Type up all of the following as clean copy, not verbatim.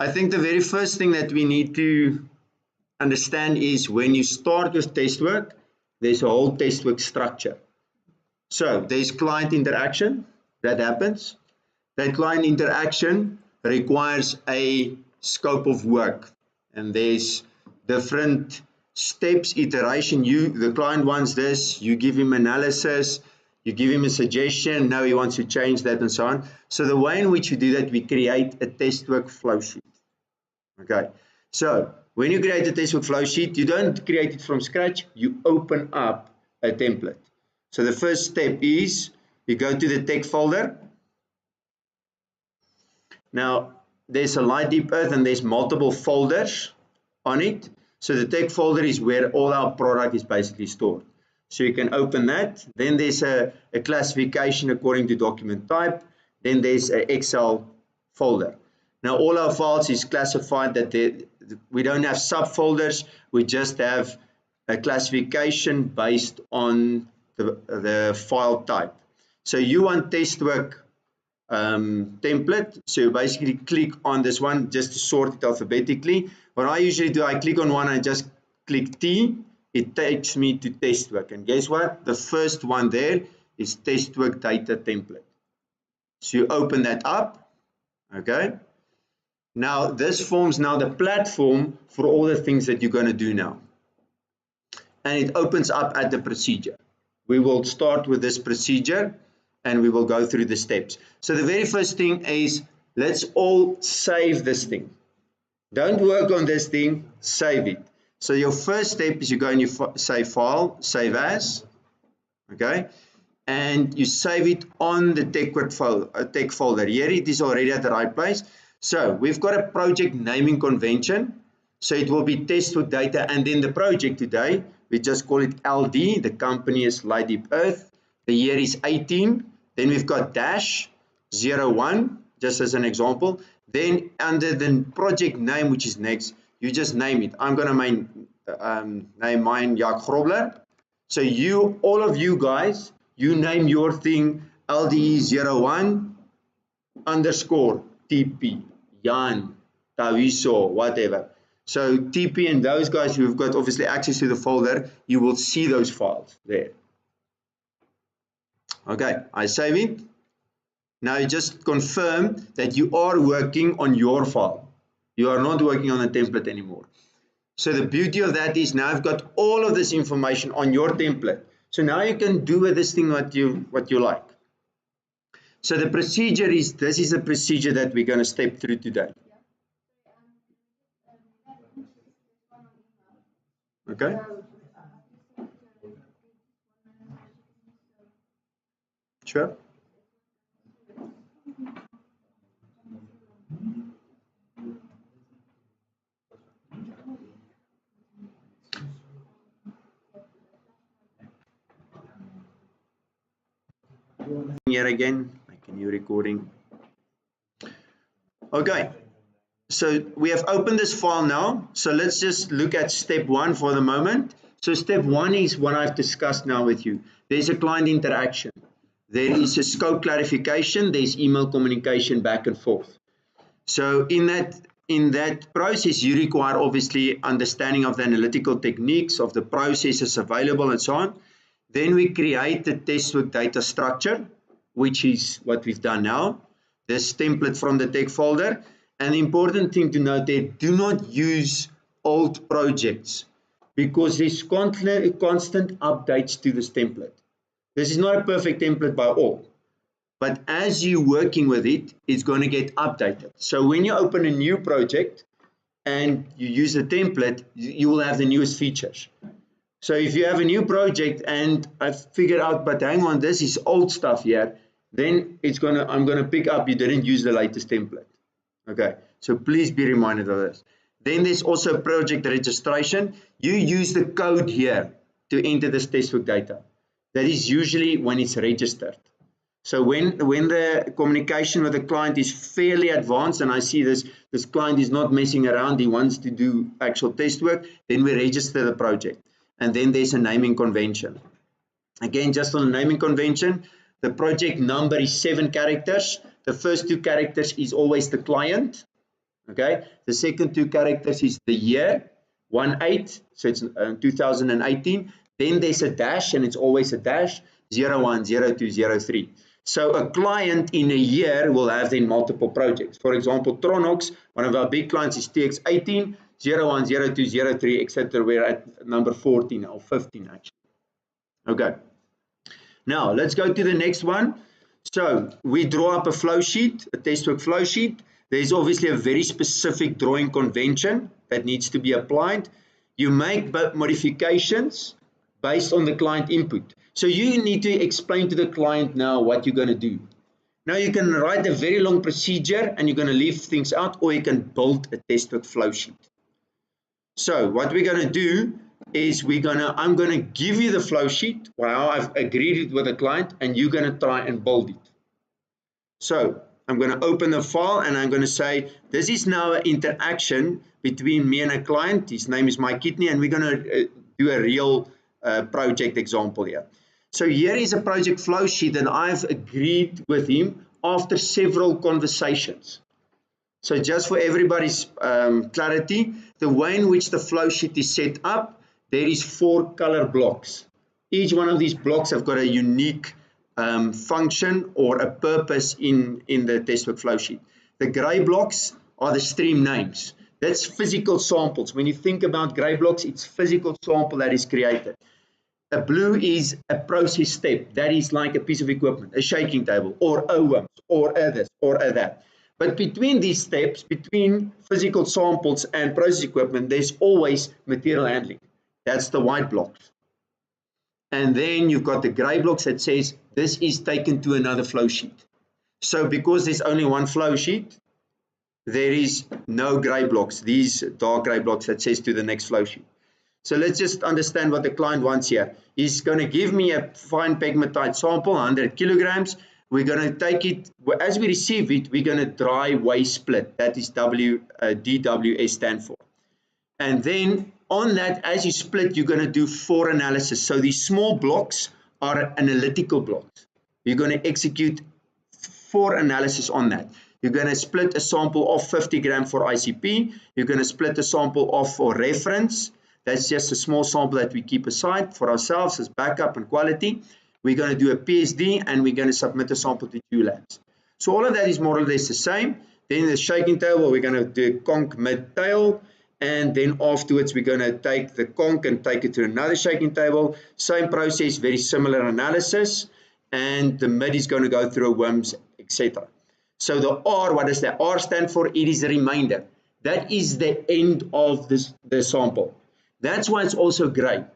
I think the very first thing that we need to understand is when you start with test work, there's a whole test work structure. So there's client interaction that happens. That client interaction requires a scope of work, and there's different steps, iteration. The client wants this, you give him analysis, you give him a suggestion, now he wants to change that and so on. So the way in which you do that, we create a test work flow sheet. Okay, so when you create a test work flow sheet, you don't create it from scratch, you open up a template. So the first step is you go to the tech folder. Now there's a LightDeepEarth and there's multiple folders on it. So the tech folder is where all our product is basically stored. So you can open that. Then there's a classification according to document type. Then there's an Excel folder. Now all our files is classified that we don't have subfolders. We just have a classification based on the file type. So you want test work template, so you basically click on this one just to sort it alphabetically. What I usually do, I click on one and just click T, it takes me to test work, and guess what, the first one there is test work data template. So you open that up. Okay, now this forms now the platform for all the things that you're going to do now, and it opens up at the procedure. We will start with this procedure and we will go through the steps. So the very first thing is, let's all save this thing. Don't work on this thing, save it. So your first step is you go and you save file, save as, okay, and you save it on the tech folder. Here it is already at the right place. So we've got a project naming convention. So it will be test work data, and then the project today, we just call it LD. The company is LightDeepEarth. The year is 18. Then we've got -01, just as an example. Then under the project name, which is next, you just name it. I'm going to name mine Jaak Grobler. So all of you guys, you name your thing LDE01 _ TP, Jan, Tawiso, whatever. So TP and those guys who've got obviously access to the folder, you will see those files there. Okay, I save it. Now you just confirm that you are working on your file. You are not working on a template anymore. So the beauty of that is now I've got all of this information on your template. So now you can do with this thing what you like. So the procedure is, this is a procedure that we're going to step through today. Okay. Sure. Here again, make a new recording. Okay, so we have opened this file now. So let's just look at step 1 for the moment. So step 1 is what I've discussed now with you. There's a client interaction. There is a scope clarification. There's email communication back and forth. So in that process, you require obviously understanding of the analytical techniques, of the processes available and so on. Then we create the test work data structure, which is what we've done now. This template from the tech folder. And the important thing to note there, do not use old projects because there's constant updates to this template. This is not a perfect template by all, but as you're working with it, it's going to get updated. So when you open a new project and you use the template, you will have the newest features. So if you have a new project and I've figured out, but hang on, this is old stuff here, then I'm going to pick up you didn't use the latest template. Okay, so please be reminded of this. Then there's also project registration. You use the code here to enter this test work data. That is usually when it's registered. So when the communication with the client is fairly advanced and I see this client is not messing around, he wants to do actual test work, then we register the project. And then there's a naming convention. Again, just on the naming convention, the project number is 7 characters. The first 2 characters is always the client. Okay, the second two characters is the year, 18, so it's 2018. Then there's a dash, and it's always a dash, 01, 02, 03. So a client in a year will have then multiple projects. For example, Tronox, one of our big clients, is TX18, 01, 02, 03, etc. We're at number 14 or 15 actually. Okay. Now let's go to the next one. So we draw up a flow sheet, a test work flow sheet. There's obviously a very specific drawing convention that needs to be applied. You make modifications based on the client input. So you need to explain to the client now what you're going to do. Now you can write a very long procedure and you're going to leave things out, or you can build a test work flow sheet. So what we're going to do is I'm going to give you the flow sheet, how I've agreed it with the client, and you're going to try and build it. So I'm going to open the file and I'm going to say, this is now an interaction between me and a client. His name is Mike Kidney, and we're going to do a real project example here. So here is a project flow sheet that I've agreed with him after several conversations. So just for everybody's clarity, the way in which the flow sheet is set up, there is 4 color blocks. Each one of these blocks have got a unique function or a purpose in the test work flow sheet. The gray blocks are the stream names. That's physical samples. When you think about gray blocks, it's physical sample that is created. A blue is a process step. That is like a piece of equipment, a shaking table, or OWAMs, or this, or that. But between these steps, between physical samples and process equipment, there's always material handling. That's the white blocks. And then you've got the gray blocks that says this is taken to another flow sheet. So because there's only one flow sheet, there is no gray blocks, these dark gray blocks that says to the next flow sheet. So let's just understand what the client wants here. He's going to give me a fine pegmatite sample, 100 kilograms. We're going to take it, as we receive it, we're going to dry waste split. That is DWS stand for. And then on that, as you split, you're going to do 4 analysis. So these small blocks are analytical blocks. You're going to execute 4 analysis on that. You're going to split a sample of 50 grams for ICP. You're going to split a sample off for reference. That's just a small sample that we keep aside for ourselves as backup and quality. We're going to do a PSD and we're going to submit a sample to QLabs. So all of that is more or less the same. Then the shaking table, we're going to do conch mid tail. And then afterwards, we're going to take the conch and take it to another shaking table. Same process, very similar analysis. And the mid is going to go through a WIMS, etc. So the R, what does the R stand for? It is a remainder. That is the end of the sample. That's why it's also gray.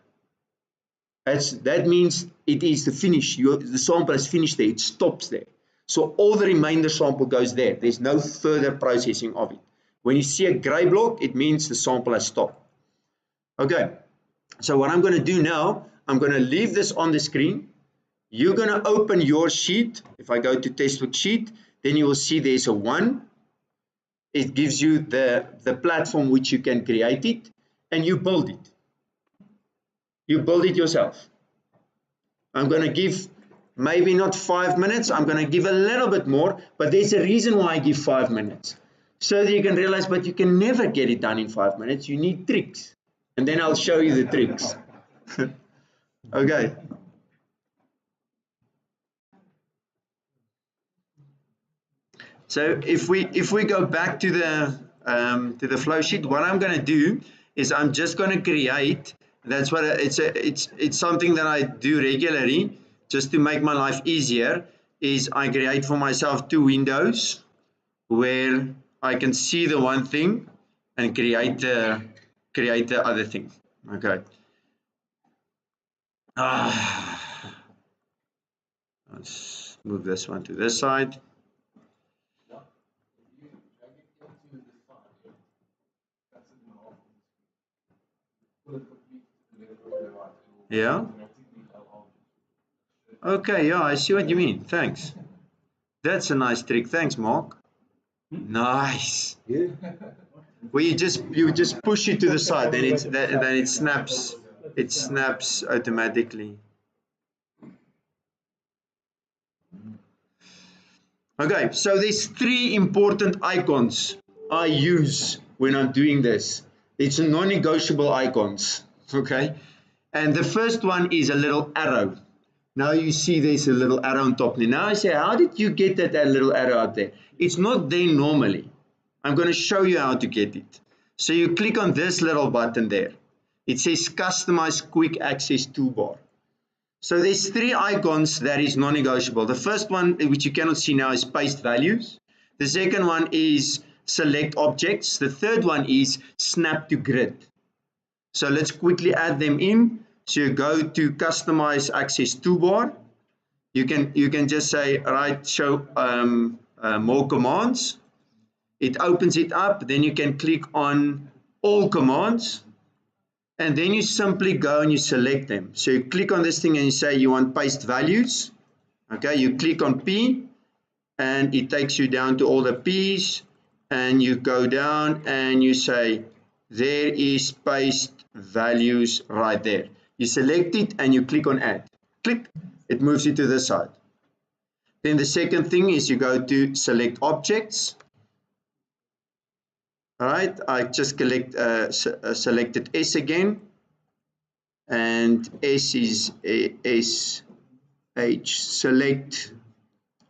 That means it is the finish. The sample is finished there. It stops there. So all the remainder sample goes there. There's no further processing of it. When you see a gray block, it means the sample has stopped. Okay. So what I'm going to do now, I'm going to leave this on the screen. You're going to open your sheet. If I go to test work sheet, then you will see there's a 1. It gives you the platform which you can create it. And you build it. You build it yourself. I'm going to give maybe not 5 minutes. I'm going to give a little bit more, but there's a reason why I give 5 minutes. So that you can realize, but you can never get it done in 5 minutes. You need tricks. And then I'll show you the tricks. Okay. So if we go back to the flow sheet, what I'm going to do is I'm just going to create. That's what it's something that I do regularly just to make my life easier. Is I create for myself 2 windows where I can see the one thing and create the other thing. Okay. Let's move this one to this side. Yeah. Okay, yeah, I see what you mean. Thanks. That's a nice trick. Thanks, Mark. Nice. Well, you just push it to the side, then it snaps. It snaps automatically. Okay, so there's 3 important icons I use when I'm doing this. It's non-negotiable icons, okay? And the first one is a little arrow. Now you see there's a little arrow on top. Now I say, how did you get that little arrow out there? It's not there normally. I'm going to show you how to get it. So you click on this little button there. It says Customize Quick Access Toolbar. So there's three icons that is non-negotiable. The first one, which you cannot see now, is Paste Values. The second one is Select Objects. The third one is Snap to Grid. So let's quickly add them in. So you go to Customize Access Toolbar. You can just say, right, show more commands. It opens it up. Then you can click on all commands. And then you simply go and you select them. So you click on this thing and you say you want paste values. Okay, you click on P and it takes you down to all the P's. And you go down and you say there is paste values right there. You select it and you click on add. Click, it moves you to this side. Then the second thing is you go to select objects. All right, I just selected S again, and S is SH. Select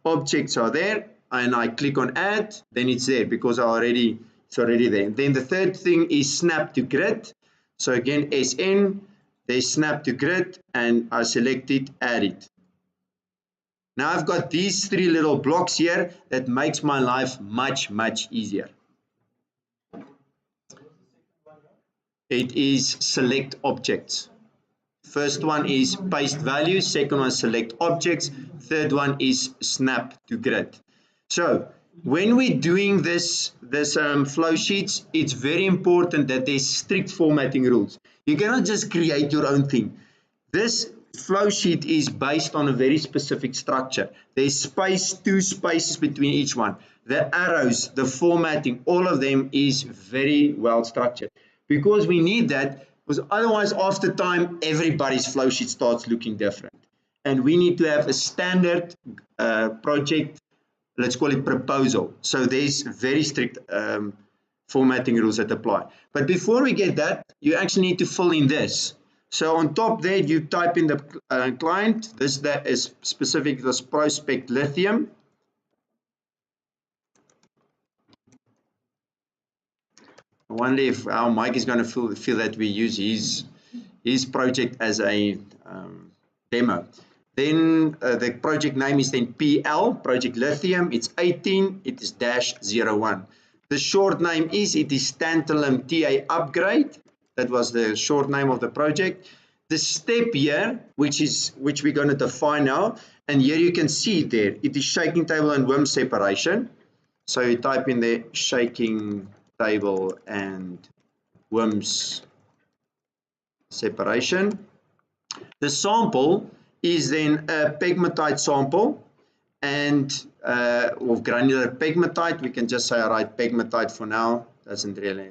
objects are there, and I click on add. Then it's there because it's already there. Then the third thing is snap to grid. So again, SN. They snap to grid, and I select it, add it. Now I've got these three little blocks here that makes my life much easier. It is select objects. First one is paste values, second one select objects, third one is snap to grid. So when we're doing this flow sheets, it's very important that there's strict formatting rules. You cannot just create your own thing. This flow sheet is based on a very specific structure. There's two spaces between each one. The arrows, the formatting, all of them is very well structured. Because we need that, because otherwise after time everybody's flow sheet starts looking different. And we need to have a standard project, let's call it proposal. So there's very strict formatting rules that apply. But before we get that, you actually need to fill in this. So on top there, you type in the client. This that is specific to this prospect lithium. I wonder if our Mike is going to feel that we use his project as a demo. Then the project name is then PL, Project Lithium. It's 18, it is -01. The short name is, it is Tantalum TA Upgrade. That was the short name of the project. The step here, which we're going to define now, and here you can see it there. It is shaking table and worm separation. So you type in the shaking table and worms separation. The sample is then a pegmatite sample, and of granular pegmatite. We can just say, all right, pegmatite for now, doesn't really.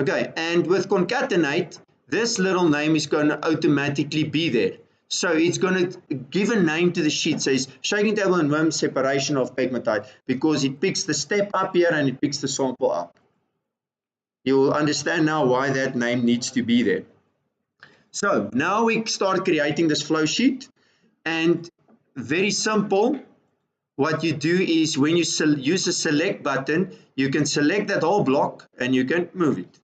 Okay, and with concatenate, this little name is going to automatically be there. So it's going to give a name to the sheet, says shaking table and worm separation of pegmatite, because it picks the step up here and it picks the sample up. You will understand now why that name needs to be there. So now we start creating this flow sheet, and very simple. What you do is when you use the select button, you can select that whole block and you can move it.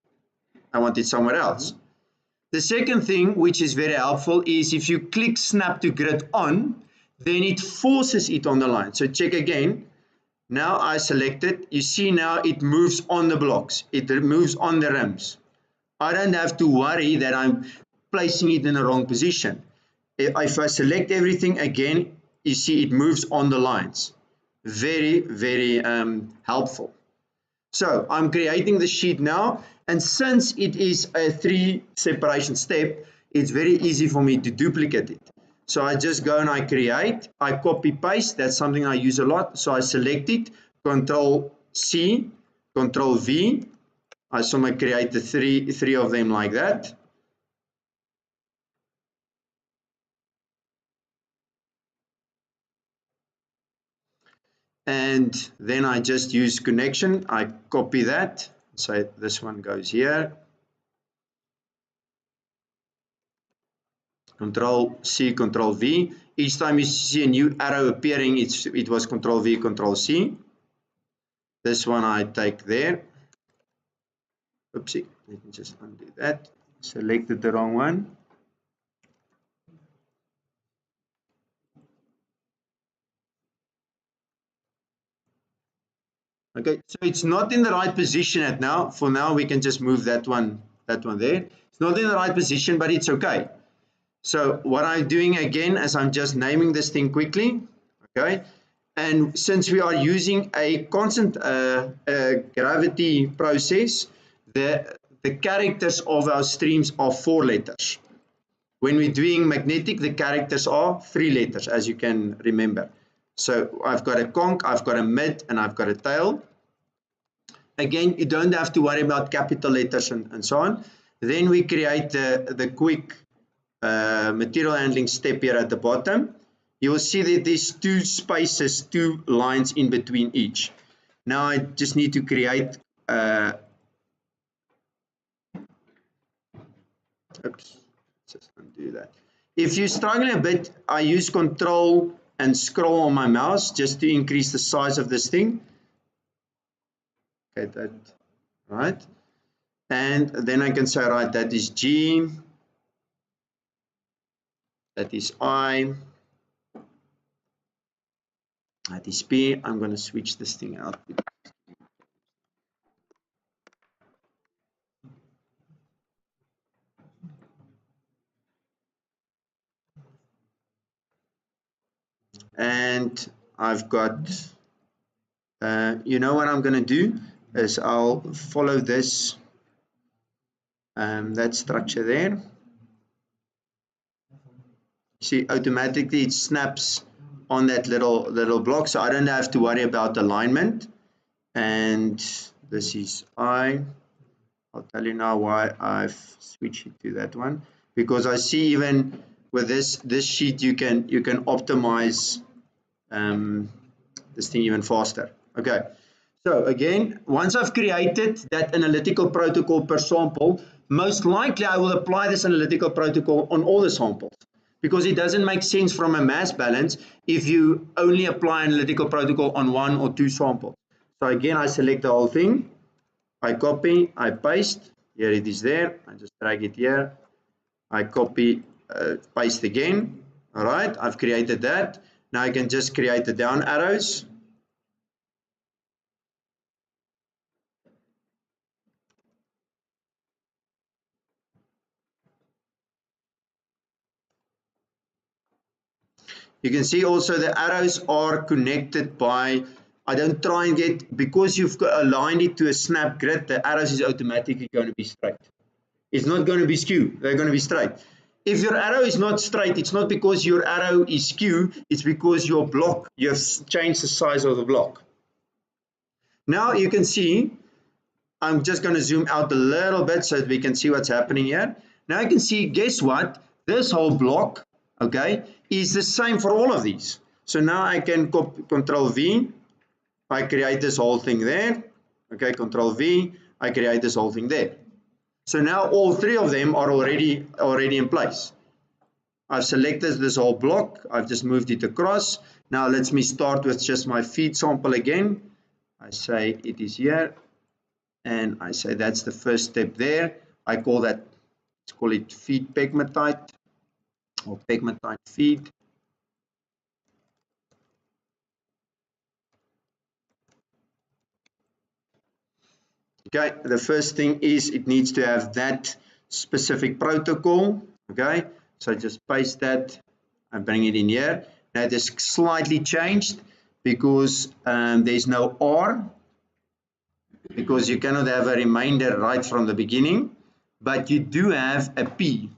I want it somewhere else. The second thing, which is very helpful, is if you click snap to grid on, then it forces it on the line. So check again. Now I select it. You see now it moves on the blocks. It moves on the rims. I don't have to worry that I'm placing it in the wrong position. If I select everything again, you see it moves on the lines. Very helpful. So I'm creating the sheet now, and since it is a 3 separation step, it's very easy for me to duplicate it. So I just go and I create, I copy paste. That's something I use a lot. So I select it, Control C, Control V. I somehow create the three of them like that. and then I just use connection. I copy that, so this one goes here. Control C, Control V. Each time you see a new arrow appearing, it was Control V, Control C. This one I take there. Oopsie, let me just undo that. Selected the wrong one. Okay, so it's not in the right position at now. For now, we can just move that one there. It's not in the right position, but it's okay. So what I'm doing again is I'm just naming this thing quickly, okay? And since we are using a constant gravity process, the characters of our streams are 4 letters. When we're doing magnetic, the characters are 3 letters, as you can remember. So I've got a conch, I've got a mid, and I've got a tail. Again, you don't have to worry about capital letters and so on. Then we create the quick material handling step here at the bottom. You will see that there's 2 spaces, 2 lines in between each. Now I just need to create oops, just undo that. If you're struggling a bit, I use Control and scroll on my mouse just to increase the size of this thing. Okay, that right. And then I can say, right, that is G, that is I, that is P. I'm going to switch this thing out. And I've got, you know what I'm going to do is I'll follow this, that structure there. See, automatically it snaps on that little block, so I don't have to worry about alignment. And this is I. I'll tell you now why I've switched it to that one, because I see even with this sheet you can optimize this thing even faster. Okay, so again, once I've created that analytical protocol per sample, most likely I will apply this analytical protocol on all the samples, because it doesn't make sense from a mass balance if you only apply analytical protocol on 1 or 2 samples. So again, I select the whole thing, I copy, I paste, here it is there, I just drag it here, I copy, paste again. All right, I've created that. Now I can just create the down arrows. You can see also the arrows are connected by, I don't try and get, because you've aligned it to a snap grid, the arrows is automatically going to be straight. It's not going to be skew, they're going to be straight. If your arrow is not straight, it's not because your arrow is skew, it's because your block, you have changed the size of the block. Now you can see, I'm just going to zoom out a little bit so that we can see what's happening here. Now you can see, guess what? This whole block, okay, is the same for all of these. So now I can Control V, I create this whole thing there. Okay, Control V, I create this whole thing there. So now all 3 of them are already in place. I've selected this whole block, I've just moved it across. Now let me start with just my feed sample again. I say it is here, and I say that's the first step there. I call that, let's call it feed pegmatite or pegmatite feed. Okay, the first thing is it needs to have that specific protocol. Okay, so just paste that and bring it in here. Now it is slightly changed because there's no R, because you cannot have a remainder right from the beginning, but you do have a P.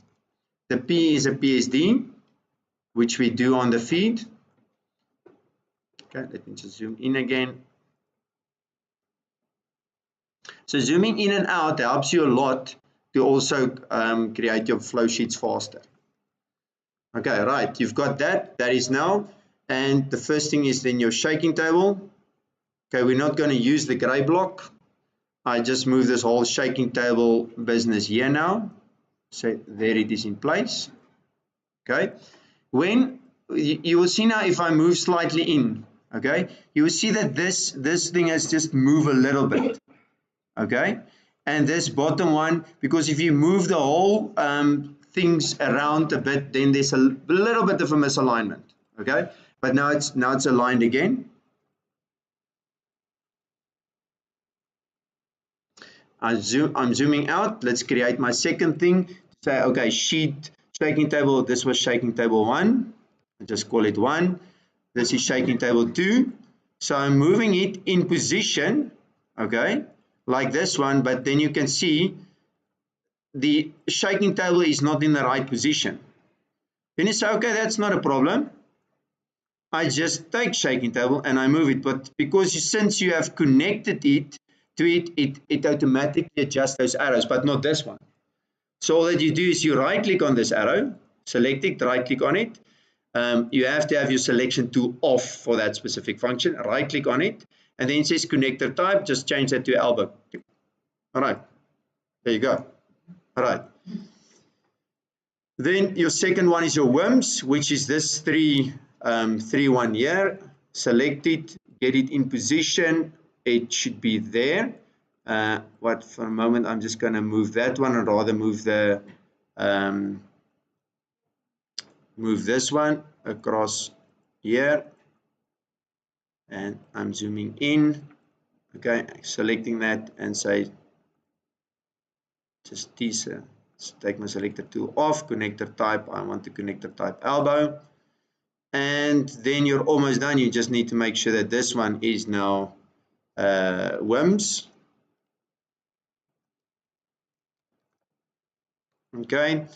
The P is a PSD, which we do on the feed. Okay, let me just zoom in again. So zooming in and out helps you a lot to also create your flow sheets faster. Okay, right, you've got that. That is now. And the first thing is then your shaking table. Okay, we're not going to use the gray block. I just move this whole shaking table business here now. So there it is in place. Okay, when you will see now, if I move slightly in, okay, you will see that this thing has just moved a little bit. Okay, and this bottom one, because if you move the whole things around a bit, then there's a little bit of a misalignment. Okay, but now it's aligned again. I'm zooming out. Let's create my second thing. Say, okay, sheet shaking table. This was shaking table 1. I just call it 1. This is shaking table 2. So I'm moving it in position, okay, like this one. But then you can see the shaking table is not in the right position. Then you say, okay, that's not a problem. I just take shaking table and I move it. But because since you have connected it to it automatically adjusts those arrows, but not this one. So all that you do is you right click on this arrow, select it, right click on it. You have to have your selection tool off for that specific function. Right click on it, and then it says connector type, just change that to elbow. All right, there you go. All right. Then your second one is your WIMS, which is this 3-1 here. Select it, get it in position. It should be there. What for a moment, I'm just going to move that one, and rather move the move this one across here, and I'm zooming in. Okay, selecting that and say just teaser. Take my selector tool off. Connector type, I want the connector type elbow. And then you're almost done. You just need to make sure that this one is now WIMS. Okay,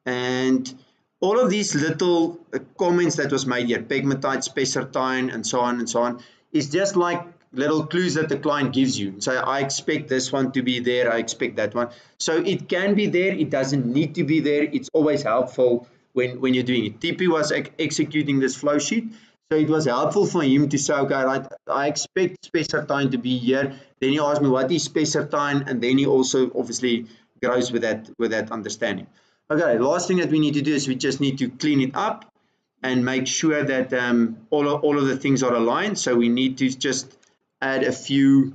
and all of these little comments that was made here, pegmatite, spessartine, and so on, is just like little clues that the client gives you. So I expect this one to be there, I expect that one. So it can be there, it doesn't need to be there. It's always helpful when you're doing it. TP was executing this flow sheet, so it was helpful for him to say, okay, right, I expect spessartine to be here. Then he asked me, what is spessartine? And then he also obviously grows with that understanding. Okay, last thing that we need to do is we just need to clean it up and make sure that all of the things are aligned. So we need to just add a few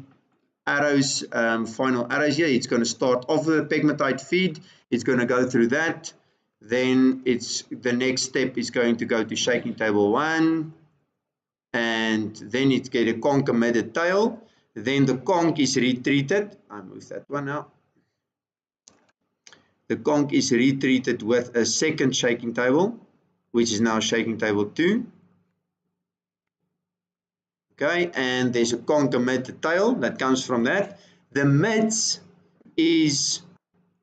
arrows, final arrows here. It's going to start off with a pegmatite feed. It's going to go through that. Then the next step is going to go to shaking table 1, and then it's get a conch emitted tail. Then the conch is retreated. I move that one now. The conch is retreated with a second shaking table, which is now shaking table 2. Okay, and there's a conch emitted tail that comes from that. The mids is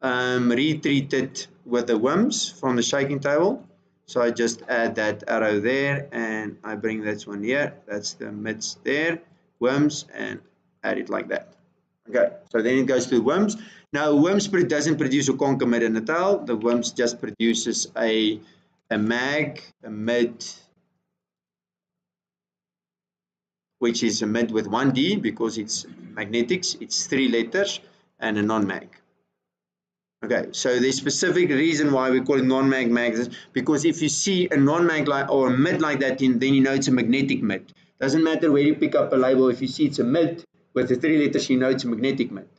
retreated with the WIMS from the shaking table. So I just add that arrow there, and I bring that one here. That's the mids there, WIMS, and add it like that. Okay, so then it goes to WIMS. Now WIMS doesn't produce a conch emitted and a tail. The WIMS just produces a mag, a mid, which is a mid with 1D because it's magnetics. It's 3 letters, and a non-mag. Okay, so the specific reason why we call it non-mag mags, because if you see a non-mag like or a mid like that, then you know it's a magnetic mid. Doesn't matter where you pick up a label. If you see it's a mid with the 3 letters, you know it's a magnetic mid.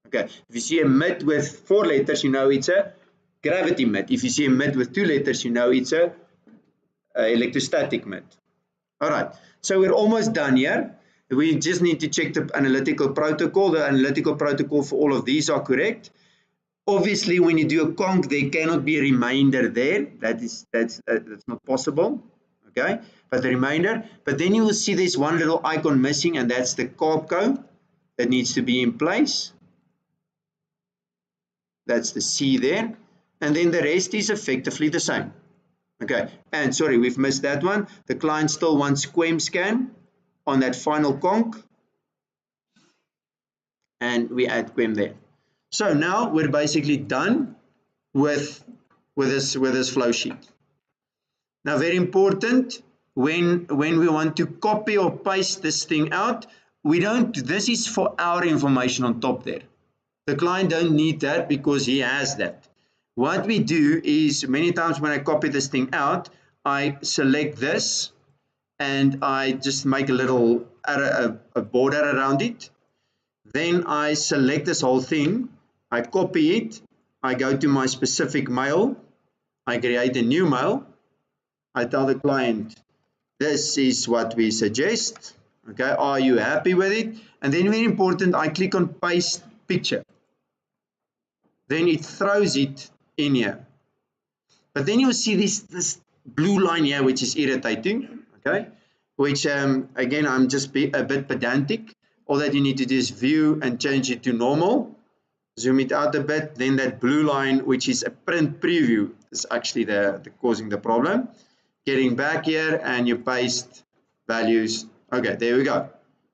Okay, if you see a mid with 4 letters, you know it's a gravity mid. If you see a mid with 2 letters, you know it's a electrostatic mid. All right, so we're almost done here. We just need to check the analytical protocol. The analytical protocol for all of these are correct. Obviously, when you do a conch, there cannot be a remainder there. That's not possible. Okay, but the remainder. But then you will see there's one little icon missing, and that's the carb that needs to be in place. That's the C there, and then the rest is effectively the same. Okay, and sorry, we've missed that one. The client still wants QEM scan on that final conch, and we add QEM there. So now we're basically done with this flow sheet. Now, very important, when we want to copy or paste this thing out, this is for our information on top there. The client don't need that because he has that. What we do is many times when I copy this thing out, I select this and I just make a little a border around it. Then I select this whole thing, I copy it, I go to my specific mail, I create a new mail, I tell the client, this is what we suggest, okay, are you happy with it? And then very important, I click on paste picture. Then it throws it in here. But then you'll see this blue line here, which is irritating, okay, which again, I'm just a bit pedantic. All that you need to do is view and change it to normal, zoom it out a bit, then that blue line, which is a print preview, is actually the causing the problem. Getting back here and you paste values. Okay, there we go.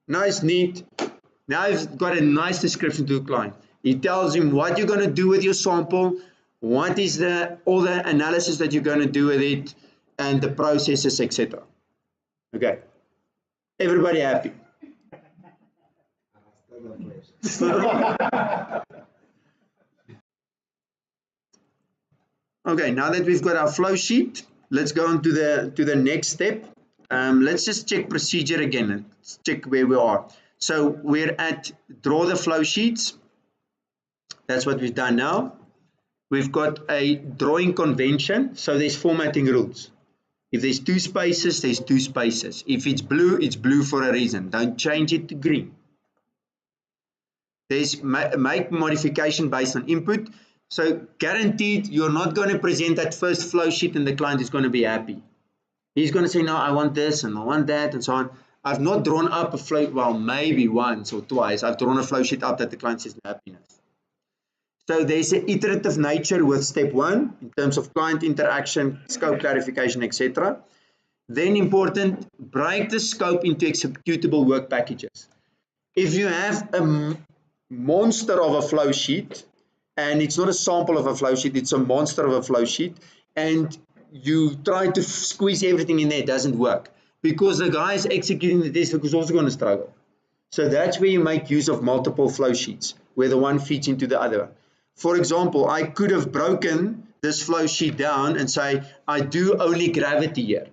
Nice, neat. Now you've got a nice description to the client. It tells him what you're going to do with your sample, what is all the analysis that you're going to do with it, and the processes, etc. Okay, everybody happy? Okay, now that we've got our flow sheet, let's go on to the next step. Let's just check procedure again. Let's check where we are. So we're at draw the flow sheets. That's what we've done now. We've got a drawing convention. So there's formatting rules. If there's 2 spaces, there's 2 spaces. If it's blue for a reason. Don't change it to green. There's make modification based on input. So guaranteed you're not going to present that first flow sheet and the client is going to be happy. He's going to say, no, I want this and I want that and so on. I've not drawn up a flow, well, maybe once or twice. I've drawn a flow sheet up that the client says happiness. So there's an iterative nature with step 1 in terms of client interaction, scope clarification, etc. Then important, break the scope into executable work packages. If you have a monster of a flow sheet, and it's not a sample of a flow sheet, it's a monster of a flow sheet, and you try to squeeze everything in there, it doesn't work. Because the guy is executing the test is also going to struggle. So that's where you make use of multiple flow sheets, where the one feeds into the other. For example, I could have broken this flow sheet down and say, I do only gravity here.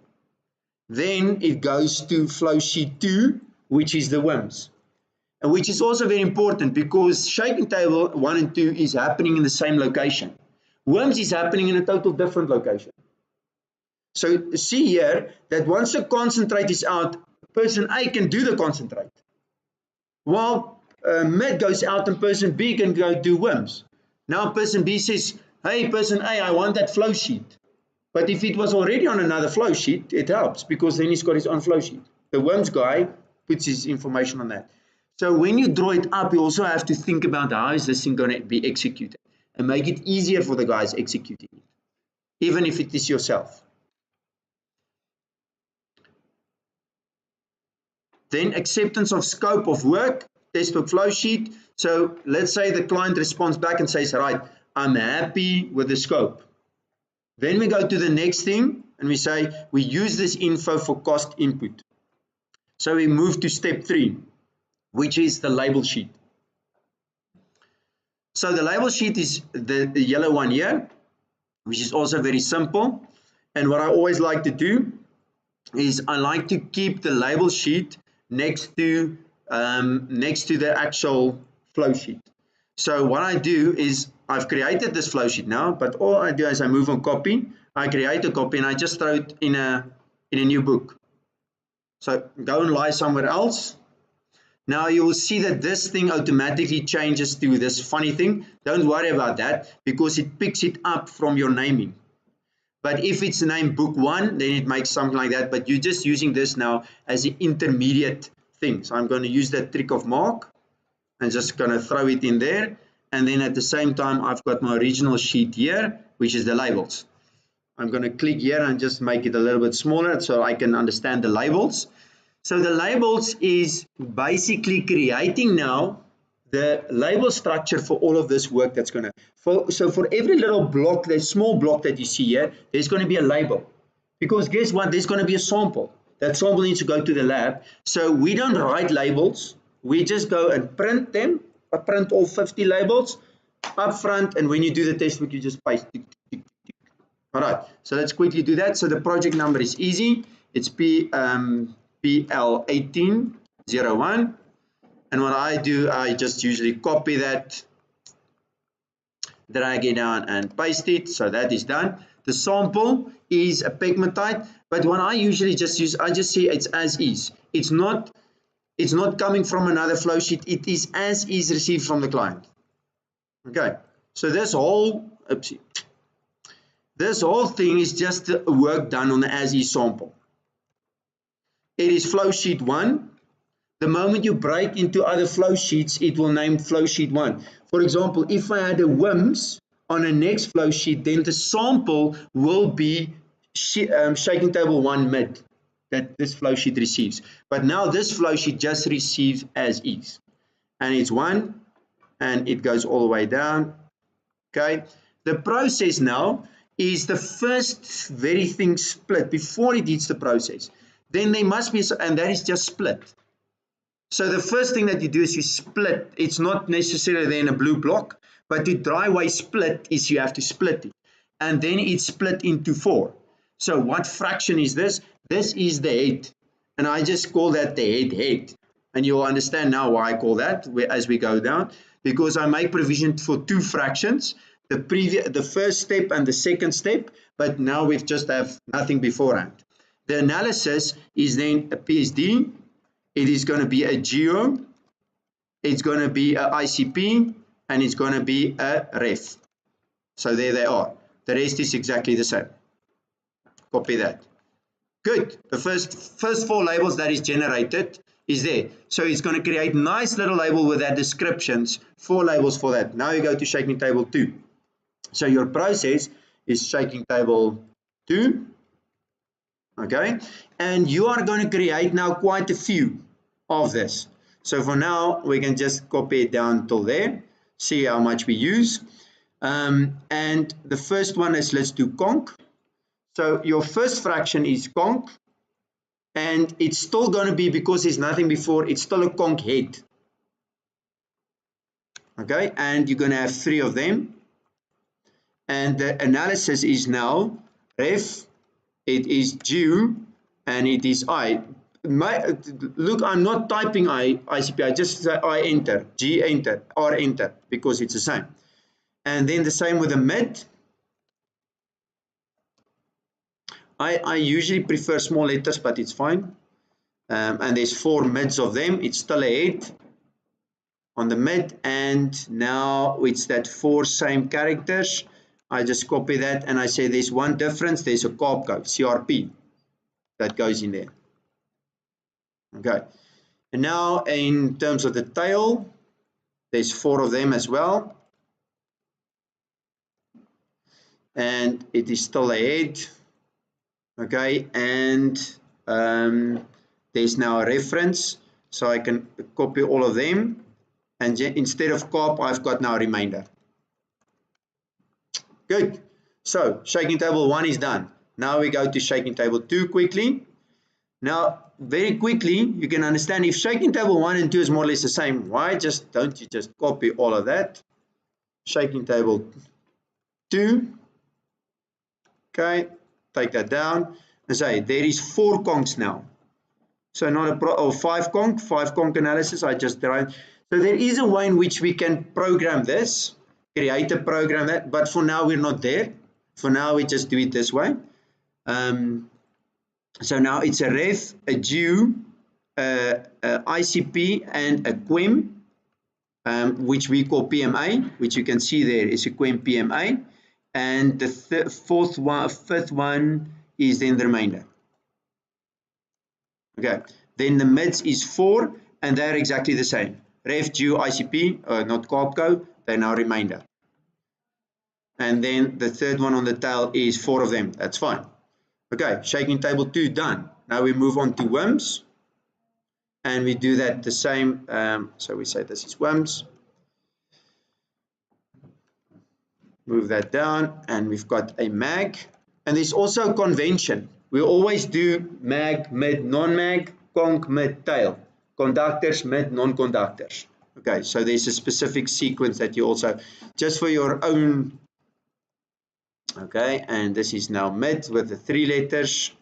Then it goes to flow sheet 2, which is the WIMS. And which is also very important because shaking table 1 and 2 is happening in the same location. WIMS is happening in a total different location. So see here that once the concentrate is out, person A can do the concentrate. While mid goes out and person B can go do WIMS. Now person B says, hey person A, I want that flow sheet. But if it was already on another flow sheet, it helps because then he's got his own flow sheet. The WIMS guy puts his information on that. So when you draw it up, you also have to think about how is this thing going to be executed and make it easier for the guys executing it, even if it is yourself. Then acceptance of scope of work, textbook flow sheet. So let's say the client responds back and says, right, I'm happy with the scope. Then we go to the next thing and we say, we use this info for cost input. So we move to step 3, which is the label sheet. So the label sheet is the yellow one here, which is also very simple. And what I always like to do is I like to keep the label sheet next to the actual flow sheet. So what I do is I've created this flow sheet now, but all I do is I move on copy, I create a copy and I just throw it in a new book. So go and lie somewhere else. Now you will see that this thing automatically changes to this funny thing. Don't worry about that because it picks it up from your naming. But if it's named book 1, then it makes something like that. But you're just using this now as an intermediate thing. So I'm going to use that trick of mark and just going to throw it in there. And then at the same time, I've got my original sheet here, which is the labels. I'm going to click here and just make it a little bit smaller so I can understand the labels. So the labels is basically creating now the label structure for all of this work that's going to, so for every little block, that small block that you see here, there's going to be a label. Because guess what, there's going to be a sample. That sample needs to go to the lab. So we don't write labels, we just go and print them, print all 50 labels up front, and when you do the test book, you just paste. All right, so let's quickly do that. So the project number is easy. It's PL1801. And what I do, I just usually copy that, drag it down and paste it. So that is done. The sample is a pegmatite, but what I usually just use, I just say it's as is. It's not coming from another flow sheet. It is as is received from the client. Okay, so this whole thing is just work done on the as is sample. It is flow sheet 1. The moment you break into other flow sheets, it will name flow sheet 1. For example, if I had a WIMS on a next flow sheet, then the sample will be shaking table 1 mid that this flow sheet receives. But now this flow sheet just receives as is. And it's 1, and it goes all the way down. Okay. The process now is the first very thing split before it hits the process. Then there must be, and that is just split. So the first thing that you do is you split. It's not necessarily then a blue block, but to dry waste split is you have to split it. And then it's split into 4. So what fraction is this? This is the head. And I just call that the head. And you'll understand now why I call that as we go down. Because I make provision for 2 fractions. The first step and the second step. But now we just have nothing beforehand. The analysis is then a PSD. It is going to be a geo, it's going to be a ICP, and it's going to be a ref. So there they are. The rest is exactly the same. Copy that. Good. The first 4 labels that is generated is there. So it's going to create nice little label with that descriptions, 4 labels for that. Now you go to shaking table 2. So your process is shaking table 2. Okay. And you are going to create now quite a few of this. So for now, we can just copy it down till there, see how much we use. And the first one is, let's do conc. So your first fraction is conc, and it's still going to be, because there's nothing before, it's still a conc head. Okay, and you're going to have 3 of them. And the analysis is now ref, it is due, and it is I. Look, I'm not typing ICP, I just say I enter, G enter, R enter, because it's the same. And then the same with the mid. I usually prefer small letters, but it's fine. And there's 4 mids of them. It's still a head on the mid, and now it's that 4 same characters. I just copy that and I say there's one difference. There's a carb code, CRP, that goes in there. Okay, and now in terms of the tail, there's 4 of them as well, and it is still a head. Okay, and there's now a reference, so I can copy all of them, and instead of carb, I've got now a remainder. Good. So shaking table 1 is done. Now we go to shaking table 2 quickly. Now, very quickly, you can understand if shaking table 1 and 2 is more or less the same, why don't you just copy all of that? Shaking table 2. Okay, take that down and say there is 4 concs now. So not a 5 conc analysis. I just tried. So there is a way in which we can program this, create a program that, but for now we're not there. For now we just do it this way. So now it's a ref, a due, a ICP, and a QEM, which we call PMA, which you can see there is a QEM PMA, and the fifth one is then the remainder. Okay, then the mids is 4, and they're exactly the same. Ref, due, ICP, not carb, they're now remainder. And then the third one on the tail is 4 of them. That's fine. Okay, shaking table 2 done. Now we move on to WIMS, and we do that the same. So we say this is WIMS. Move that down, and we've got a mag. And there's also a convention. We always do mag, mid, non-mag, conc, mid, tail. conductors, mid, non-conductors. Okay, so there's a specific sequence that you also, just for your own, okay, and this is now mid with the 3 letters,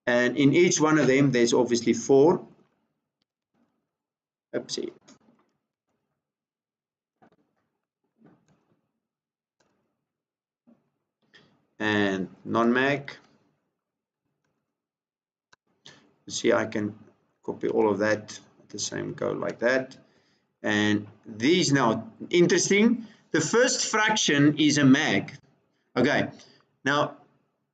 and in each one of them there's obviously 4. Oopsie. And non-mag. See, I can copy all of that at the same go like that. And these now, interesting, the first fraction is a mag. Okay, now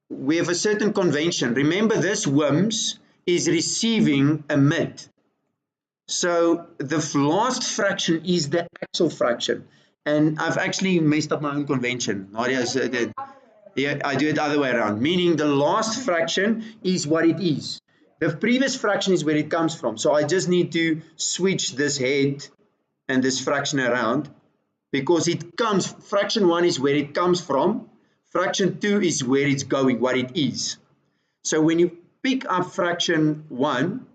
we have a certain convention. Remember, this WIMS is receiving a mid. So the last fraction is the actual fraction. And I've actually messed up my own convention. Nadia's, yeah, I do it the other way around, meaning the last fraction is what it is. The previous fraction is where it comes from. So I just need to switch this head and this fraction around, because it comes, fraction 1 is where it comes from, fraction 2 is where it's going, what it is. So when you pick up fraction 1,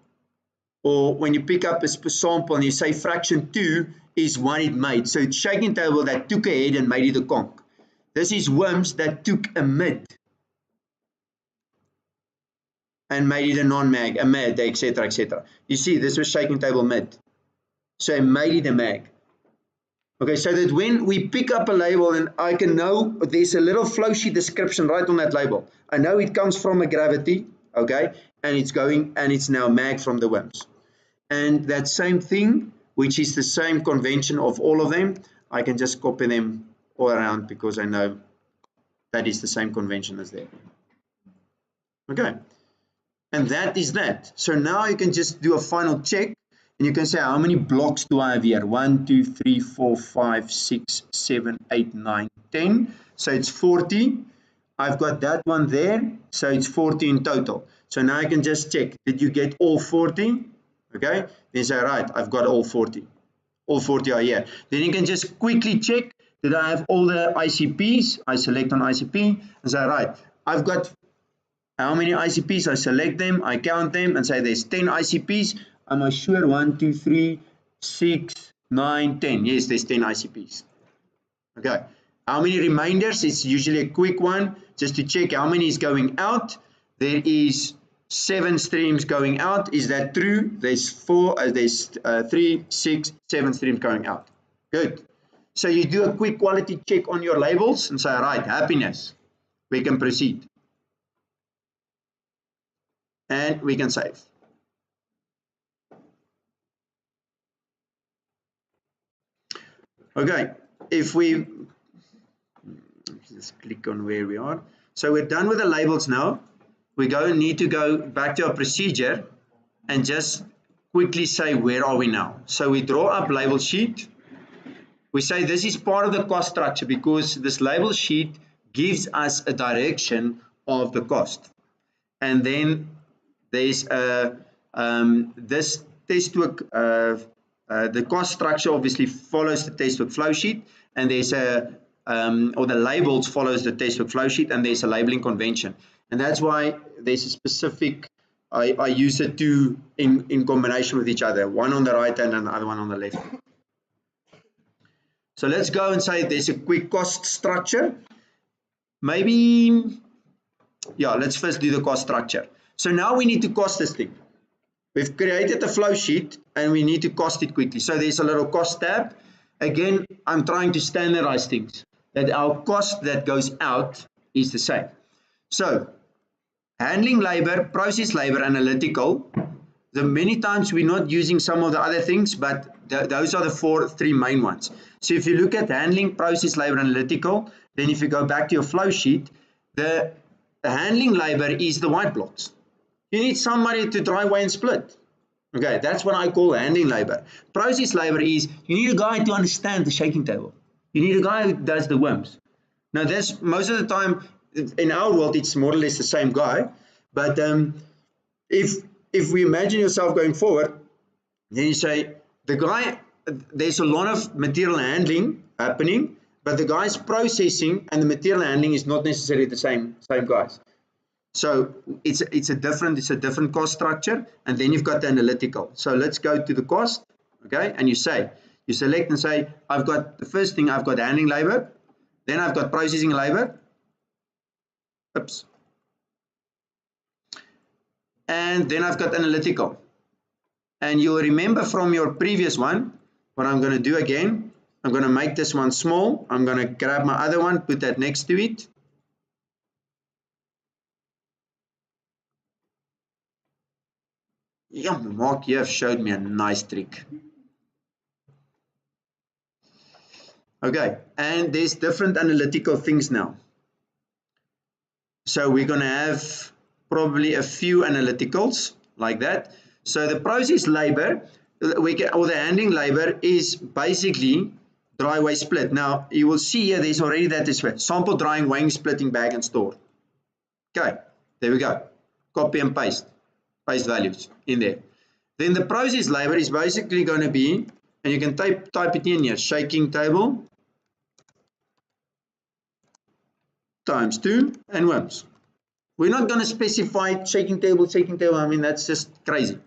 or when you pick up a sample and you say fraction 2 is what it made, so it's shaking table that took a head and made it a conch. This is WIMS that took a mid and made it a non-mag, a mid, etc., etc. You see, this was shaking table mid, so I made it a mag. Okay, so that when we pick up a label, and I can know there's a little flow sheet description right on that label. I know it comes from a gravity, okay, and it's going, and it's now mag from the WIMS. And that same thing, which is the same convention of all of them, I can just copy them all around because I know that is the same convention as there. Okay, and that is that. So now you can just do a final check. And you can say, how many blocks do I have here? 1, 2, 3, 4, 5, 6, 7, 8, 9, 10. So it's 40. I've got that one there. So it's 40 in total. So now I can just check. Did you get all 40? Okay. Then say, right, I've got all 40. All 40 are here. Then you can just quickly check. Did I have all the ICPs? I select on ICP and say, right, I've got how many ICPs? I select them. I count them and say there's 10 ICPs. I'm sure 1, 2, 3, 6, 9, 10. Yes, there's 10 ICPs. Okay. How many reminders? It's usually a quick one just to check how many is going out. There is 7 streams going out. Is that true? There's 3, 6, 7 streams going out. Good. So you do a quick quality check on your labels and say, all right, happiness. We can proceed. And we can save. Okay, if we just click on where we are. So we're done with the labels now. We need to go back to our procedure and just quickly say, where are we now? So we draw up label sheet. We say this is part of the cost structure because this label sheet gives us a direction of the cost. And then there's this textbook. The cost structure obviously follows the textbook flow sheet, and there's or the labels follows the textbook flow sheet, and there's a labeling convention, and that's why there's a specific. I use the two in combination with each other, one on the right hand and the other one on the left. So let's go and say there's a quick cost structure. Maybe, yeah, let's first do the cost structure. So now we need to cost this thing. We've created a flow sheet and we need to cost it quickly. So there's a little cost tab. Again, I'm trying to standardize things, that our cost that goes out is the same. So handling labor, process labor, analytical. The many times we're not using some of the other things, but those are the three main ones. So if you look at handling, process labor, analytical, then if you go back to your flow sheet, the handling labor is the white blocks. You need somebody to dry, weigh, and split. Okay, that's what I call handling labor. Process labor is you need a guy to understand the shaking table. You need a guy who does the WIMS. Now, that's most of the time in our world, it's more or less the same guy. But if we imagine yourself going forward, then you say the guy. There's a lot of material handling happening, but the guy's processing and the material handling is not necessarily the same guys. So it's a different cost structure, and then you've got the analytical. So let's go to the cost, okay? And you select and say, I've got the first thing, I've got handling labor, then I've got processing labor, oops, and then I've got analytical. And you'll remember from your previous one, what I'm going to do again, I'm going to make this one small. I'm going to grab my other one, put that next to it. Yeah, Mark, you have showed me a nice trick. Okay, and there's different analytical things now. So we're going to have probably a few analyticals like that. So the process labor, or the handling labor, is basically dry waste split. Now you will see here there's already that is sample drying, weighing, splitting, bag and store. Okay, there we go. Copy and paste values in there. Then the process labor is basically going to be, and you can type it in here, shaking table times 2 and WIMS. We're not going to specify shaking table, I mean that's just crazy.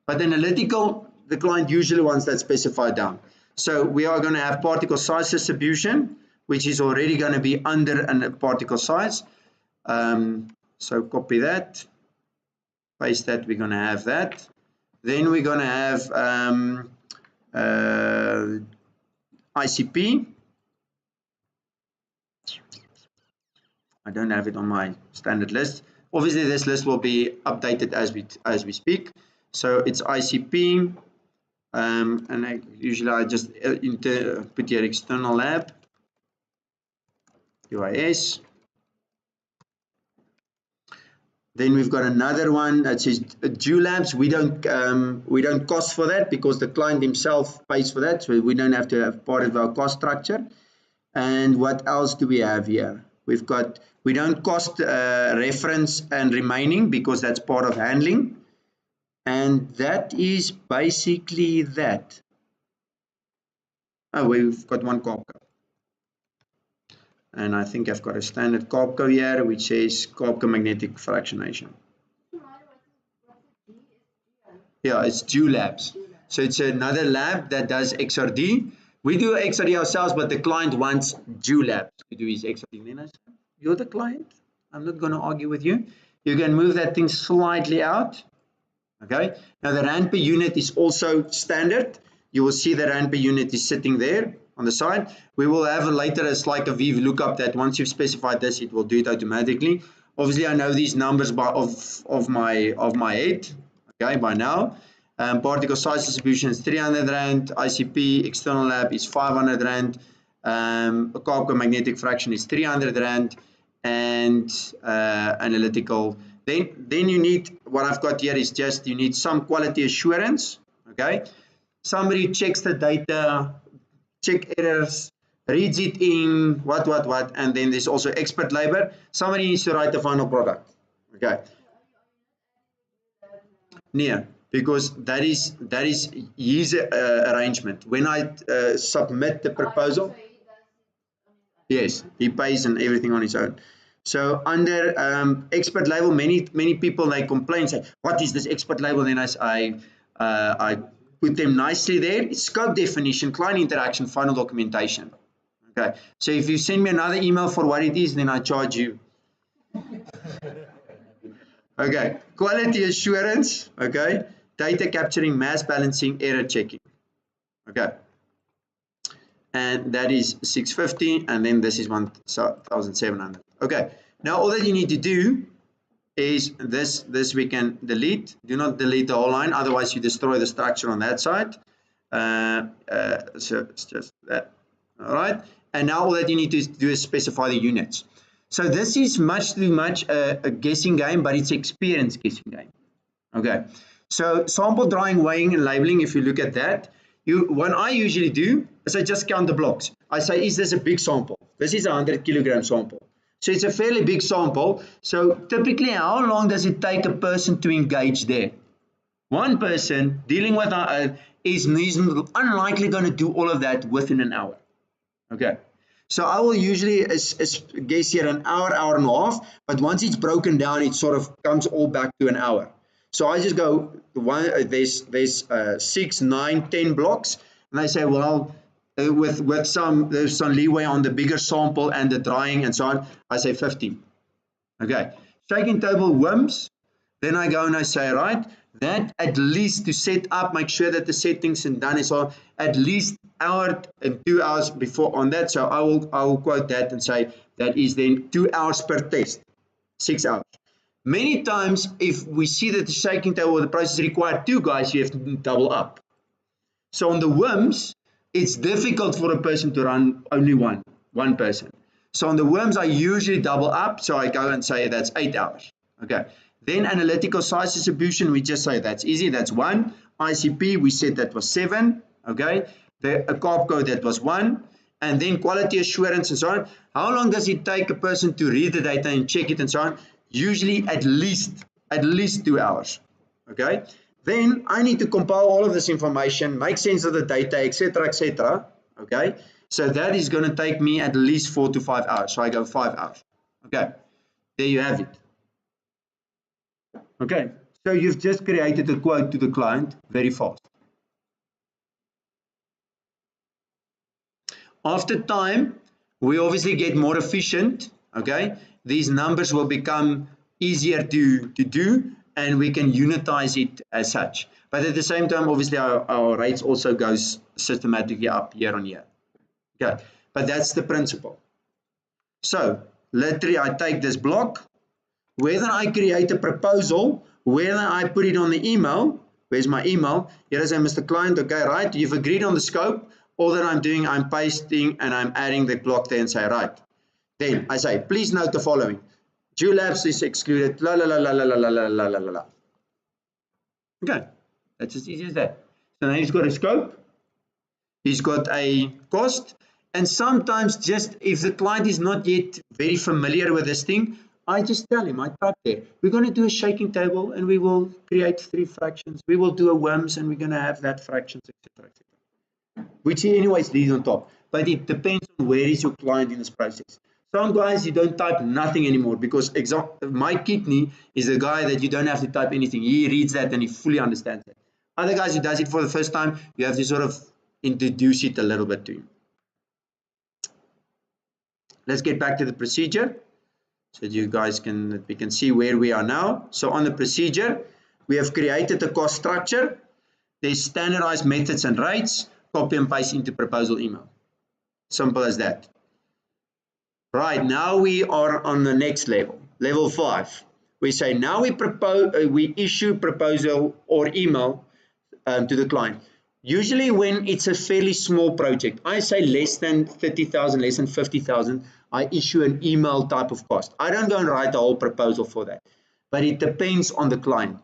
But analytical, the client usually wants that specified down. So we are going to have particle size distribution, which is already going to be under a particle size. So copy that, paste that, we're going to have that. Then we're going to have ICP. I don't have it on my standard list. Obviously, this list will be updated as we speak. So it's ICP, and usually I just put here external lab, UIS. Then we've got another one that says due labs. We don't cost for that because the client himself pays for that, so we don't have to have part of our cost structure. And what else do we have here? We don't cost reference and remaining because that's part of handling. And that is basically that. Oh, we've got one Carpco. And I think I've got a standard Carpco here, which says Carpco magnetic fractionation. Yeah, it's due labs. So it's another lab that does XRD. We do XRD ourselves, but the client wants due labs to do his XRD. Then I said, you're the client. I'm not going to argue with you. You can move that thing slightly out. Okay. Now the rand per unit is also standard. You will see the rand per unit is sitting there on the side. We will have later as like a VLOOKUP that once you've specified this, it will do it automatically. Obviously, I know these numbers of my head. Okay, by now. Particle size distribution is 300 rand. ICP external lab is 500 rand. Carpco magnetic fraction is 300 rand, and analytical. Then you need, what I've got here is just, you need some quality assurance. Okay, somebody checks the data, check errors, reads it in, what, and then there's also expert labor. Somebody needs to write the final product. Okay. Yeah, because that is his arrangement. When I submit the proposal, yes, he pays and everything on his own. So under expert label, many people, they complain, say, what is this expert label? Then I put them nicely there. It's scope definition, client interaction, final documentation. Okay, so if you send me another email for what it is, then I charge you. Okay, quality assurance, okay, data capturing, mass balancing, error checking. Okay, and that is 650, and then this is 1,700. Okay, now all that you need to do is this we can delete. Do not delete the whole line, otherwise you destroy the structure on that side. So it's just that. All right, and now all that you need to do is specify the units. So this is much too much a guessing game, but it's experience guessing game. Okay, so sample drying, weighing and labeling, if you look at that, what I usually do is I just count the blocks. I say, is this a big sample? This is a 100 kilogram sample. So it's a fairly big sample. So typically, how long does it take a person to engage there? One person dealing with is unlikely going to do all of that within an hour. Okay. So I will usually guess here an hour, hour and a half, but once it's broken down, it sort of comes all back to an hour. So I just go, there's 6, 9, 10 blocks, and I say, well, with there's some leeway on the bigger sample and the drying and so on, I say 15. Okay, shaking table WIMS, then I go and I say, right, that at least to set up, make sure that the settings and done is all, at least hour and 2 hours before on that. So I will quote that and say that is then 2 hours per test, 6 hours. Many times, if we see that the shaking table or the process require 2 guys, you have to double up. So on the WIMS, it's difficult for a person to run only one person. So on the WIMS, I usually double up. So I go and say that's 8 hours. Okay. Then analytical size distribution, we just say that's easy. That's 1. ICP, we said that was 7. Okay. The carb code, that was 1. And then quality assurance and so on. How long does it take a person to read the data and check it and so on? Usually at least 2 hours. Okay. Then I need to compile all of this information, make sense of the data, etc., etc. Okay. So that is going to take me at least 4 to 5 hours. So I go 5 hours. Okay. There you have it. Okay. So you've just created a quote to the client very fast. After time, we obviously get more efficient. Okay. These numbers will become easier to do, and we can unitize it as such. But at the same time, obviously, our rates also goes systematically up year on year. Okay, but that's the principle. So literally, I take this block, whether I create a proposal, whether I put it on the email. Where's my email? Here I say, Mr. Client, okay, right, you've agreed on the scope. All that I'm doing, I'm pasting and I'm adding the block there and say, right. Then I say, please note the following. Labs is excluded, la la la la la la la la la la la. Okay, that's as easy as that. So now he's got a scope, he's got a cost, and sometimes just if the client is not yet very familiar with this thing, I just tell him, I type there, we're going to do a shaking table and we will create 3 fractions. We will do a WIMS and we're going to have that fractions, etc., etc. Which he anyways leaves on top. But it depends on where is your client in this process. Some guys, you don't type nothing anymore because my kidney is a guy that you don't have to type anything. He reads that and he fully understands it. Other guys who does it for the first time, you have to sort of introduce it a little bit to him. Let's get back to the procedure so that you guys we can see where we are now. So on the procedure, we have created a cost structure. There's standardized methods and rates, copy and paste into proposal email. Simple as that. Right, now we are on the next level, level 5. We say now we issue proposal or email to the client. Usually when it's a fairly small project, I say less than 30,000, less than 50,000, I issue an email type of cost. I don't go and write a whole proposal for that, but it depends on the client.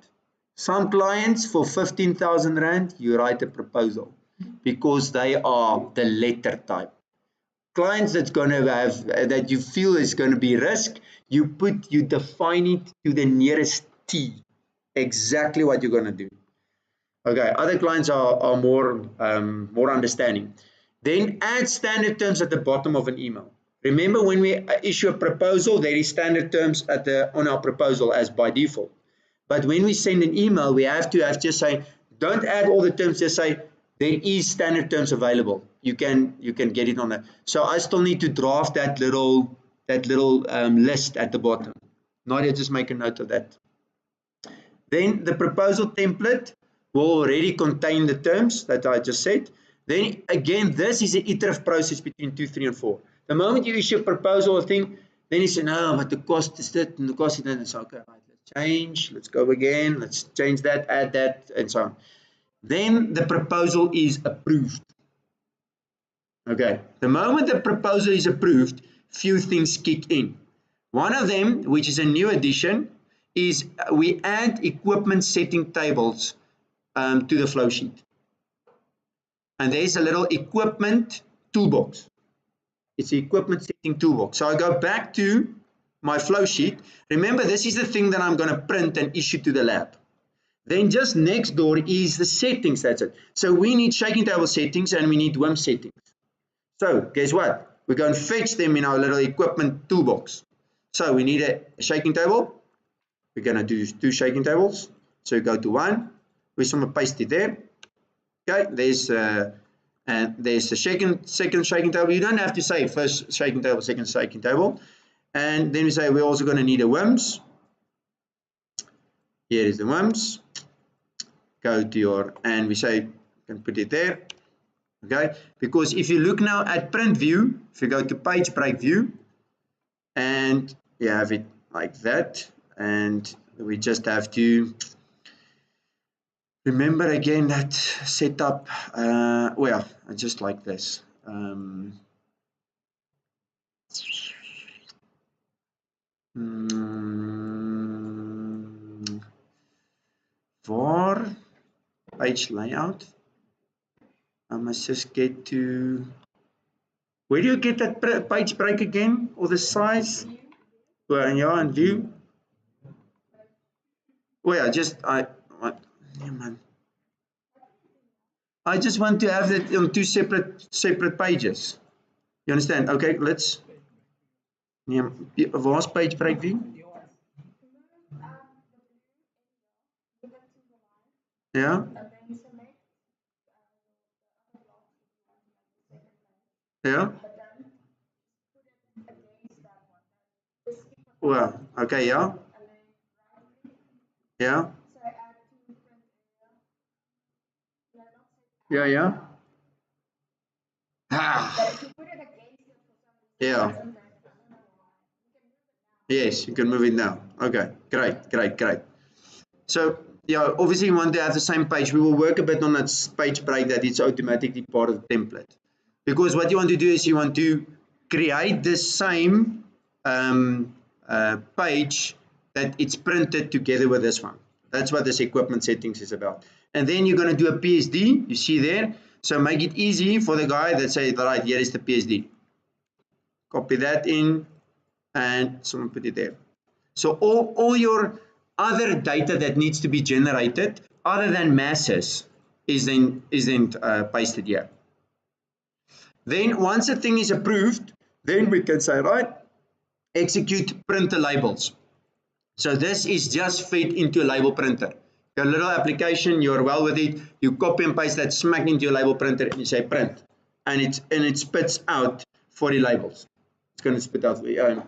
Some clients for 15,000 Rand, you write a proposal because they are the letter type. Clients that's going to have that you feel is going to be risk, you define it to the nearest T, exactly what you're going to do. Okay, other clients are more understanding. Then add standard terms at the bottom of an email. Remember, when we issue a proposal, there is standard terms on our proposal as by default. But when we send an email, we have just say, don't add all the terms, just say there is standard terms available. You can get it on that. So I still need to draft that little list at the bottom. Nadia, just make a note of that. Then the proposal template will already contain the terms that I just said. Then again, this is an iterative process between 2, 3, and 4. The moment you issue a proposal or thing, then you say, no, but the cost is that and the cost is that. And so, okay, right, let's change, let's go again, let's change that, add that, and so on. Then the proposal is approved. Okay, the moment the proposal is approved, few things kick in. One of them, which is a new addition, is we add equipment setting tables to the flow sheet. And there's a little equipment toolbox. It's the equipment setting toolbox. So I go back to my flow sheet. Remember, this is the thing that I'm going to print and issue to the lab. Then just next door is the settings, that's it. So we need shaking table settings and we need WIMS settings. So guess what? we go and fetch them in our little equipment toolbox. So we need a shaking table. We're going to do 2 shaking tables. So we go to 1. We're going to paste it there. Okay, there's the second shaking table. You don't have to say first shaking table, second shaking table. And then we say we're also going to need a WIMS. Here is the WIMS. Go to your, and we say, you can put it there. Okay, because if you look now at print view, if you go to page break view, and you have it like that, and we just have to remember again that setup. Well, just like this. For page layout, I must just get to, where do you get that page break again, or the size? Well, yeah, and view. Well, I just want to have it on 2 separate pages. You understand? Okay, let's. Yeah, where's page break view? Yeah. Yeah. Well, okay, yeah. Yeah. Yeah, yeah. Yeah. Yes, you can move it now. Okay, great. So, yeah, obviously you want to have the same page. We will work a bit on that page break, that it's automatically part of the template. Because what you want to do is you want to create the same page that it's printed together with this one. That's what this equipment settings is about. And then you're going to do a PSD, you see there. So make it easy for the guy that say, right, here is the PSD. Copy that in and someone put it there. So all your other data that needs to be generated other than masses is then pasted here. Then once the thing is approved, then we can say, right, execute printer labels. So this is just fed into a label printer. Your little application, you're well with it, you copy and paste that smack into your label printer and you say print, and it spits out 40 labels. It's going to spit out.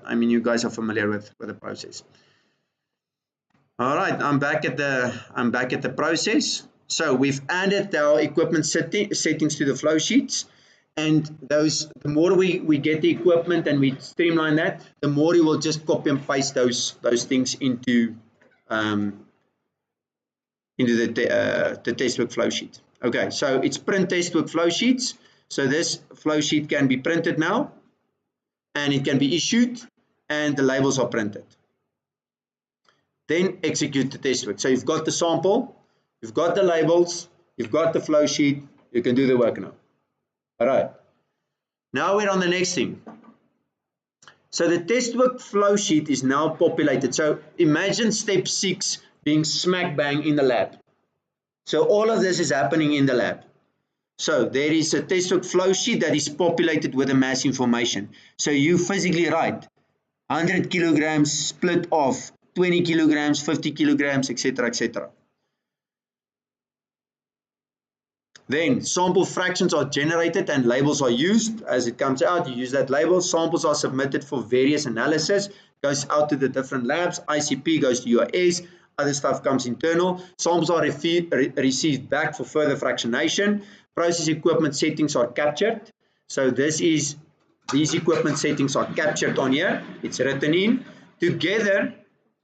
I mean, you guys are familiar with the process. All right, I'm back at the process. So we've added our equipment settings to the flow sheets, and the more we get the equipment and we streamline that, the more you will just copy and paste those things into the testwork flow sheet. Okay, so it's print testwork flow sheets. So this flow sheet can be printed now, and it can be issued, and the labels are printed. Then execute the testwork. So you've got the sample, you've got the labels, you've got the flow sheet, you can do the work now. All right. Now we're on the next thing. So the testwork flow sheet is now populated. So imagine step 6 being smack bang in the lab. So all of this is happening in the lab. So there is a testwork flow sheet that is populated with the mass information. So you physically write 100 kilograms split off 20 kilograms, 50 kilograms, etc., etc. Then sample fractions are generated and labels are used. As it comes out, you use that label. Samples are submitted for various analysis. Goes out to the different labs. ICP goes to UIS. Other stuff comes internal. Samples are received back for further fractionation. Process equipment settings are captured. So these equipment settings are captured on here. It's written in. Together,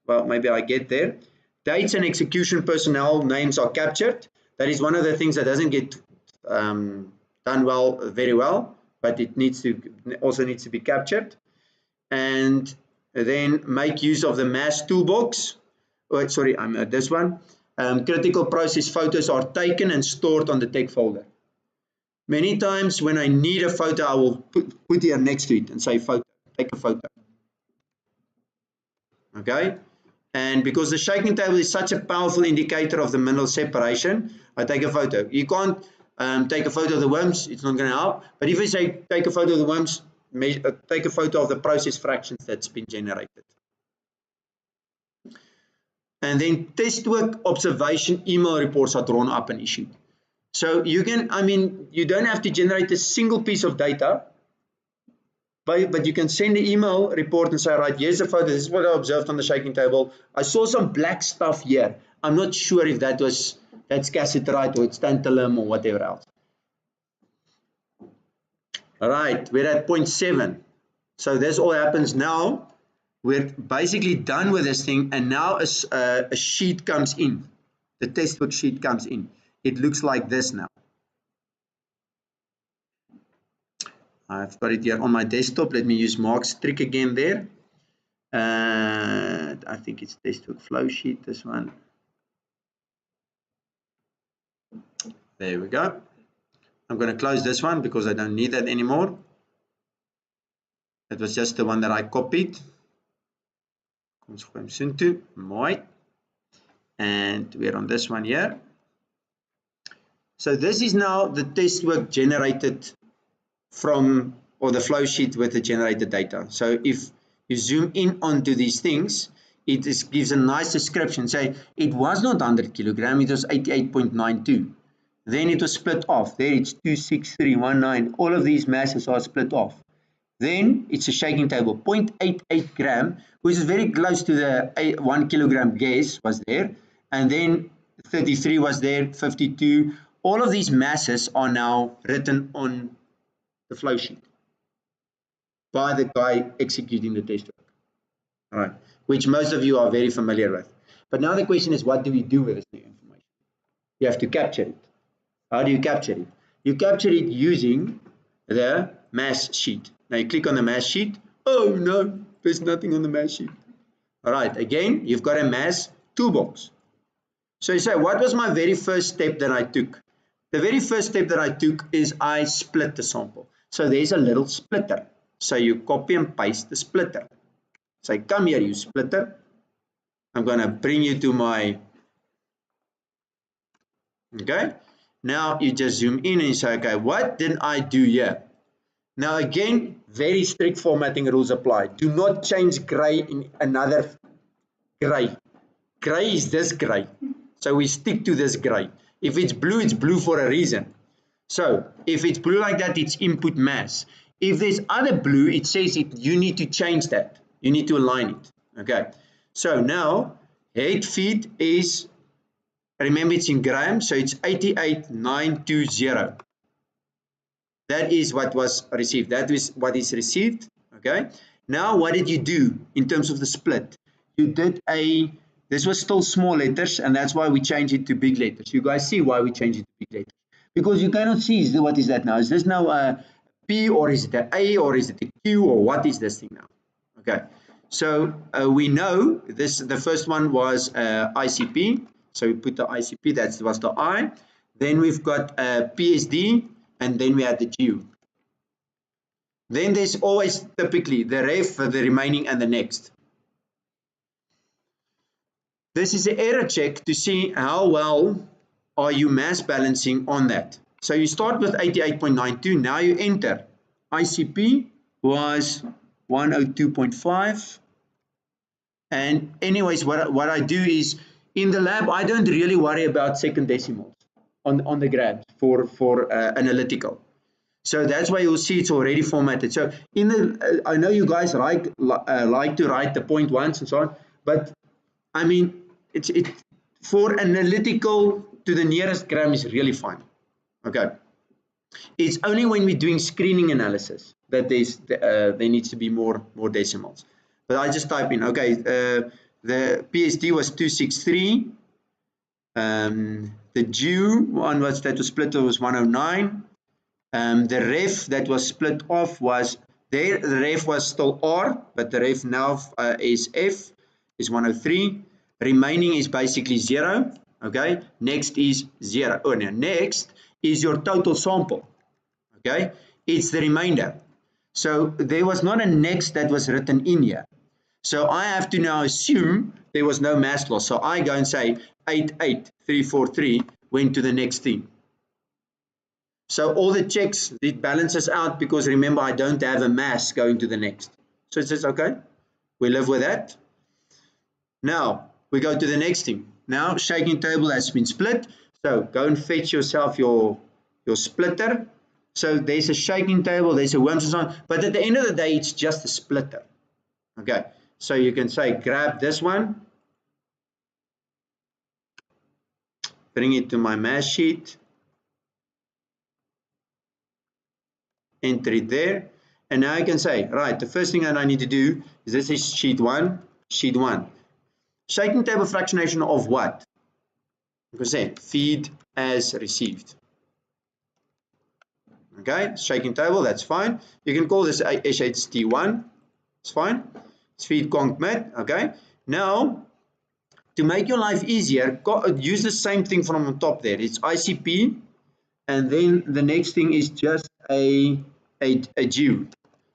well, maybe I get there. Dates and execution personnel names are captured. That is one of the things that doesn't get done very well, but it also needs to be captured. And then make use of the mass toolbox. Oh, sorry, I'm at this one. Critical process photos are taken and stored on the tech folder. Many times when I need a photo, I will put here next to it and say photo, take a photo. Okay. And because the shaking table is such a powerful indicator of the mineral separation, I take a photo. You can't take a photo of the worms, it's not going to help. But if I say take a photo of the worms, take a photo of the process fractions that's been generated. And then test work, observation, email reports are drawn up and issued. So you can, you don't have to generate a single piece of data, but you can send an email report and say, right, here's the photo, this is what I observed on the shaking table. I saw some black stuff here. I'm not sure if that's cassiterite or it's tantalum or whatever else. All right, we're at point 7. So this all happens now. We're basically done with this thing, and now a sheet comes in. The test work sheet comes in. It looks like this now. I've got it here on my desktop. Let me use Mark's trick again there. I think it's test work flow sheet, this one. There we go. I'm going to close this one because I don't need that anymore. That was just the one that I copied. And we're on this one here. So this is now the test work generated from, or the flow sheet with the generated data. So if you zoom in onto these things, it gives a nice description. Say it was not 100 kilogram, it was 88.92. Then it was split off. There it's 26319. All of these masses are split off. Then it's a shaking table, 0.88 gram, which is very close to the 1 kilogram gas was there. And then 33 was there, 52. All of these masses are now written on the flow sheet by the guy executing the test work. All right, which most of you are very familiar with. But now the question is, what do we do with this new information? You have to capture it. How do you capture it? You capture it using the mass sheet. Now you click on the mass sheet. Oh no, there's nothing on the mass sheet. All right, again, you've got a mass toolbox. So you say, what was my very first step that I took? The very first step that I took is I split the sample. So there's a little splitter. So you copy and paste the splitter. Say, come here, you splitter. I'm going to bring you to my, okay. Now you just zoom in and you say, okay, what did I do here? Now again, very strict formatting rules apply. Do not change gray in another gray. Gray is this gray. So we stick to this gray. If it's blue for a reason. So if it's blue like that, it's input mass. If there's other blue, it says you need to change that. You need to align it. Okay. So now head feed is, remember it's in grams, so it's 88,920. That is what was received. That is what is received. Okay. Now what did you do in terms of the split? You did this was still small letters, and that's why we changed it to big letters. You guys see why we changed it to big letters? Because you cannot see what is that now. Is this now a P, or is it an A, or is it a Q, or what is this thing now? Okay. So we know this. The first one was ICP. So we put the ICP. That was the I. Then we've got PSD, and then we had the GU. Then there's always typically the ref, the remaining, and the next. This is an error check to see how well are you mass balancing on that. So you start with 88.92. Now you enter. ICP was 102.5. And anyways, what I do is in the lab, I don't really worry about second decimals on the grams for analytical. So that's why you'll see it's already formatted. So in the I know you guys like to write the point ones and so on, but I mean it's for analytical to the nearest gram is really fine. Okay. It's only when we're doing screening analysis that there needs to be more decimals. But I just type in, okay, the PSD was 263. The GU one that was split was 109. The ref that was split off was there. The ref was still R, but the ref now is F, is 103. Remaining is basically 0. Okay. Next is 0. Oh, no. Next is your total sample. Okay. It's the remainder. So there was not a next that was written in here. So I have to now assume there was no mass loss. So I go and say 88343 went to the next thing. So all the checks, it balances out because remember I don't have a mass going to the next. So it says okay, we live with that. Now we go to the next thing. Now shaking table has been split. So go and fetch yourself your splitter. So there's a shaking table, there's a worms and so on, but at the end of the day it's just a splitter. Okay, so you can say grab this one, bring it to my mass sheet, enter it there, and now I can say, right, the first thing that I need to do is this is sheet 1, sheet 1. Shaking table fractionation of what? You can say feed as received. Okay, shaking table, that's fine. You can call this SHT1, it's fine. It's feed conc met, okay. Now, to make your life easier, use the same thing from on top there. It's ICP, and then the next thing is just a GU.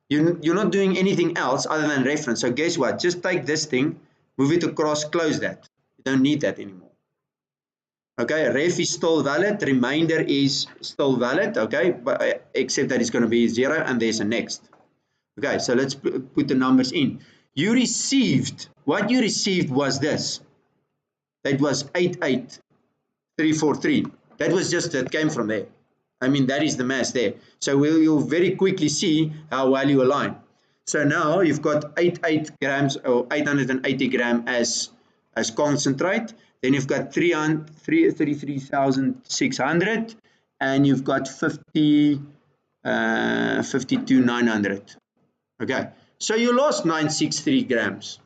You're not doing anything else other than reference. So guess what? Just take this thing, move it across, close that. You don't need that anymore. Okay, ref is still valid, remainder is still valid, okay, but except that it's going to be 0 and there's a next. Okay, so let's put the numbers in. You received, what you received was this. That was 88343. That was just, that came from there. I mean, that is the mass there. So you'll very quickly see how well you align. So now you've got 88 grams or 880 gram as concentrate. Then you've got 33,600 and you've got 52,900. Okay, so you lost 963 grams.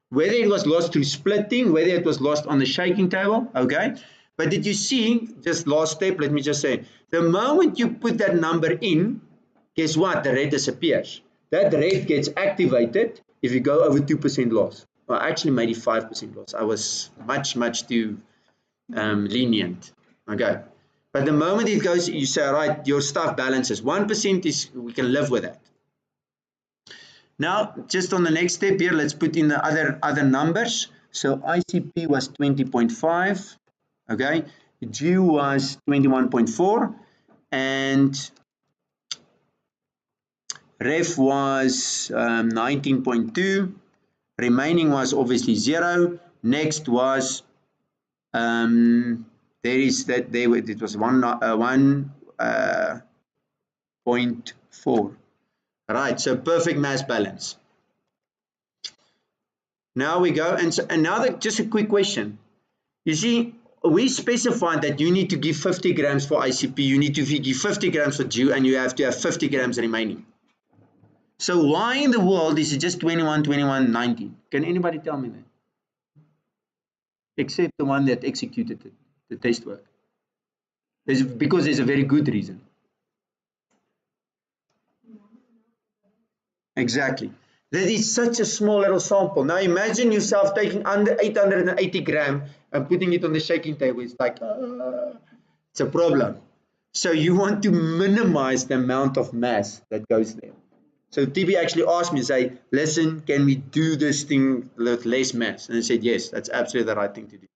Whether it was lost through splitting, whether it was lost on the shaking table, okay. But did you see, just last step, let me just say, the moment you put that number in, guess what? The red disappears. That red gets activated if you go over 2% loss. Well, actually maybe 5% loss. I was much too lenient. Okay. But the moment it goes, you say, all right, your stuff balances. 1% is, we can live with that. Now, just on the next step here, let's put in the other numbers. So ICP was 20.5. Okay, G was 21.4 and ref was 19.2. Remaining was obviously 0. Next was it was 1.4. Right, so perfect mass balance. Now we go and now just a quick question. You see, we specified that you need to give 50 grams for ICP, you need to give 50 grams for GU, and you have to have 50 grams remaining. So why in the world is it just 21, 21, 19? Can anybody tell me that? Except the one that executed the test work. Because there's a very good reason. Exactly. That is such a small little sample. Now imagine yourself taking under 880 grams and putting it on the shaking table. It's like, it's a problem. So you want to minimize the amount of mass that goes there. So TB actually asked me, say, listen, can we do this thing with less mass? And I said, yes, that's absolutely the right thing to do.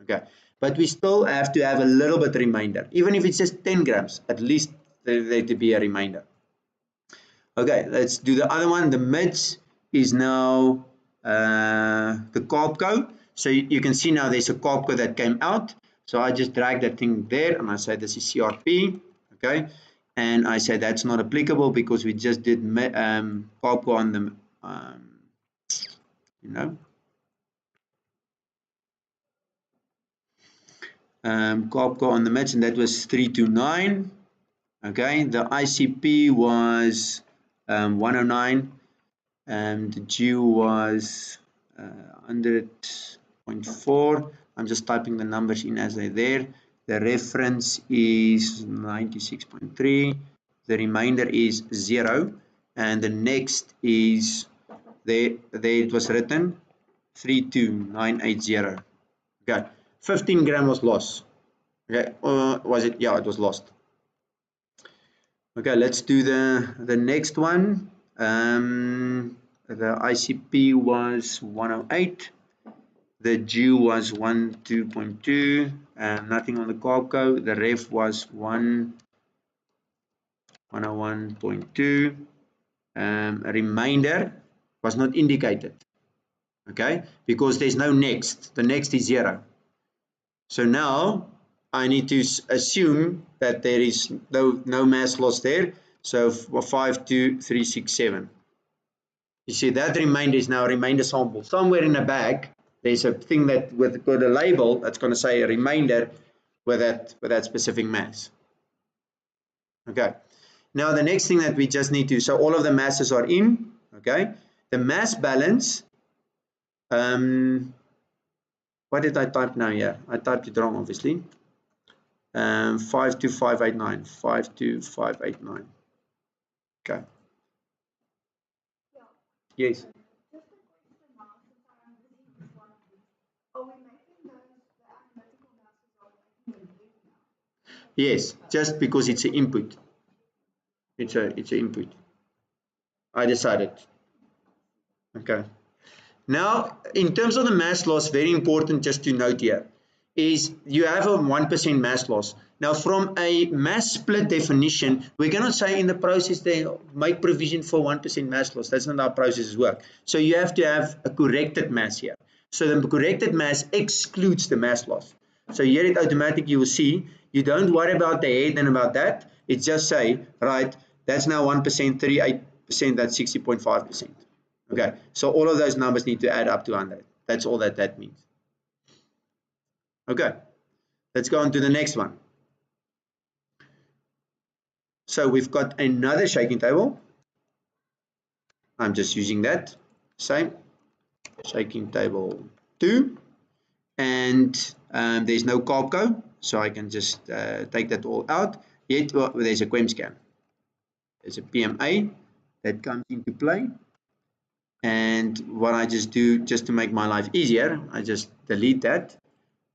Okay. But we still have to have a little bit remainder. Even if it's just 10 grams, at least there to be a remainder. Okay, let's do the other one. The mids is now the carb code. So you can see now there's a carb code that came out. So I just drag that thing there and I say this is CRP. Okay, and I say that's not applicable because we just did carb code on the carb code on the mids, and that was 329. Okay, the ICP was 109 and the GU was 100.4. I'm just typing the numbers in as they're there. The reference is 96.3. The remainder is 0 and the next is there it was written 32980. Okay, 15 grams was lost. Okay, was it? Yeah, it was lost. Okay, let's do the next one. The ICP was 108. The GU was 12.2. Nothing on the carb code. The ref was 1 101.2. Remainder was not indicated, okay, because there's no next. The next is 0. So now I need to assume that there is no mass loss there. So 52367. You see that remainder is now a remainder sample. Somewhere in the bag, there's a thing that with a label that's going to say a remainder with that specific mass. Okay. Now the next thing that we just need to, so all of the masses are in. Okay. The mass balance. What did I type now here? I typed it wrong, obviously. 52589. 52589. Okay. Yes. Yes, just because it's an input. It's an input. I decided. Okay. Now, in terms of the mass loss, very important just to note here, is you have a 1% mass loss. Now, from a mass split definition, we cannot say in the process they make provision for 1% mass loss. That's not how processes work. So you have to have a corrected mass here. So the corrected mass excludes the mass loss. So here it automatically you will see, you don't worry about the head and about that. It's just say, right, that's now 1%, 38%, that's 60.5%. Okay, so all of those numbers need to add up to 100. That's all that means. Okay, let's go on to the next one. So we've got another shaking table. I'm just using that. Same. Shaking table 2. And there's no carb, so I can just take that all out. Yet well, there's a QEM scan. There's a PMA that comes into play. And what I just do, just to make my life easier, I just delete that.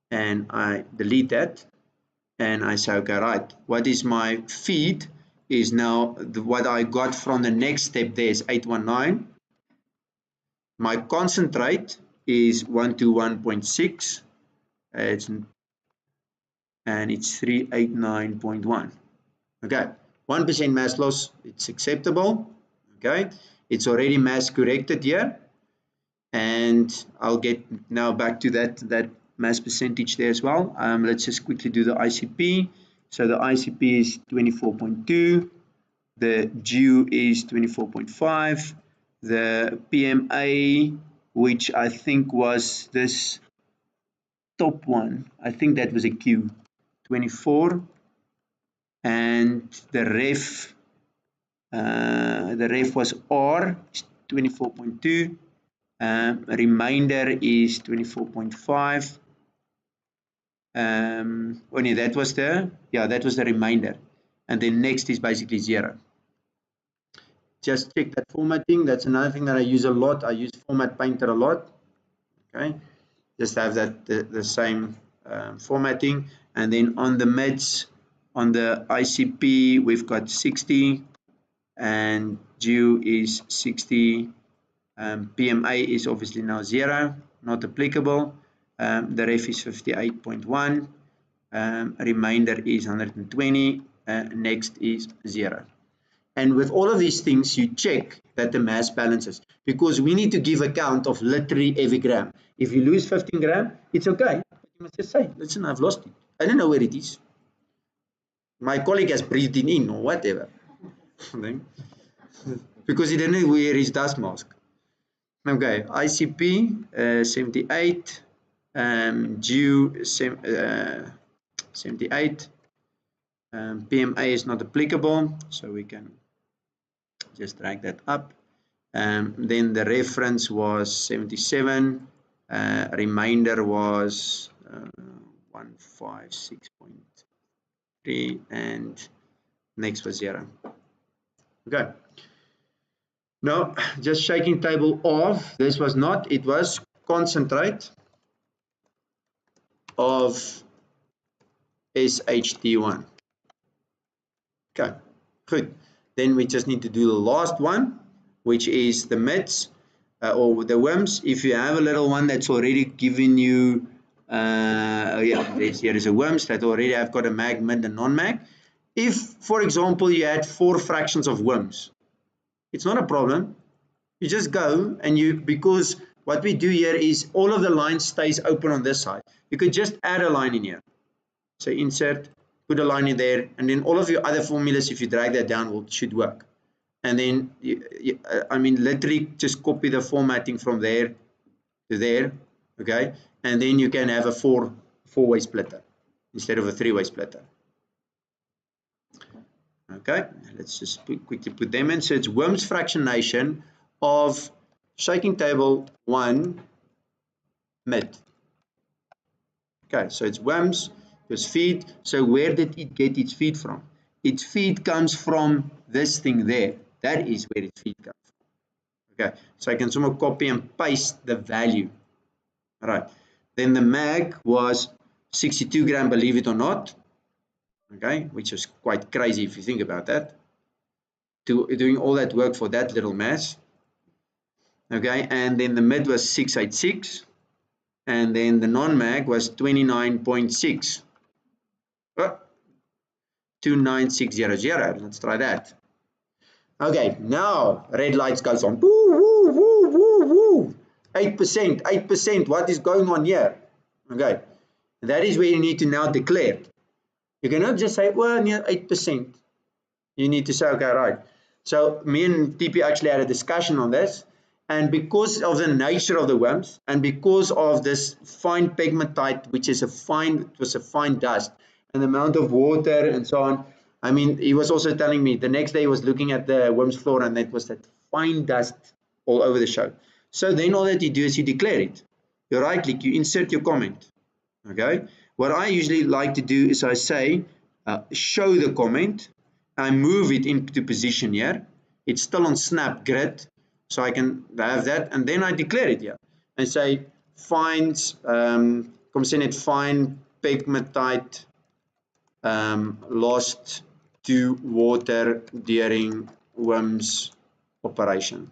And I delete that. And I say, okay, right, what is my feed is now what I got from the next step there is 819. My concentrate is 121.6. And it's 389.1. Okay, 1% mass loss, it's acceptable. Okay, it's already mass corrected here, and I'll get now back to that mass percentage there as well. Let's just quickly do the ICP. So the ICP is 24.2, the GU is 24.5, the PMA, which I think was this top one, I think that was a Q, 24, and the ref was R, 24.2. Remainder is 24.5. Oh no, that was the remainder, and then next is basically 0. Just check that formatting. That's another thing that I use a lot. I use Format Painter a lot. Okay, just have that the same formatting, and then on the mids, on the ICP we've got 60, and GU is 60. PMA is obviously now 0, not applicable. The ref is 58.1. Remainder is 120. Next is 0. And with all of these things, you check that the mass balances, because we need to give account of literally every gram. If you lose 15 gram, it's okay. But you must just say, listen, I've lost it. I don't know where it is. My colleague has breathed it in or whatever. Because he didn't know where his dust mask. Okay, ICP 78, GU 78, PMA is not applicable, so we can just drag that up. Then the reference was 77, remainder was 156.3, and next was 0. Okay. Now, just shaking table of, this was not, it was concentrate of SHT1. Okay, good. Then we just need to do the last one, which is the mids or the WIMS. If you have a little one that's already given you, here is a WIMS that already have got a mag, mid, and non-mag. If, for example, you had 4 fractions of WIMS, it's not a problem. You just go and because what we do here is all of the lines stays open on this side. You could just add a line in here. So insert, put a line in there, and then all of your other formulas, if you drag that down, should work. And then, I mean, literally just copy the formatting from there to there, okay? And then you can have a four-way splitter instead of a 3-way splitter. Okay, let's just quickly put them in. So it's WIMS fractionation of shaking table 1 mid. Okay, so it's WIMS, it's feed. So where did it get its feed from? Its feed comes from this thing there. That is where its feed comes from. Okay, so I can somehow copy and paste the value. All right, then the mag was 62 gram, believe it or not. Okay, which is quite crazy if you think about that. Doing all that work for that little mass. Okay, and then the mid was 686, and then the non-mag was 29.6. 29600. Let's try that. Okay, now red lights goes on. Woo, woo, woo, woo, woo. 8%, 8%. What is going on here? Okay, that is where you need to now declare. You cannot just say, well, near 8%. You need to say, okay, right. So me and TP actually had a discussion on this, and because of the nature of the WIMS, and because of this fine pegmatite, which is it was a fine dust, and the amount of water and so on. I mean, he was also telling me the next day he was looking at the WIMS floor, and it was that fine dust all over the show. So then all that you do is you declare it. You right click, you insert your comment. Okay. What I usually like to do is I say, show the comment. I move it into position here. It's still on snap grid, so I can have that, and then I declare it here and say finds fine pegmatite lost to water during WIMS operation.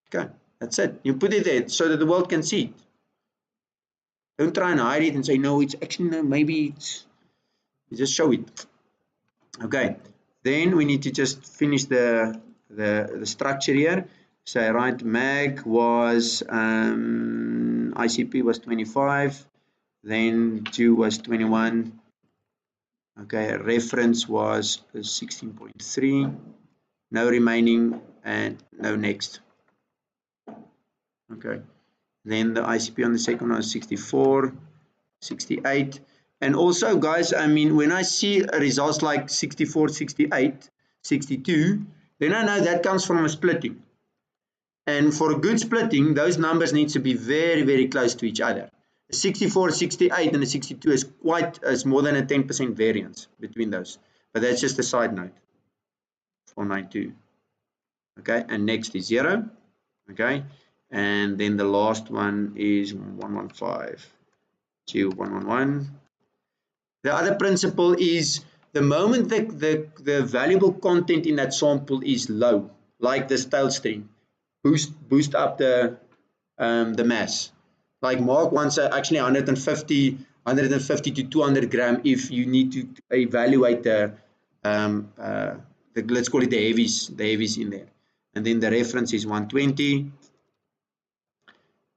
Okay, that's it. You put it there so that the world can see it. Don't try and hide it and say no, it's actually no, maybe it's. You just show it. Okay, then we need to just finish the structure here. So right, mag was ICP was 25, then 2 was 21. Okay, reference was 16.3, no remaining and no next. Okay, then the ICP on the second one was 64, 68. And also, guys, I mean, when I see results like 64, 68, 62, then I know that comes from a splitting. And for a good splitting, those numbers need to be very, very close to each other. A 64, 68, and a 62 is more than a 10% variance between those. But that's just a side note. 492. Okay, and next is 0. Okay, and then the last one is 115 to 111. The other principle is the moment the valuable content in that sample is low, like this tail stream, boost up the mass. Like Mark wants actually 150 to 200 gram if you need to evaluate the let's call it the heavies in there. And then the reference is 120,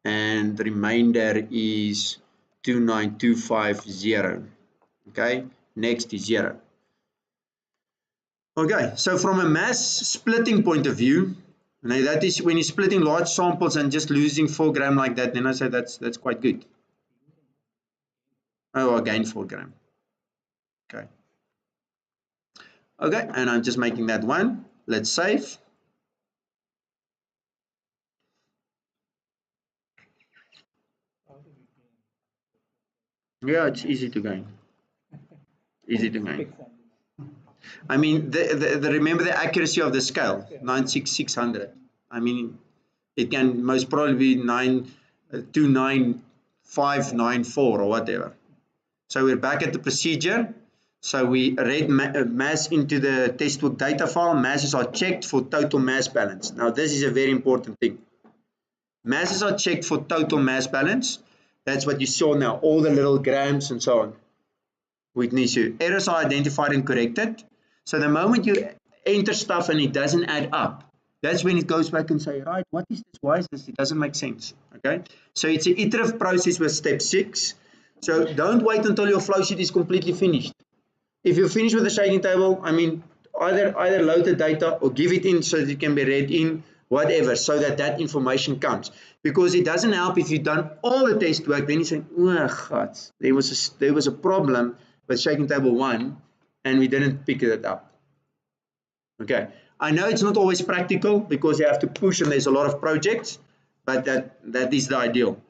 and the remainder is 29250. Okay, next is 0. Okay, so from a mass splitting point of view, that is when you're splitting large samples and just losing 4 gram like that, then I say that's quite good. Oh, again 4 gram. Okay. Okay, and I'm just making that one. Let's save. Yeah, it's easy to gain. Easy to gain. I mean, remember the accuracy of the scale, 96600. I mean, it can most probably be 29594 or whatever. So we're back at the procedure. So we read mass into the testbook data file. Masses are checked for total mass balance. Now this is a very important thing. Masses are checked for total mass balance. That's what you saw now, all the little grams and so on. which needs to, errors are identified and corrected. So the moment you enter stuff and it doesn't add up, that's when it goes back and say, right, what is this? Why is this? It doesn't make sense. Okay. So it's an iterative process with step 6. So don't wait until your flow sheet is completely finished. If you're finished with the shading table, I mean, either load the data or give it in so that it can be read in, whatever, so that that information comes. Because it doesn't help if you've done all the test work, then you say, oh God, there was a problem with shading table 1 and we didn't pick it up. Okay, I know it's not always practical because you have to push and there's a lot of projects, but that is the ideal.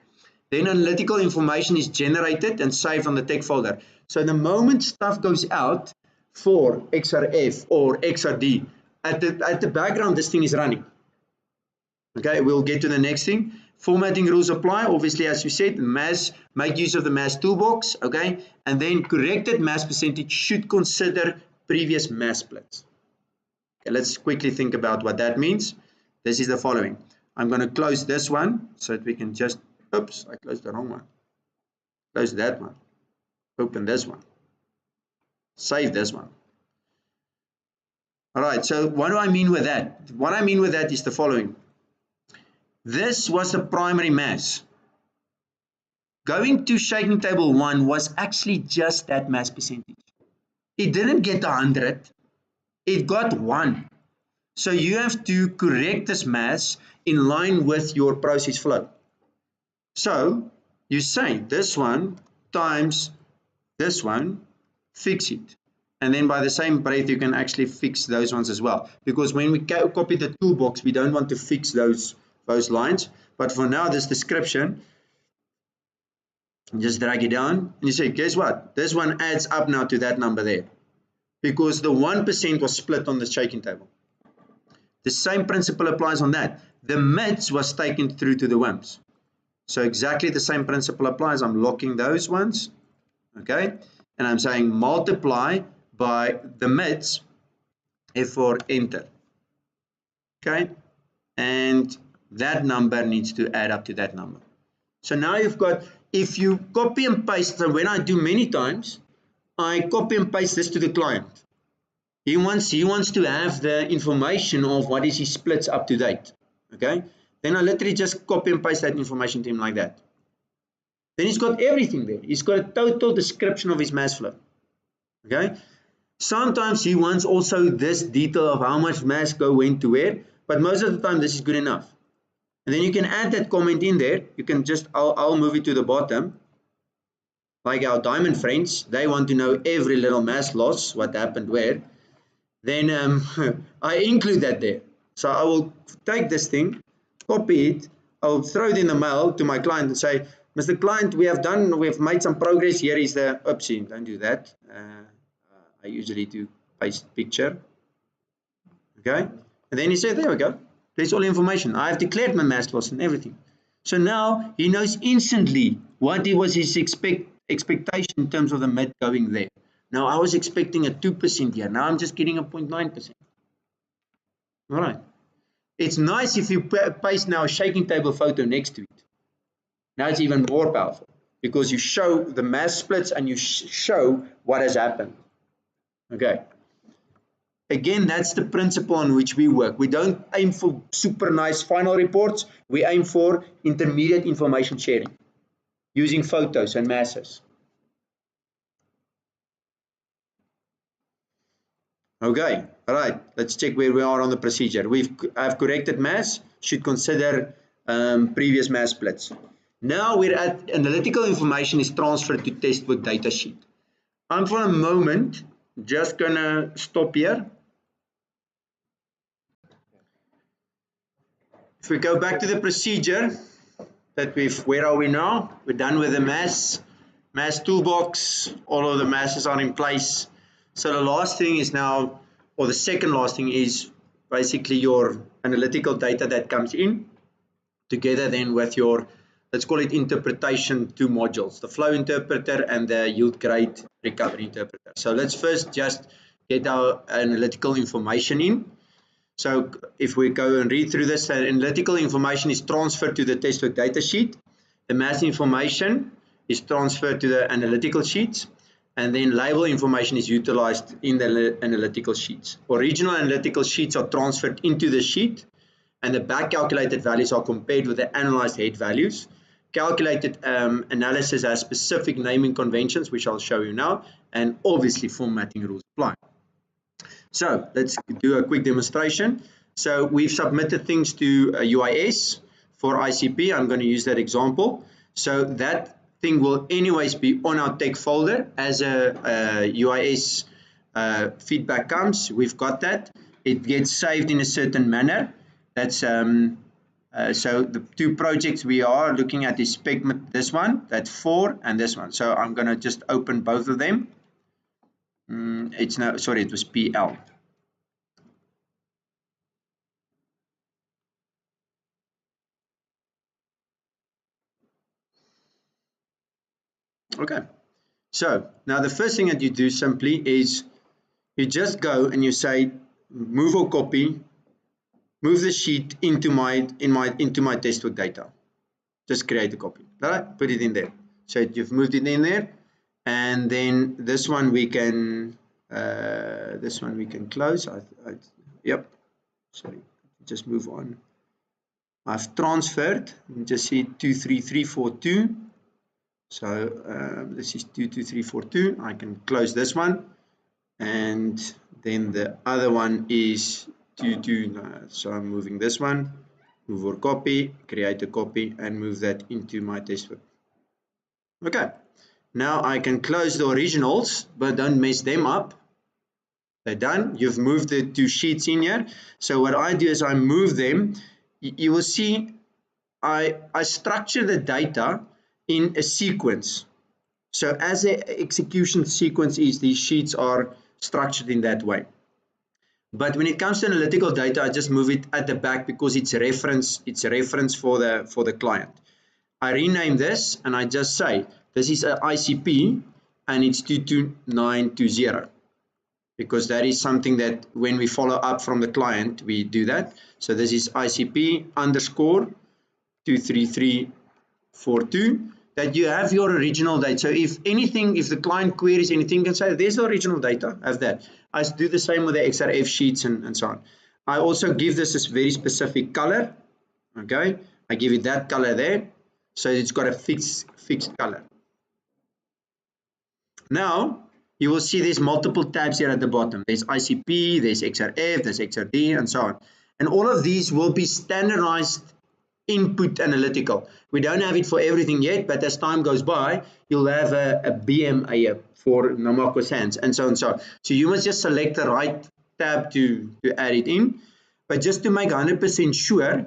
Then analytical information is generated and saved on the tech folder. So the moment stuff goes out for XRF or XRD, at the background, this thing is running. Okay, we'll get to the next thing. Formatting rules apply. Obviously, as you said, make use of the mass toolbox. Okay, and then corrected mass percentage should consider previous mass splits. Okay, let's quickly think about what that means. This is the following. I'm going to close this one so that we can just, oops, I closed the wrong one. Close that one. Open this one. Save this one. All right, so what do I mean with that? What I mean with that is the following. This was the primary mass. Going to shading table 1 was actually just that mass percentage. It didn't get 100. It got 1. So you have to correct this mass in line with your process flow. So you say this one times this one, fix it. And then by the same breath, you can actually fix those ones as well. Because when we copy the toolbox, we don't want to fix those lines. But for now, this description, just drag it down. And you say, guess what? This one adds up now to that number there. Because the 1% was split on the shaking table. The same principle applies on that. The mids was taken through to the WIMPs. So exactly the same principle applies. I'm locking those ones. Okay. And I'm saying multiply by the mids, F4, enter. Okay. And that number needs to add up to that number. So now you've got, if you copy and paste, so when I do many times, I copy and paste this to the client. He wants to have the information of what is his splits up to date. Okay. Then I literally just copy and paste that information to him like that. Then he's got everything there. He's got a total description of his mass flow. Okay. Sometimes he wants also this detail of how much mass went to where, but most of the time this is good enough. And then you can add that comment in there. You can just, I'll move it to the bottom. Like our diamond friends, they want to know every little mass loss, what happened where. Then I include that there. So I will take this thing, copy it, I'll throw it in the mail to my client and say, Mr. Client, we have made some progress. Here is the, oopsie, don't do that. I usually do paste picture. Okay. And then he said, there we go. There's all the information. I have declared my mass loss and everything. So now he knows instantly what was his expectation in terms of the mid going there. Now I was expecting a 2% here. Now I'm just getting a 0.9%. All right. It's nice if you paste now a shaking table photo next to it. Now it's even more powerful because you show the mass splits and you show what has happened. Okay. Again, that's the principle on which we work. We don't aim for super nice final reports. We aim for intermediate information sharing using photos and masses. Okay, all right. Let's check where we are on the procedure. I've corrected mass, should consider previous mass splits. Now we're at analytical information is transferred to testbook data sheet. I'm for a moment just gonna stop here. If we go back to the procedure that where are we now? We're done with the mass toolbox. All of the masses are in place. So the last thing is now, or the second last thing is basically your analytical data that comes in together then with your, let's call it interpretation, two modules, the flow interpreter and the yield grade recovery interpreter. So let's first just get our analytical information in. So if we go and read through this, analytical information is transferred to the testbook data sheet. The mass information is transferred to the analytical sheets. and then label information is utilized in the analytical sheets. Original analytical sheets are transferred into the sheet, and the back calculated values are compared with the analyzed head values. Calculated analysis has specific naming conventions, which I'll show you now, and obviously formatting rules apply. So let's do a quick demonstration. So we've submitted things to UIS for ICP. I'm going to use that example. So that thing will anyways be on our tech folder as a UIS feedback comes. We've got that. It gets saved in a certain manner. That's so the two projects we are looking at is this one, that's 4, and this one. So I'm going to just open both of them. It's now, sorry, it was PL. Okay, so now the first thing that you do simply is you just go and you say move or copy, move the sheet into my testwork data. Just create a copy. All right, put it in there. So you've moved it in there, and then this one we can close. Yep. Sorry, just move on. I've transferred. Just see 23342. So this is 22342. I can close this one, and then the other one is 22. So I'm moving this one. Move or copy, create a copy, and move that into my testwork. Okay, now I can close the originals, but don't mess them up. They're done. You've moved the two sheets in here. So what I do is I move them. You will see I structure the data in a sequence. So as the execution sequence is, these sheets are structured in that way. But when it comes to analytical data, I just move it at the back because it's a reference for the client. I rename this and I just say this is an ICP and it's 22920, because that is something that when we follow up from the client we do that. So this is ICP underscore 23342. That you have your original data. So if anything, if the client queries anything, you can say there's the original data, have that. I do the same with the XRF sheets and so on. I also give this a very specific color. Okay, I give it that color there, so it's got a fixed color. Now you will see there's multiple tabs here at the bottom. There's ICP, there's XRF, there's XRD, and so on. And all of these will be standardized input analytical. We don't have it for everything yet, but as time goes by, you'll have a BMA for Namako Sands and so on. So you must just select the right tab to add it in. But just to make 100% sure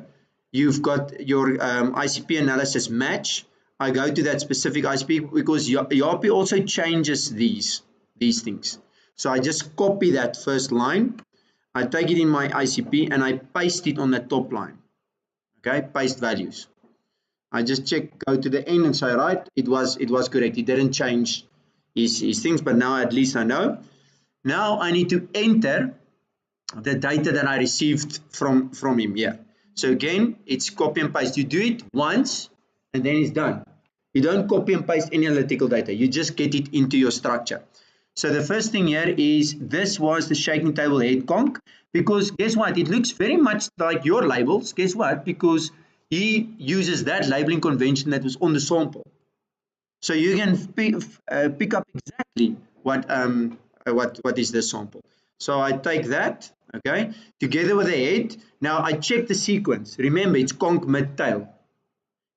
you've got your ICP analysis match, I go to that specific ICP because YAPI also changes these things. So I just copy that first line, I take it in my ICP and I paste it on the top line. Okay, paste values. I just go to the end and say, right, it was correct. It didn't change his things, but now at least I know. Now I need to enter the data that I received from him here. So again, it's copy and paste. You do it once and then it's done. You don't copy and paste any analytical data. You just get it into your structure. So the first thing here is this was the shaking table head conc, because guess what? It looks very much like your labels. Guess what? Because he uses that labeling convention that was on the sample. So you can pick up exactly what is the sample. So I take that, okay, together with the head. Now I check the sequence. Remember, it's conc mid tail.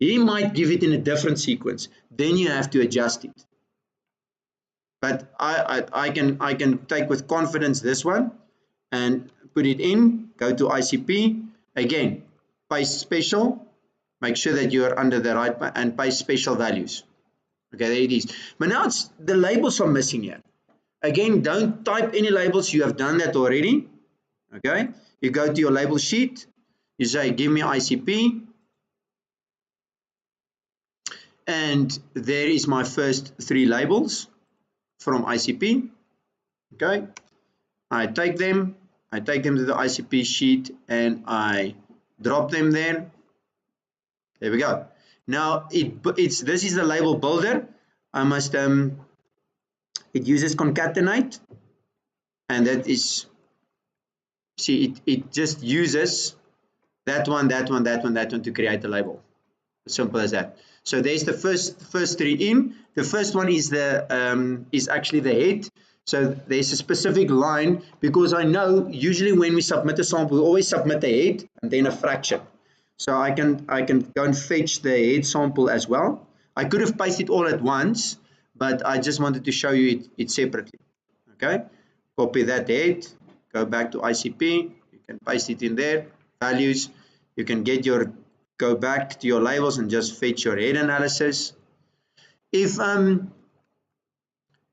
He might give it in a different sequence. Then you have to adjust it. But I can take with confidence this one and put it in, go to ICP, again, paste special, make sure that you are under the right, and paste special values. Okay, there it is. But now the labels are missing here. Again, don't type any labels, you have done that already. Okay, you go to your label sheet, you say give me ICP, and there is my first 3 labels from ICP. Okay, I take them to the ICP sheet and I drop them there. There we go. Now this is the label builder. I must it uses concatenate, and that is, see, it just uses that one to create a label. As simple as that. So there's the first three in. The first one is the is actually the head. So there's a specific line, because I know usually when we submit a sample, we always submit a head and then a fraction. So I can go and fetch the head sample as well. I could have pasted it all at once, but I just wanted to show you it separately. Okay, copy that head, go back to ICP, you can paste it in there, values, you can go back to your labels and just fetch your head analysis. If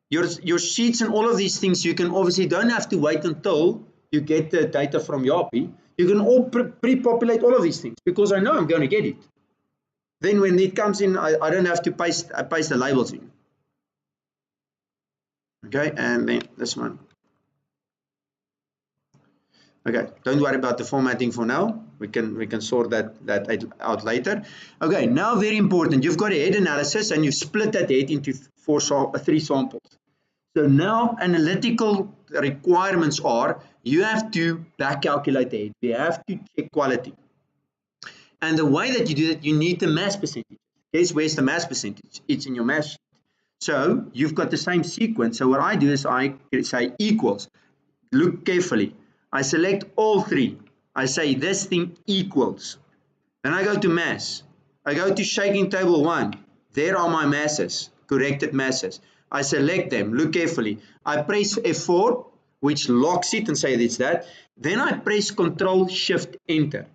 your sheets and all of these things, you can obviously don't have to wait until you get the data from Yapi. You can all pre-populate all of these things, because I know I'm going to get it. Then when it comes in, I don't have to paste the labels in. Okay, and then this one. Okay, don't worry about the formatting for now. We can sort that out later. Okay, now very important. You've got a head analysis and you've split that head into three samples. So now analytical requirements are, you have to back calculate the head. You have to check quality. And the way that you do that, you need the mass percentage. Guess where's the mass percentage? It's in your mass sheet. So you've got the same sequence. So what I do is I say equals. Look carefully. I select all three. I say this thing equals. Then I go to mass. I go to shaking table 1. There are my masses, corrected masses. I select them. Look carefully. I press F4, which locks it and say it's that. Then I press Control Shift Enter.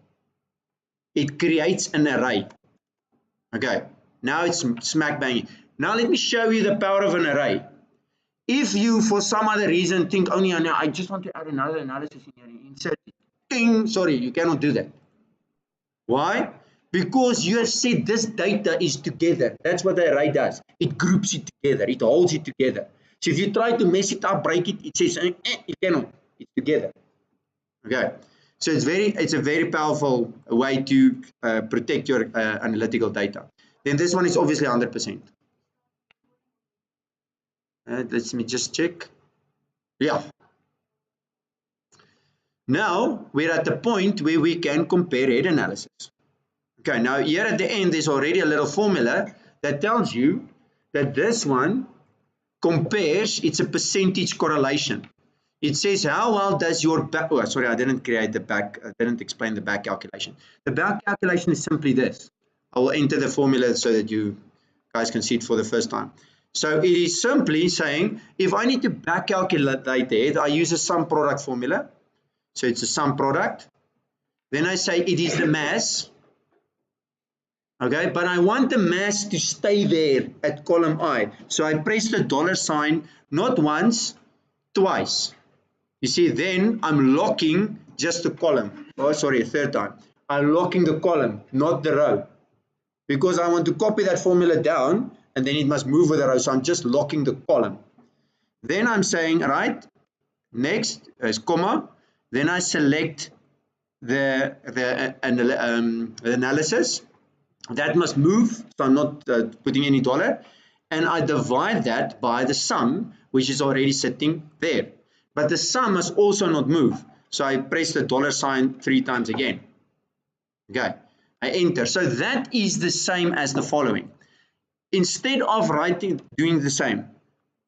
It creates an array. Okay, now it's smack bang. Now let me show you the power of an array. If you, for some other reason, think only, I just want to add another analysis in here and insert it. Ding, sorry, you cannot do that. Why? Because you have said this data is together. That's what the array does. It groups it together. It holds it together. So if you try to mess it up, break it, it says, you cannot. It's together. Okay. So it's a very powerful way to protect your analytical data. Then this one is obviously 100%. Let me just check. Yeah. Now we're at the point where we can compare head analysis. Okay, now here at the end there's already a little formula that tells you that this one compares, it's a percentage correlation. It says how well does your back, oh sorry, I didn't explain the back calculation. The back calculation is simply this. I will enter the formula so that you guys can see it for the first time. So it is simply saying, if I need to back calculate the head, I use a sum product formula. So it's a sum product. Then I say it is the mass. Okay, but I want the mass to stay there at column I. So I press the $sign, not once, twice. You see, then I'm locking just the column. Oh, sorry, a third time. I'm locking the column, not the row. Because I want to copy that formula down, and then it must move with the row. So I'm just locking the column. Then I'm saying, right, next is comma. Then I select the analysis. That must move, so I'm not putting any dollar. And I divide that by the sum, which is already sitting there. But the sum must also not move. So I press the $sign 3 times again. Okay, I enter. So that is the same as the following. Instead of doing the same,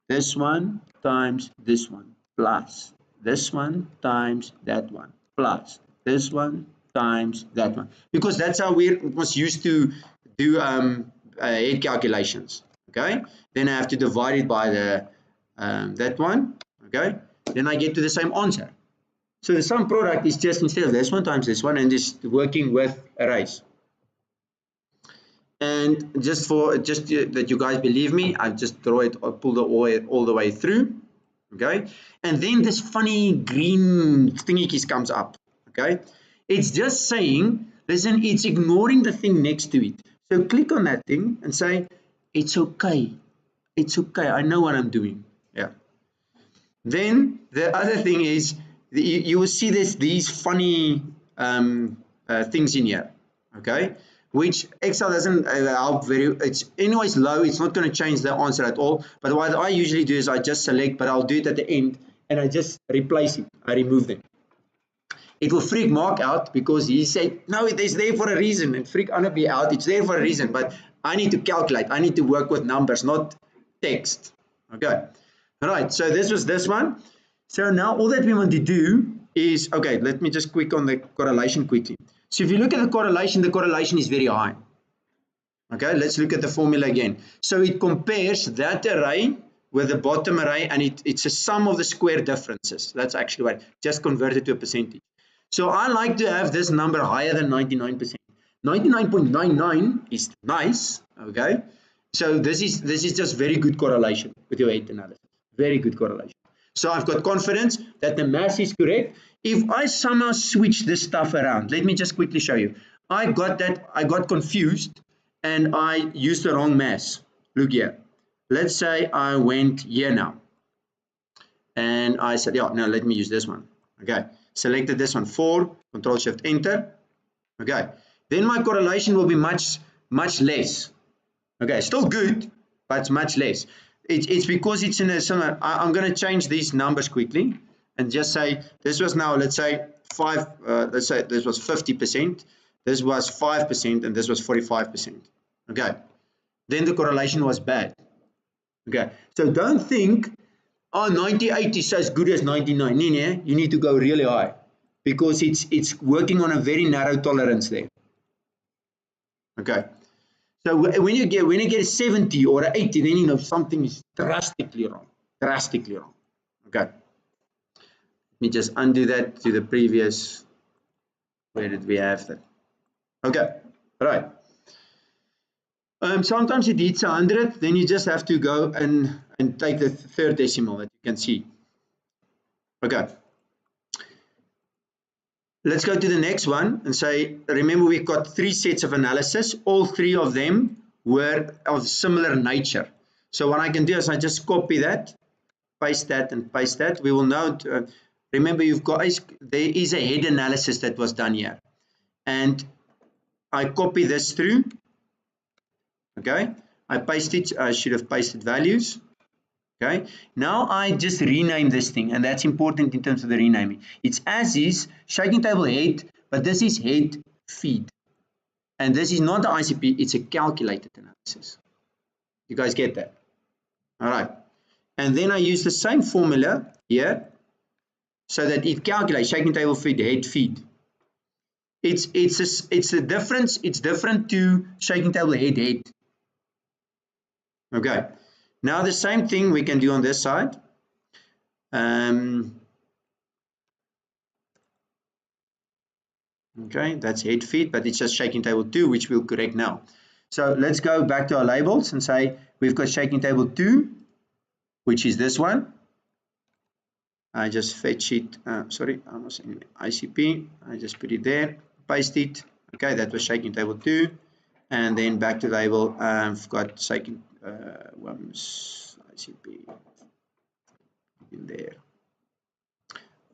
this one times this one plus this one times that one plus this one times that one, because that's how we was used to do head calculations. Okay, then I have to divide it by the that one. Okay, then I get to the same answer. So the sum product is just, instead of this one times this one, and just working with arrays. And just that you guys believe me, I just draw it, or pull the all the way through. Okay, and then this funny green thingy comes up. Okay, it's just saying, listen, it's ignoring the thing next to it. So click on that thing and say, it's okay, it's okay, I know what I'm doing. Yeah. Then the other thing is, you will see these funny things in here. Okay, which Excel doesn't help it's anyways low. It's not going to change the answer at all. But what I usually do is I just select, but I'll do it at the end, and I just replace it. I remove them. It will freak Mark out because he said, no, it is there for a reason. And freak Annaby out. It's there for a reason, but I need to calculate. I need to work with numbers, not text. Okay. All right. So this was this one. So now all that we want to do is, okay, let me just click on the correlation quickly. So if you look at the correlation is very high. Okay, let's look at the formula again. So it compares that array with the bottom array, and it's a sum of the square differences. That's actually what, just convert it to a percentage. So I like to have this number higher than 99%. 99.99 is nice, okay? So this is just very good correlation with your weight analysis. Very good correlation. So I've got confidence that the mass is correct. If I somehow switch this stuff around, let me just quickly show you. I got confused and I used the wrong mass. Look here. Let's say I went here now. And I said, yeah, no, let me use this one. Okay. Selected this one, 4, Control Shift Enter. Okay. Then my correlation will be much less. Okay, still good, but it's much less. It's because it's in a similar. I'm going to change these numbers quickly and just say this was now, let's say 5. Let's say this was 50%, this was 5%, and this was 45%. Okay, then the correlation was bad. Okay, so don't think, oh, 98 is as good as 99. You need to go really high because it's working on a very narrow tolerance there. Okay. So when you get a 70 or an 80, then you know something is drastically wrong. Drastically wrong. Okay. Let me just undo that to the previous. Where did we have that? Okay. All right. Sometimes it hits 100, then you just have to go and take the third decimal that you can see. Okay. Let's go to the next one and say, remember we've got 3 sets of analysis. All 3 of them were of similar nature. So what I can do is I just copy that, paste that, and paste that. We will now, remember you've got, there is a head analysis that was done here. And I copy this through. Okay, I paste it, I should have pasted values. Okay, now I just rename this thing, and that's important in terms of the renaming. It's as is, shaking table head, but this is head feed. And this is not the ICP, it's a calculated analysis. You guys get that? All right. And then I use the same formula here so that it calculates shaking table feed, head feed. It's a difference, it's different to shaking table head. Okay. Now the same thing we can do on this side. Okay, that's head feed, but it's just shaking table 2, which we'll correct now. So let's go back to our labels and say we've got shaking table 2, which is this one. I just fetch it, sorry, I was in ICP. I just put it there, paste it. Okay, that was shaking table 2. And then back to label, I've got shaking WAMS ICP in there.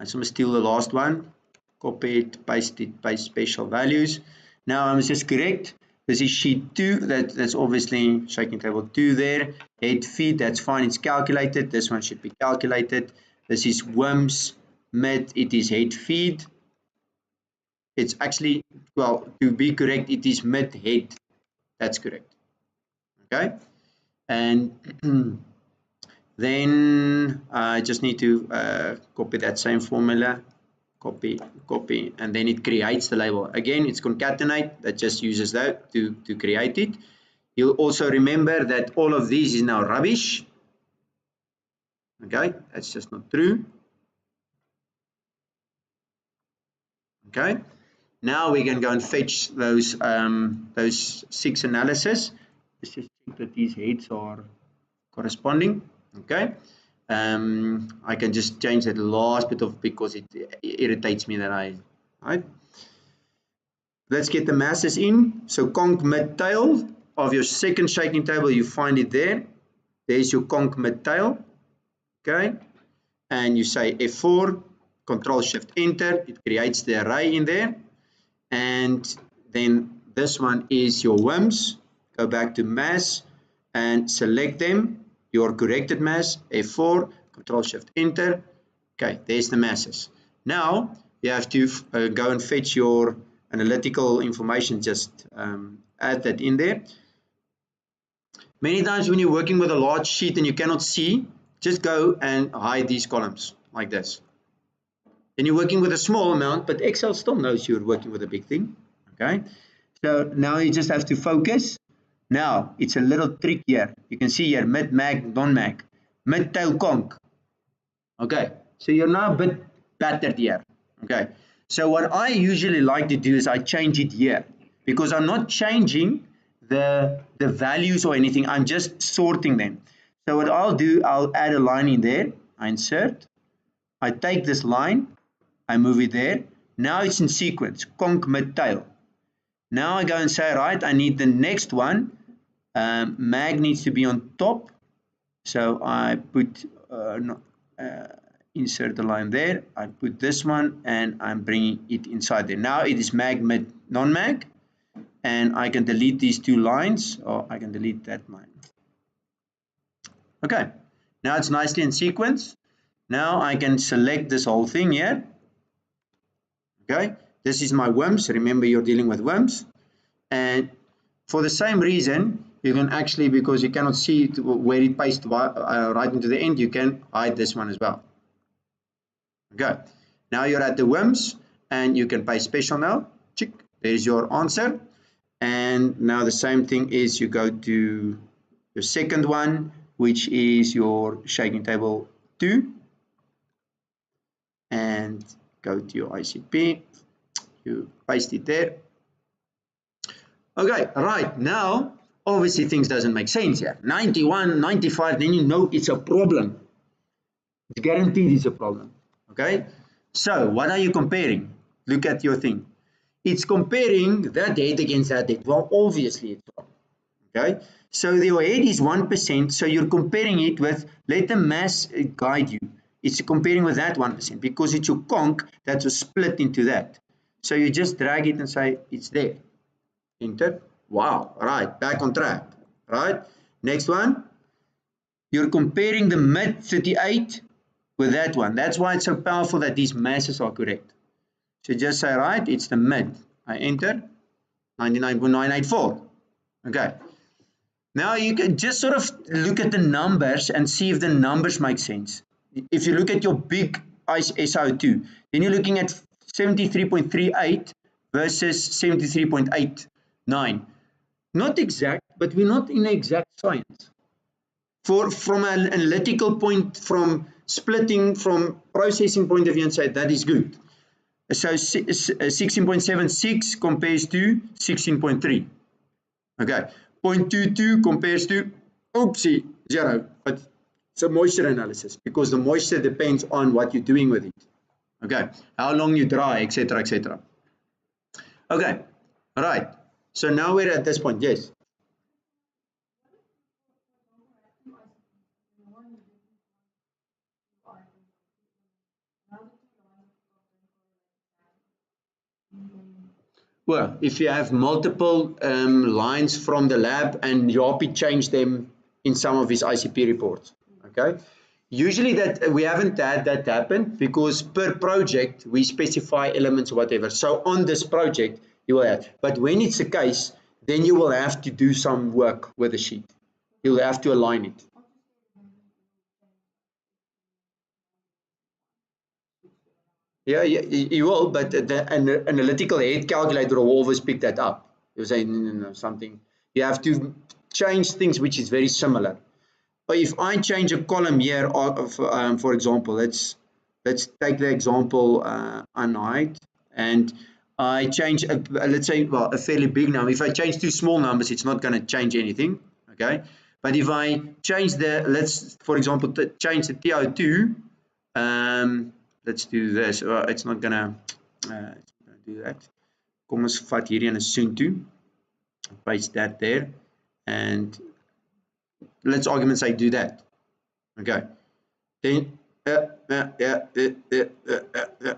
I just must steal the last one, copy it, paste special values. Now I must just correct. This is sheet 2, that's obviously shaking table 2 there. Head feed, that's fine, it's calculated. This one should be calculated. This is WAMS mid, it is head feed. It's actually, well, to be correct, it is mid head. That's correct. Okay. And then I just need to copy that same formula, copy, and then it creates the label. Again, it's concatenate, that just uses that to create it. You'll also remember that all of these is now rubbish. Okay, that's just not true. Okay, now we can go and fetch those 6 analysis. Let's just check that these heads are corresponding. Okay, I can just change that last bit of because it irritates me that right. Let's get the masses in. So conc mid tail of your second shaking table, you find it there. There's your conc mid tail. Okay, and you say F4, Control Shift Enter. It creates the array in there, and then this one is your WIMs. Go back to mass and select them, your corrected mass, F4, Control Shift Enter. Okay, there's the masses. Now you have to go and fetch your analytical information, just add that in there. Many times when you're working with a large sheet and you cannot see, just go and hide these columns like this. Then you're working with a small amount, but Excel still knows you're working with a big thing. Okay, so now you just have to focus. Now it's a little trick here. You can see here mid, mag, non-mag, mid, tail, conch. Okay, so you're now a bit battered here. Okay, so what I usually like to do is I change it here because I'm not changing the values or anything. I'm just sorting them. So what I'll do, I'll add a line in there. I insert. I take this line. I move it there. Now it's in sequence. Conch, mid, tail. Now I go and say, right, I need the next one. Mag needs to be on top. So I put insert the line there. I put this one and I'm bringing it inside there. Now it is mag, mid, non-mag. And I can delete these two lines, or I can delete that line. Okay, now it's nicely in sequence. Now I can select this whole thing here. Okay, this is my WIMs. Remember, you're dealing with WIMs. And for the same reason, you can actually, because you cannot see it where it pastes right into the end, you can hide this one as well. Okay, now you're at the WIMs and you can paste special now. Check. There's your answer. And now the same thing is you go to your second one, which is your shaking table 2. And go to your ICP. You paste it there. Okay, right, now obviously things doesn't make sense here. 91, 95, then you know it's a problem. It's guaranteed it's a problem. Okay, so what are you comparing? Look at your thing. It's comparing that head against that head. Well, obviously it's wrong. Okay, so your head is 1%, so you're comparing it with, let the mass guide you. It's comparing with that 1% because it's your conch that was split into that. So you just drag it and say it's there. Enter. Wow, right, back on track. Right, next one. You're comparing the mid 38 with that one. That's why it's so powerful that these masses are correct. So just say, right, it's the mid. I enter 99.984. Okay. Now you can just sort of look at the numbers and see if the numbers make sense. If you look at your big SO2, then you're looking at 73.38 versus 73.89. Not exact, but we're not in exact science. From an analytical point, from splitting, from processing point of view, and say that is good. So 16.76 compares to 16.3. Okay, 0.22 compares to, oopsie, 0. But it's a moisture analysis because the moisture depends on what you're doing with it. Okay, how long you dry, etc., etc. Okay, all right. So now we're at this point. Yes. Well, if you have multiple lines from the lab and Yapi changed them in some of his ICP reports, okay? Usually that we haven't had that happen because per project we specify elements or whatever. So on this project you will have, but when it's the case, then you will have to do some work with the sheet. You'll have to align it. Yeah, you will, but the analytical head calculator will always pick that up. You say no, something. You have to change things which is very similar. But if I change a column here, for example, let's take the example unhide, and I change let's say a fairly big number. If I change two small numbers, it's not going to change anything. Okay, but if I change let's for example change the TO2. Let's do this. It's not gonna do that. Kom ons vat hierdie ene soontoe. Paste that there, and let's argument say do that. Okay. Then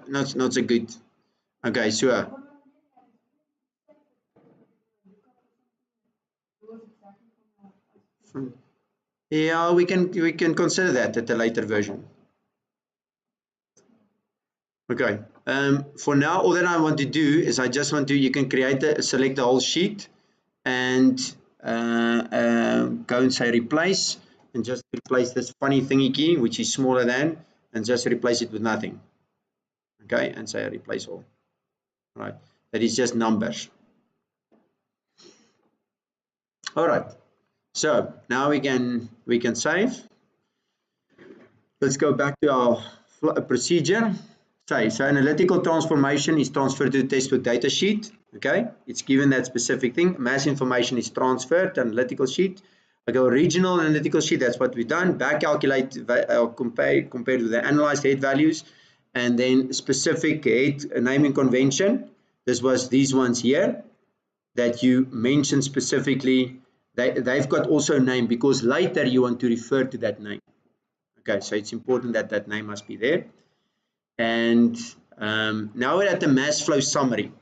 not so good. Okay, so Yeah, we can consider that at a later version. Okay. For now, all that I want to do is I just want to, you can select the whole sheet and go and say replace, and just replace this funny thingy key, which is smaller than, and just replace it with nothing. Okay, and say replace all. Right, that is just numbers. All right, so now we can save. Let's go back to our procedure. So analytical transformation is transferred to the test with data sheet. Okay, it's given that specific thing. Mass information is transferred to analytical sheet. I go regional analytical sheet. That's what we've done. Back calculate compared with the analyzed head values, and then specific head naming convention. This was these ones here that you mentioned specifically. They've got also a name because later you want to refer to that name. Okay, so it's important that that name must be there. And now we're at the mass flow summary.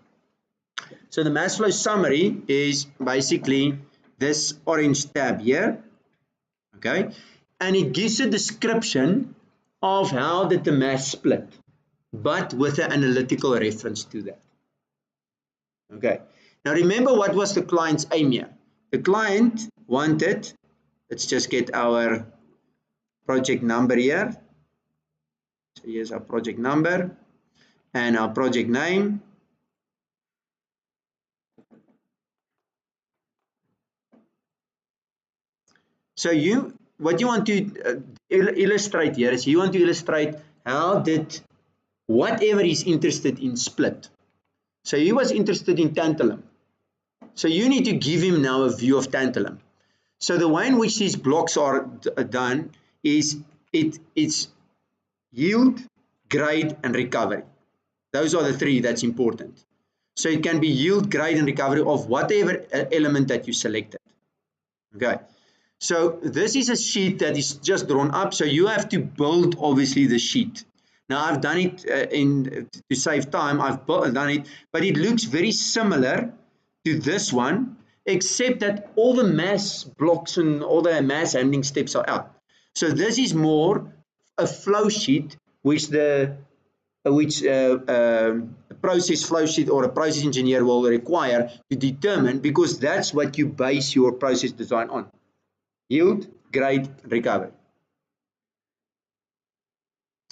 So the mass flow summary is basically this orange tab here. Okay, and it gives a description of how did the mass split, but with an analytical reference to that. Okay, now remember what was the client's aim here. The client wanted, let's just get our project number here. So here's our project number and our project name. So what you want to illustrate here is you want to illustrate how did whatever he's interested in split. So he was interested in tantalum. So you need to give him now a view of tantalum. So the way in which these blocks are done is it's yield, grade, and recovery. Those are the three that's important. So it can be yield, grade, and recovery of whatever element that you selected. Okay. So this is a sheet that is just drawn up. So you have to build obviously the sheet. Now I've done it to save time. I've done it, but it looks very similar to this one, except that all the mass blocks and all the mass handling steps are out. So this is more a flow sheet, which a process flow sheet or a process engineer will require to determine, because that's what you base your process design on. Yield, grade, recovery.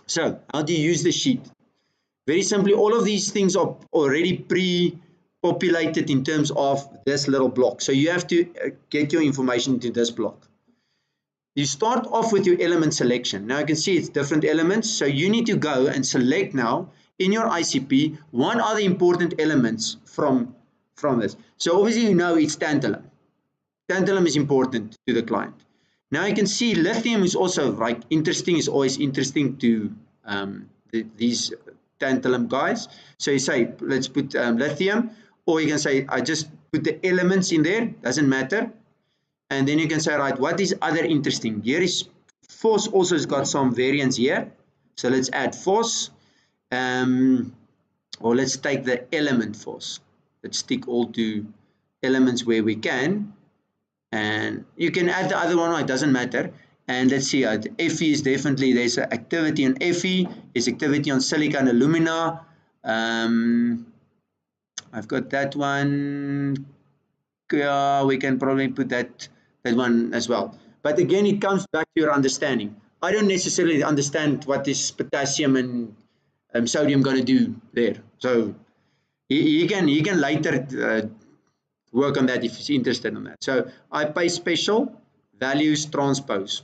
So how do you use the sheet? Very simply, all of these things are already pre-populated in terms of this little block. So you have to get your information into this block. You start off with your element selection. Now you can see it's different elements. So you need to go and select now in your ICP, what are the important elements from this. So obviously you know it's tantalum. Tantalum is important to the client. Now you can see lithium is also like interesting, is always interesting to these tantalum guys. So you say, let's put lithium, or you can say, I just put the elements in there, doesn't matter. And then you can say, right, what is other interesting? Here is phos also has got some variants here. So let's add phos, or let's take the element phos. Let's stick all to elements where we can. And you can add the other one, it doesn't matter. And let's see, Fe is definitely, there's activity on Fe, there's activity on silica and alumina. I've got that one. Yeah, we can probably put that one as well. But again, it comes back to your understanding. I don't necessarily understand what is potassium and sodium going to do there. So he can later work on that if he's interested in that. So I pay special values transpose.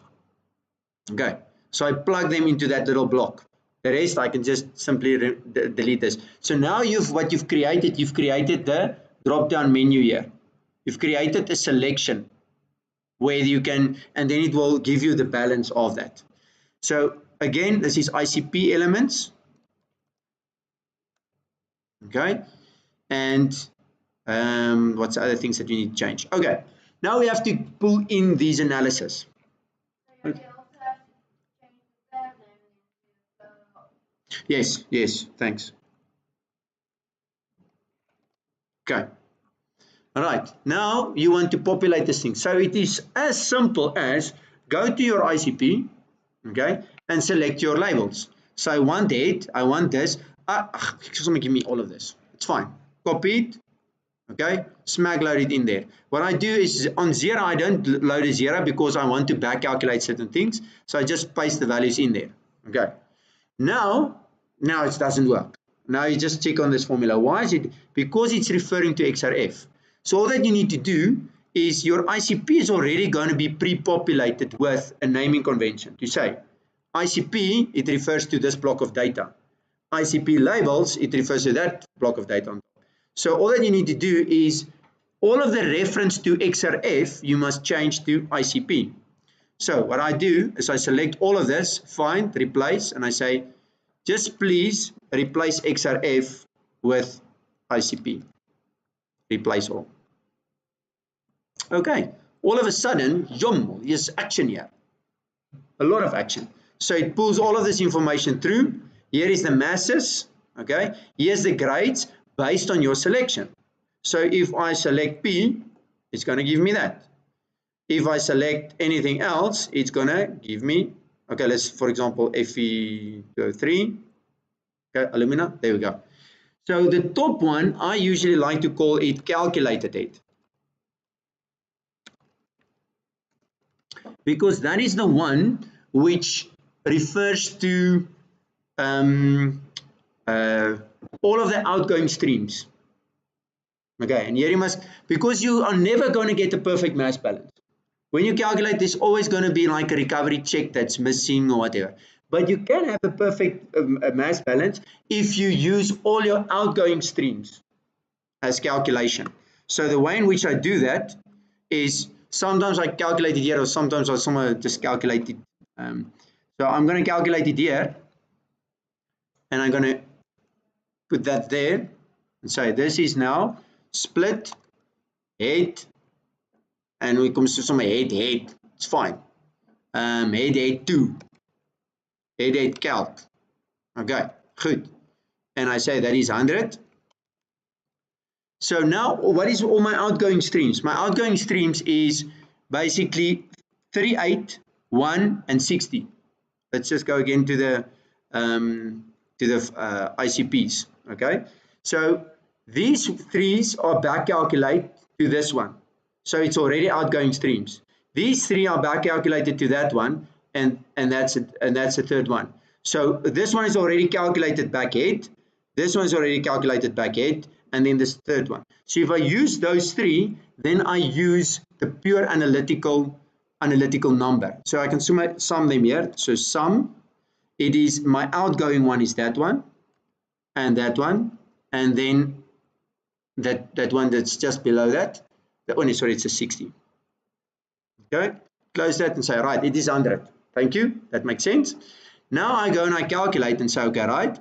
Okay, so I plug them into that little block. The rest I can just simply delete this. So now what you've created the drop down menu here. You've created a selection where you can, and then it will give you the balance of that. So again, this is ICP elements. Okay, and what's the other things that you need to change? Okay, now we have to pull in these analysis. Yes, thanks. Okay, All right, now you want to populate this thing. So it is as simple as go to your ICP, okay, and select your labels. So I want it, I want this. Just give me all of this. It's fine. Copy it, okay, smack load it in there. What I do is on 0, I don't load a 0 because I want to back calculate certain things. So I just paste the values in there, okay. Now it doesn't work. Now you just check on this formula. Why is it? Because it's referring to XRF. So all that you need to do is your ICP is already going to be pre-populated with a naming convention to say ICP, it refers to this block of data. ICP labels, it refers to that block of data on top. So all that you need to do is all of the reference to XRF you must change to ICP. So what I do is I select all of this, find, replace, and I say just please replace XRF with ICP. Replace all. Okay, all of a sudden, there's action here. A lot of action. So it pulls all of this information through. Here is the masses, okay? Here's the grades based on your selection. So if I select P, it's going to give me that. If I select anything else, it's going to give me, okay, let's, for example, Fe3, okay, alumina, there we go. So the top one, I usually like to call it calculated head, because that is the one which refers to all of the outgoing streams. Okay, and here you must, because you are never going to get a perfect mass balance. When you calculate, there's always going to be like a recovery check that's missing or whatever. But you can have a perfect mass balance if you use all your outgoing streams as calculation. So the way in which I do that is sometimes I calculate it here, or sometimes I just calculate it. So I'm going to calculate it here, and I'm going to put that there and say this is now split head, and we come to some head, it's fine. Head 2, head calc. Okay, good. And I say that is 100. So now what is all my outgoing streams? My outgoing streams is basically 38, 1, and 60. Let's just go again to the ICPs. Okay, so these threes are back calculated to this one. So it's already outgoing streams. These three are back calculated to that one, and that's it, and that's the third one. So this one is already calculated back head. This one is already calculated back head, and then this third one. So if I use those three, then I use the pure analytical number. So I can sum them here. So sum, it is my outgoing one is that one, and then that one that's just below that. That one is, sorry, it's a 60. Okay, close that and say, right, it is 100. Thank you, that makes sense. Now I go and I calculate and say, okay, right,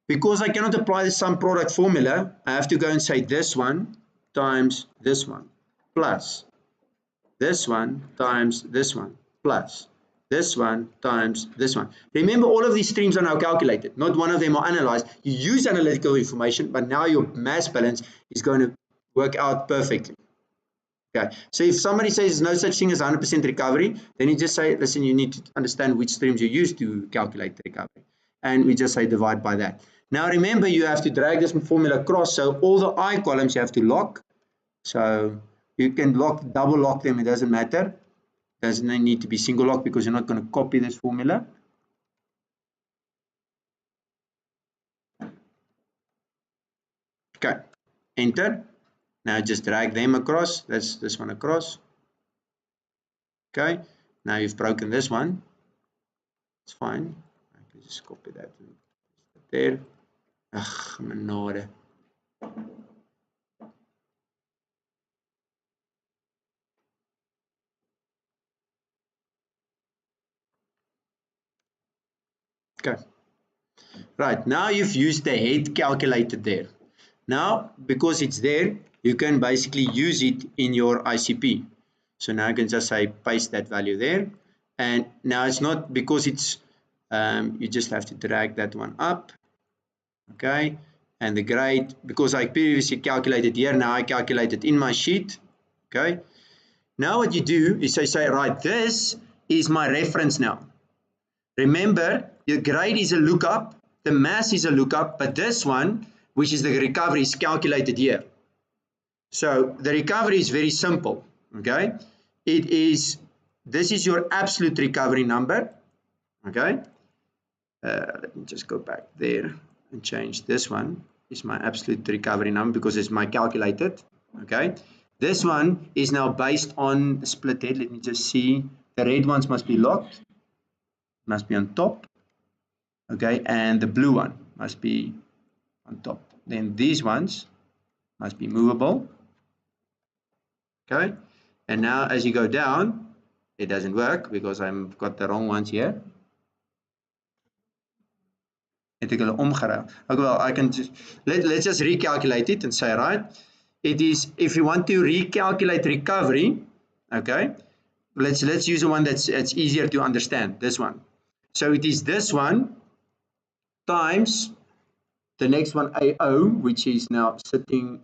because I cannot apply the sum product formula, I have to go and say this one times this one plus this one times this one plus this one times this one. Remember, all of these streams are now calculated. Not one of them are analyzed. You use analytical information, but now your mass balance is going to work out perfectly. Okay, so if somebody says there's no such thing as 100% recovery, then you just say, listen, you need to understand which streams you use to calculate the recovery. And we just say divide by that. Now remember, you have to drag this formula across, so all the I columns you have to lock. So you can double lock them, it doesn't matter. It doesn't need to be single lock because you're not going to copy this formula. Okay, enter. Now just drag them across. That's this one across. Okay, now you've broken this one. It's fine. I can just copy that there. Ugh, menorde. Okay. Right, now you've used the head calculator there. Now, because it's there, you can basically use it in your ICP. So now I can just say paste that value there. And now it's not because it's, you just have to drag that one up. Okay. and the grade, because I previously calculated here, now I calculate it in my sheet. Okay, now what you do is I say, right, this is my reference now. Remember, your grade is a lookup, the mass is a lookup, but this one, which is the recovery, is calculated here. So the recovery is very simple. Okay, this is your absolute recovery number. Okay, let me just go back there and change this one. Is my absolute recovery number because it's my calculated. Okay, this one is now based on the split head. Let me just see. The red ones must be locked, must be on top. Okay, and the blue one must be on top. Then these ones must be movable. Okay, and now as you go down, it doesn't work because I've got the wrong ones here. Okay, well, I can just let's just recalculate it and say, right, it is, if you want to recalculate recovery, okay, let's use the one that's easier to understand, this one. So it is this one times the next one, AO, which is now sitting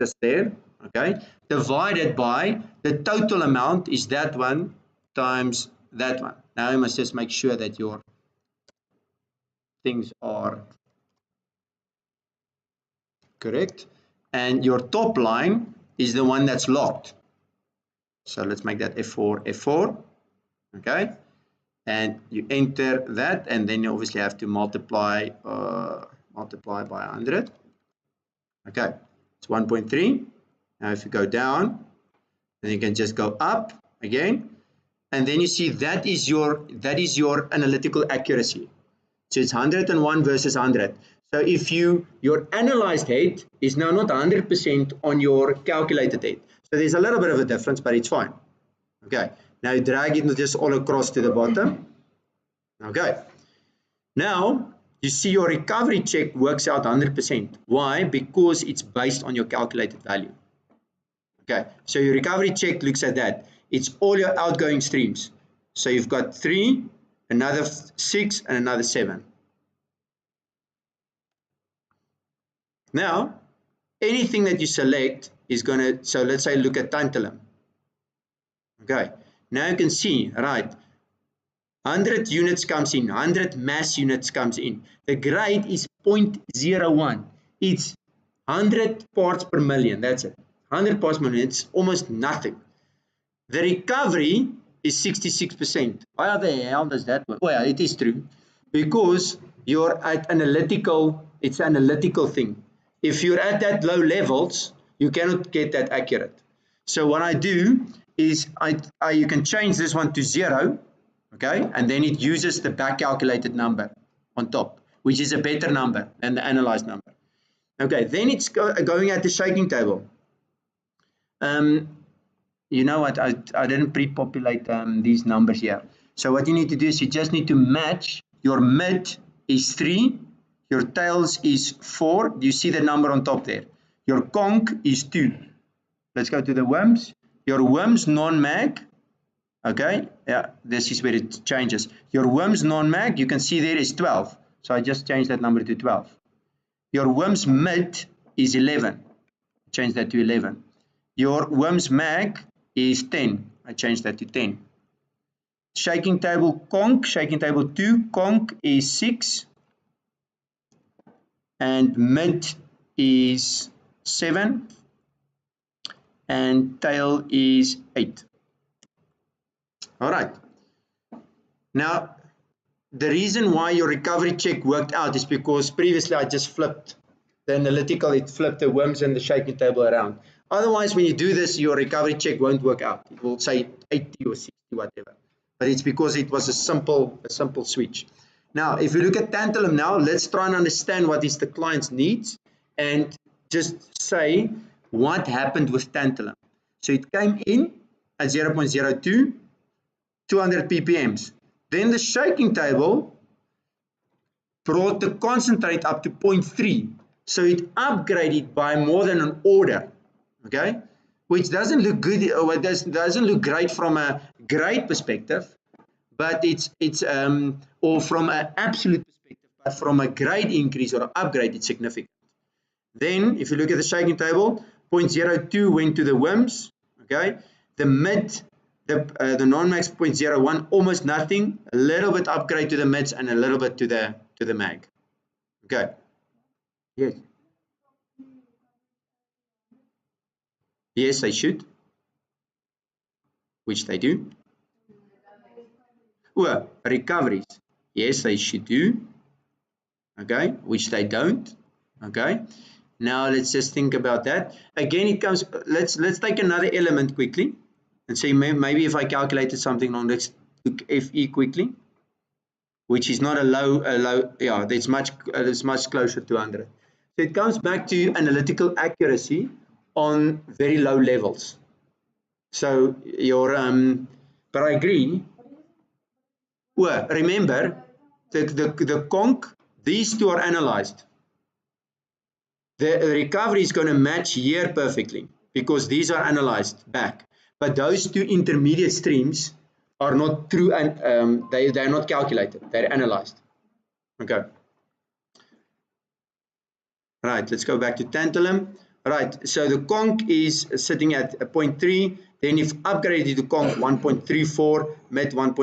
just there, okay, divided by the total amount is that one times that one. Now you must just make sure that your things are correct, and your top line is the one that's locked. So let's make that F4, okay, and you enter that, and then you obviously have to multiply by 100. Okay, it's 1.3. Now if you go down, then you can just go up again, and then you see that is your analytical accuracy. So it's 101 versus 100. So if your analyzed head is now not 100% on your calculated head. So there's a little bit of a difference, but it's fine. Okay, now you drag it just all across to the bottom. Okay, now you see your recovery check works out 100%. Why? Because it's based on your calculated value. Okay, so your recovery check looks at that. It's all your outgoing streams. So you've got 3, another 6, and another 7. Now, anything that you select is going to, so let's say look at tantalum. Okay, now you can see, right, 100 units comes in, 100 mass units comes in. The grade is 0.01. It's 100 parts per million, that's it. 100 parts per million, it's almost nothing. The recovery is 66%. Why the hell does that work? Well, it is true, because you're at analytical, it's an analytical thing. If you're at that low levels, you cannot get that accurate. So what I do is you can change this one to 0, okay, and then it uses the back calculated number on top, which is a better number than the analyzed number. Okay, then it's going at the shaking table. You know what, I didn't pre-populate these numbers here. So what you need to do is you just need to match your mid is 3, your tails is 4. Do you see the number on top there? Your conch is 2. Let's go to the WIMS. Your WIMS non-mag, okay, yeah, this is where it changes. Your WIMS non-mag, you can see there is 12. So I just changed that number to 12. Your WIMS mid is 11. Change that to 11. Your WIMS mag is 10. I changed that to 10. Shaking table conch, shaking table 2, conch is 6. And mid is 7. And tail is 8. All right. Now, the reason why your recovery check worked out is because previously I just flipped the analytical, it flipped the WIMS and the shaking table around. Otherwise, when you do this, your recovery check won't work out. It will say 80 or 60, whatever. But it's because it was a simple switch. Now, if you look at tantalum now, let's try and understand what is the client's needs and just say what happened with tantalum. So it came in at 0.02, 200 ppms. Then the shaking table brought the concentrate up to 0.3. So it upgraded by more than an order, okay? Which doesn't look good, or doesn't look great from a grade perspective, but it's or from an absolute perspective, but from a grade increase or an upgrade, it's significant. Then, if you look at the shaking table, 0.02 went to the WIMS, okay? The mid, the non-max 0.01, almost nothing, a little bit upgrade to the mids and a little bit to the mag. Okay. Yes. Yes, they should. Which they do. Well, recoveries. Yes, they should do. Okay, which they don't. Okay. Now let's just think about that. Again, it comes. Let's take another element quickly, and say maybe if I calculated something on this FE quickly, which is not a low. Yeah, it's much closer to 100. So it comes back to analytical accuracy on very low levels. So your but I agree. Well, remember the conch. These two are analyzed. The recovery is going to match here perfectly because these are analyzed back. But those two intermediate streams are not true, and they're not calculated. They're analyzed. Okay. Right. Let's go back to tantalum. Right. So the conch is sitting at 0.3. Then if upgraded to conch 1.34, mid 1.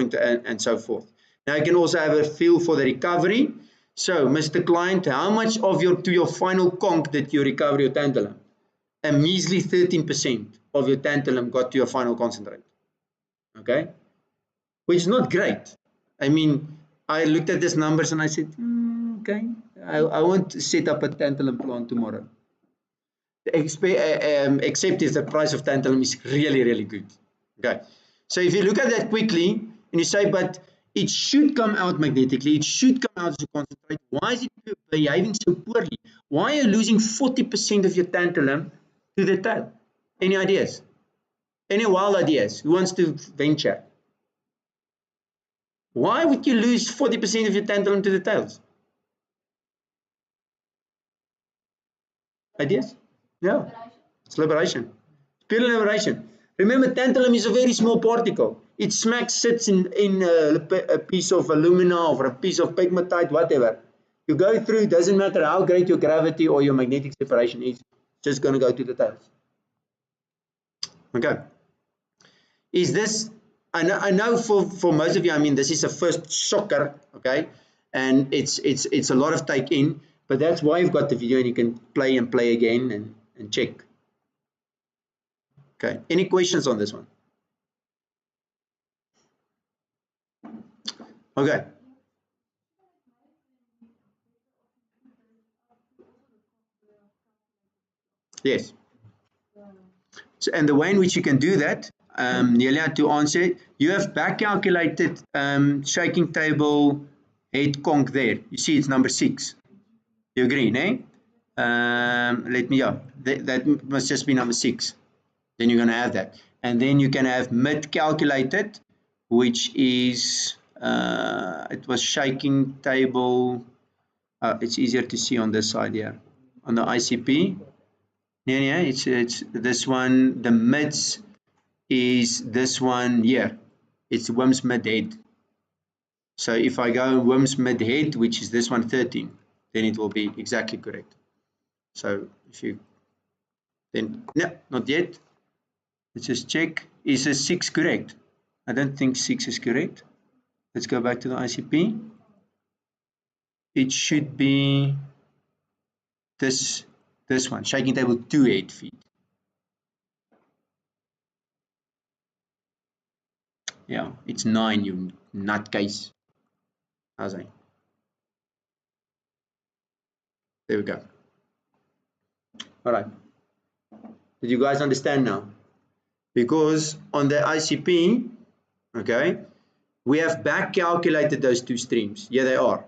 And so forth. Now you can also have a feel for the recovery. So, Mr. Client, how much of your final conch did you recover your tantalum? A measly 13% of your tantalum got to your final concentrate. Okay, which is not great. I mean, I looked at these numbers and I said, okay, I want to set up a tantalum plant tomorrow. Except if the price of tantalum is really, really good. Okay, so if you look at that quickly and you say, but it should come out magnetically, it should come out as a concentrate. Why is it behaving so poorly? Why are you losing 40% of your tantalum to the tail? Any ideas? Any wild ideas? Who wants to venture? Why would you lose 40% of your tantalum to the tails? Ideas? Yeah, it's liberation. It's pure liberation. Remember, tantalum is a very small particle. It sits in a piece of alumina or a piece of pegmatite, whatever. You go through, doesn't matter how great your gravity or your magnetic separation is, it's just going to go to the tails. Okay. Is this, I know for most of you, I mean, this is a first shocker, okay? And it's a lot of take in, but that's why you've got the video and you can play and play again and check. Okay, any questions on this one? Okay. Yes. So, and the way in which you can do that, Nelia, to answer it, you have back calculated shaking table head conch there. You see it's number 6. You agree, eh? Let me, yeah, that must just be number 6. Then you're going to have that. And then you can have mid calculated, which is, it was shaking table. It's easier to see on this side here, on the ICP. Yeah, it's this one. The mids is this one here. It's WIMS mid head. So if I go WIMS mid head, which is this one 13, then it will be exactly correct. So if you then no, not yet. Let's just check. Is a 6 correct? I don't think 6 is correct. Let's go back to the ICP. It should be this one, shaking table 2 8 feet. Yeah, it's 9, you nutcase. How's that? There we go. All right. Did you guys understand now? Because on the ICP, okay, we have back calculated those two streams. Yeah, they are.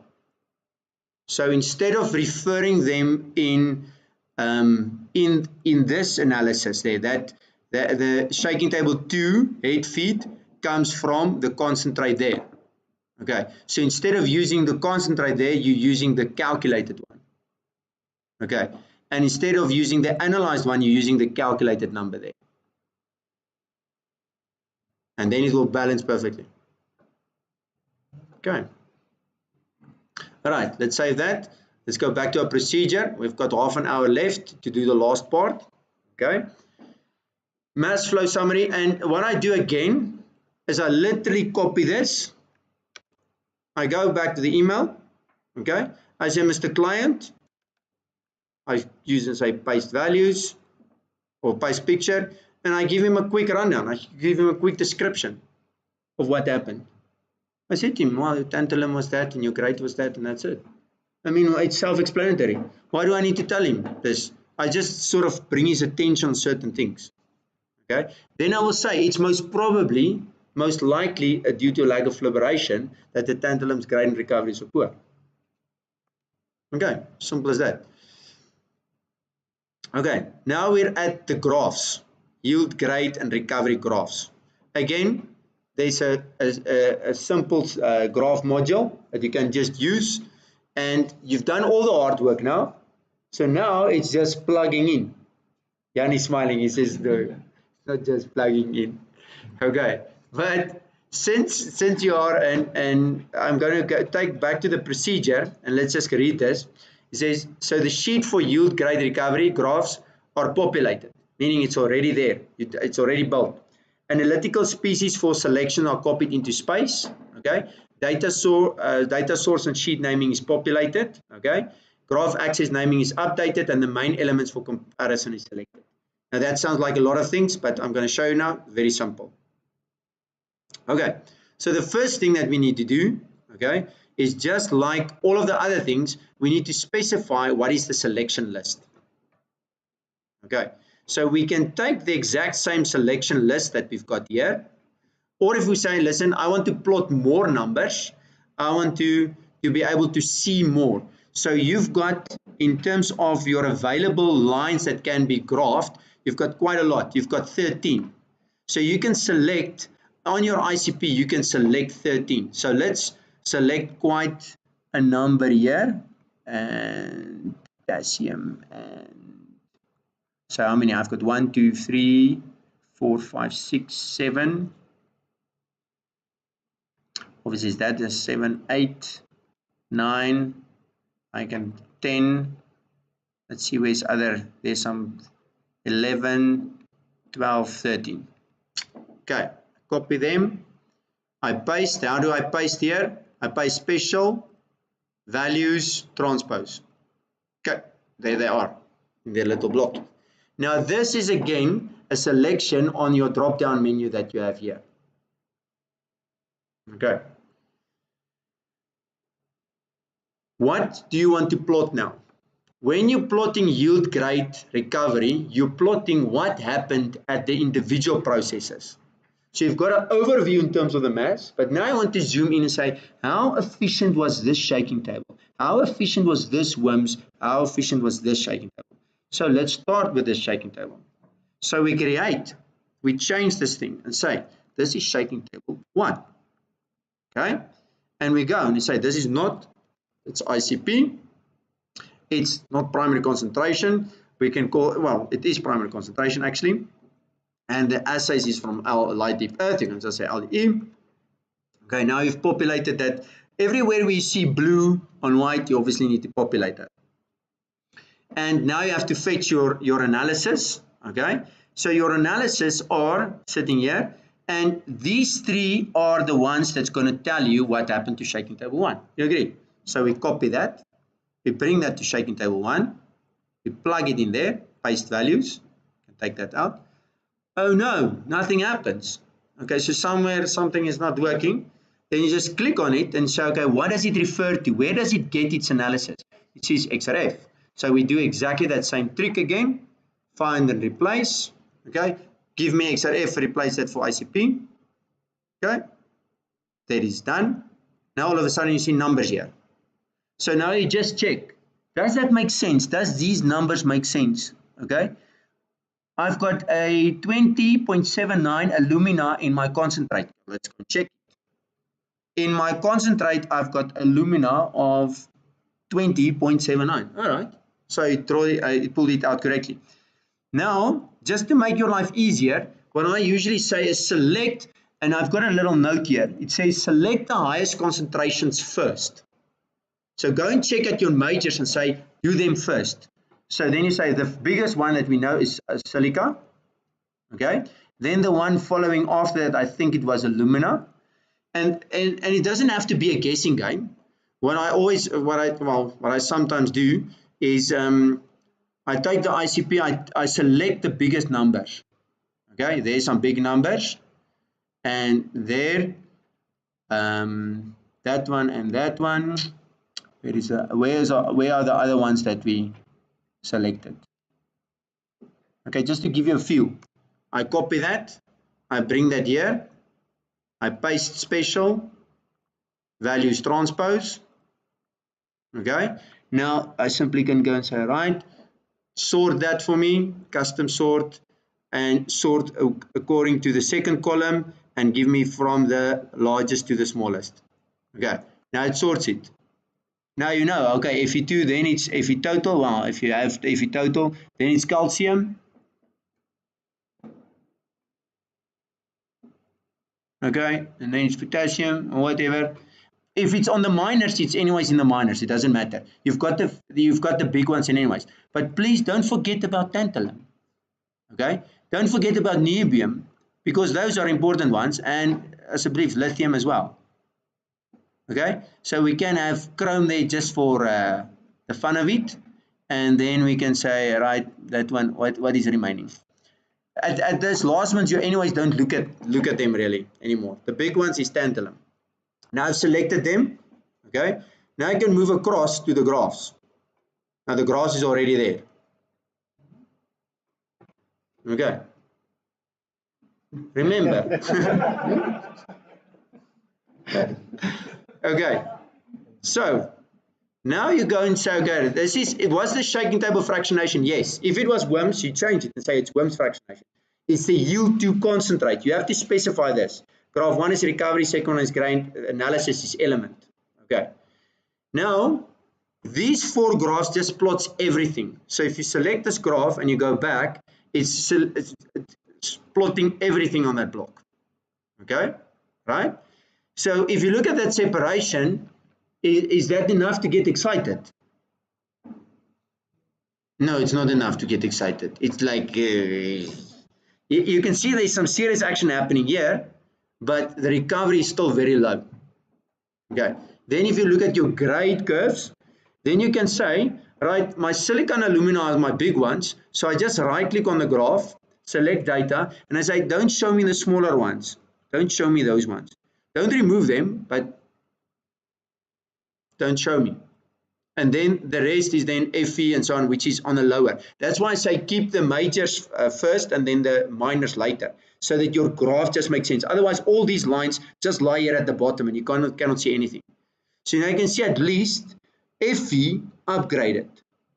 So instead of referring them in this analysis there, that the shaking table 2 8 feet comes from the concentrate there. Okay, so instead of using the concentrate there, you're using the calculated one. Okay, and instead of using the analyzed one, you're using the calculated number there. And then it will balance perfectly. Okay. All right, let's save that. Let's go back to our procedure. We've got half an hour left to do the last part. Okay. Mass flow summary. And what I do again is I literally copy this. I go back to the email. Okay. I say, Mr. Client, I use and say paste values or paste picture, and I give him a quick rundown. I give him a quick description of what happened. I said to him, well, your tantalum was that and your grade was that, and that's it. I mean, it's self-explanatory. Why do I need to tell him this? I just sort of bring his attention on certain things. Okay. Then I will say it's most likely due to a lack of liberation that the tantalum's grade and recovery is so poor. Okay, simple as that. Okay, now we're at the graphs, yield, grade, and recovery graphs. Again, there's a simple graph module that you can just use, and you've done all the hard work now. So now it's just plugging in. Jan is smiling. He says, no, it's not just plugging in. Okay, but since you are, and I'm going to take back to the procedure, and let's just read this. It says, so the sheet for yield, grade, recovery graphs are populated, meaning it's already there. It's already built. Analytical species for selection are copied into space. Okay. Data source and sheet naming is populated. Okay. Graph access naming is updated, and the main elements for comparison is selected. Now that sounds like a lot of things, but I'm going to show you now. Very simple. Okay. So the first thing that we need to do, okay, is just like all of the other things, we need to specify what is the selection list. Okay, so we can take the exact same selection list that we've got here, or if we say, listen, I want to plot more numbers, I want to be able to see more. So you've got, in terms of your available lines that can be graphed, you've got quite a lot. You've got 13. So you can select, on your ICP, you can select 13. So let's select quite a number here, and potassium, and so how many? I've got 1, 2, 3, 4, 5, 6, 7. Obviously, that is 7, 8, 9. I can 10. Let's see where's other. There's some 11, 12, 13. Okay, copy them. I paste. How do I paste here? I paste special, values, transpose. Okay, there they are in their little block. Now this is again a selection on your drop down menu that you have here. Okay. What do you want to plot now? When you're plotting yield, grade, recovery, you're plotting what happened at the individual processes. So you've got an overview in terms of the mass, but now I want to zoom in and say, how efficient was this shaking table? How efficient was this WIMS? How efficient was this shaking table? So let's start with this shaking table. So we change this thing and say, this is shaking table 1. Okay? And we go and we say, this is not, it's ICP. It's not primary concentration. We can call, well, it is primary concentration actually. And the assays is from LightDeepEarth. You can just say LDE. Okay, now you've populated that. Everywhere we see blue on white, you obviously need to populate that. And now you have to fetch your analysis. Okay, so your analysis are sitting here, and these 3 are the ones that's going to tell you what happened to shaking table 1. You agree? So we copy that, we bring that to shaking table 1, we plug it in there, paste values, take that out. Oh no, nothing happens. Okay, so somewhere something is not working. Then you just click on it and say, okay, what does it refer to? Where does it get its analysis? It says XRF. So we do exactly that same trick again. Find and replace. Okay, give me XRF, replace that for ICP. Okay, that is done. Now all of a sudden you see numbers here. So now you just check. Does that make sense? Does these numbers make sense? Okay. I've got a 20.79 alumina in my concentrate. Let's go check. In my concentrate, I've got alumina of 20.79. All right. So it pulled it out correctly. Now, just to make your life easier, what I usually say is select, and I've got a little note here. It says select the highest concentrations first. So go and check at your majors and say, do them first. So then you say the biggest one that we know is silica. Okay. Then the one following after that, I think it was alumina. And it doesn't have to be a guessing game. What I sometimes do is I take the ICP, I select the biggest numbers. Okay, there's some big numbers, and there, that one and that one. Where are the other ones that we selected? Okay, just to give you a few, I copy that, I bring that here, I paste special, values transpose. Okay, now I simply can go and say, right, sort that for me, custom sort, and sort according to the second column and give me from the largest to the smallest. Okay, now it sorts it. Now you know, okay, Fe2, then it's Fe total. Well, if you have Fe total, then it's calcium. Okay, and then it's potassium or whatever. If it's on the minors, it's anyways in the minors. It doesn't matter. You've got the big ones in anyways. But please don't forget about tantalum. Okay, don't forget about niobium, because those are important ones, and as a brief, lithium as well. Okay, so we can have chrome there just for the fun of it, and then we can say, right, that one, what is remaining. At those last ones, you anyways don't look at them really anymore. The big ones is tantalum. Now I've selected them. Okay, now I can move across to the graphs. Now the graphs is already there. Okay, remember. Okay, so now you go and say, okay, it was the shaking table fractionation. Yes, if it was WIMS, you change it and say it's WIMS fractionation. It's the yield to concentrate. You have to specify this. Graph 1 is recovery, second one is grain, analysis is element. Okay, now these 4 graphs just plots everything. So if you select this graph and you go back, it's plotting everything on that block. Okay, right? So if you look at that separation, is that enough to get excited? No, it's not enough to get excited. It's like you can see there's some serious action happening here, but the recovery is still very low. Okay. Then if you look at your grade curves, then you can say, right, my silicon alumina are my big ones. So I just right click on the graph, select data, and I say, don't show me the smaller ones. Don't show me those ones. Don't remove them, but don't show me. And then the rest is then Fe and so on, which is on a lower. That's why I say keep the majors first and then the minors later, so that your graph just makes sense. Otherwise, all these lines just lie here at the bottom and you cannot see anything. So now you can see at least Fe upgraded.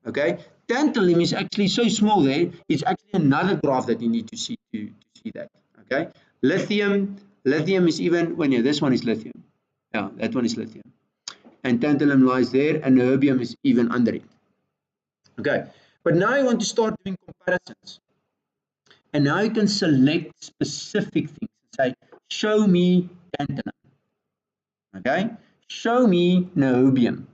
Okay, tantalum is actually so small there. It's actually another graph that you need to see to see that. Okay, lithium is even when this one is lithium. Yeah, that one is lithium. And tantalum lies there, and niobium is even under it. Okay, but now I want to start doing comparisons. And now you can select specific things. Say, show me tantalum. Okay, show me niobium.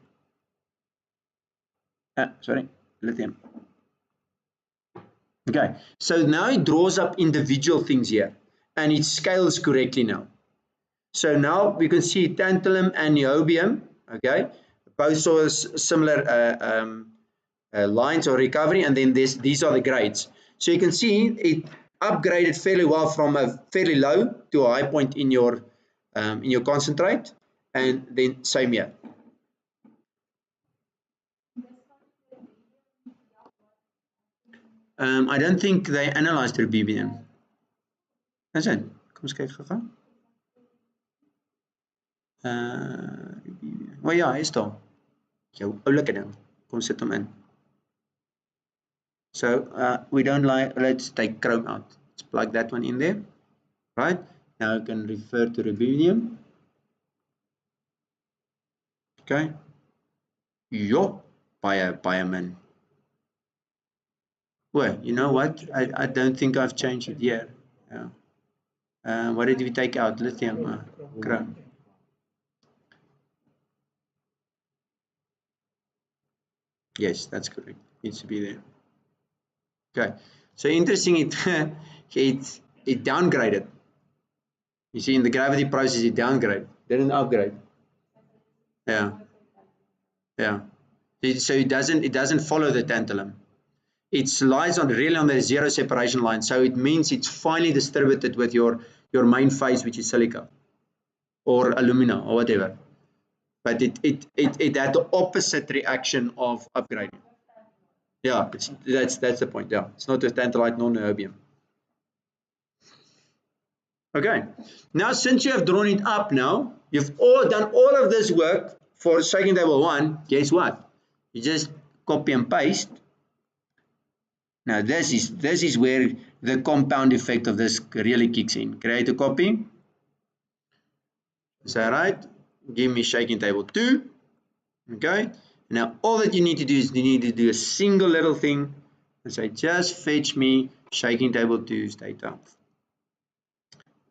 Sorry, lithium. Okay, so now it draws up individual things here, and it scales correctly now. So now we can see tantalum and niobium. Okay, both saw similar lines of recovery, and then these are the grades. So you can see it upgraded fairly well from a fairly low to a high point in your concentrate, and then same here. I don't think they analyzed rubidium. Is it? Kom eens kyk gou-gou. Oh ja, is daar. Jou oulike ding. Kom sit hom in. So we don't like, let's take chrome out. Let's plug that one in there. Right? Now you can refer to rubidium. Okay. Yo, baie min. Well, you know what? I don't think I've changed it yet. Yeah. What did we take out? Lithium, chrome. Yes, that's correct. Needs to be there. Okay. So interesting, it downgraded. You see, in the gravity process, it downgraded. Didn't upgrade. Yeah. Yeah. So it doesn't follow the tantalum. It lies on really on the zero separation line. So it means it's finely distributed with your main phase, which is silica or alumina or whatever. But it had the opposite reaction of upgrading. Yeah, that's the point. Yeah, it's not a tantalite nor niobium. Okay, now since you have drawn it up, now you've done all of this work for shaking table 1. Guess what? You just copy and paste. Now this is where the compound effect of this really kicks in. Create a copy. Is that right? Give me shaking table 2. Okay. Now all that you need to do is you need to do a single little thing and say just fetch me shaking table 2's data.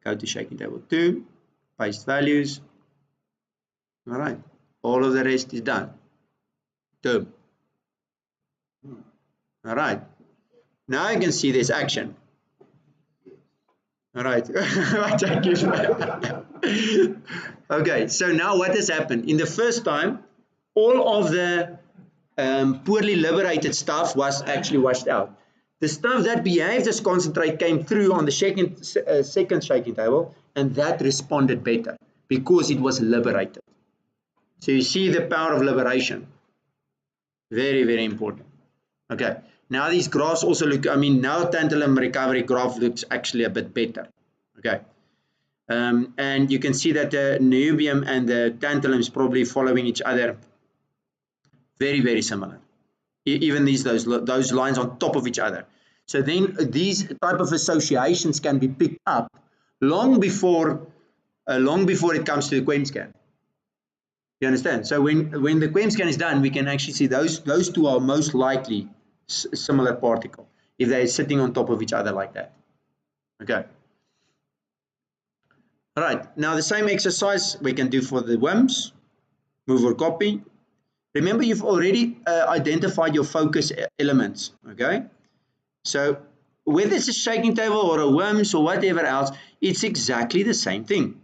Go to shaking table 2, paste values. All right. All of the rest is done. Boom. All right. Now you can see this action. All right. Okay, so now what has happened? In the first time, all of the poorly liberated stuff was actually washed out. The stuff that behaved as concentrate came through on the second shaking table, and that responded better because it was liberated. So you see the power of liberation. Very, very important. Okay, now these graphs also look, I mean, now tantalum recovery graph looks actually a bit better. Okay, and you can see that the niobium and the tantalum is probably following each other very, very similar. Even those lines on top of each other. So then these type of associations can be picked up long before it comes to the QEM scan. You understand? So when the QEM scan is done, we can actually see those two are most likely similar particle if they're sitting on top of each other like that. Okay. All right. Now the same exercise we can do for the WIMPs. Move or copy. Remember, you've already identified your focus elements. Okay. So whether it's a shaking table or a WIMPs or whatever else, it's exactly the same thing.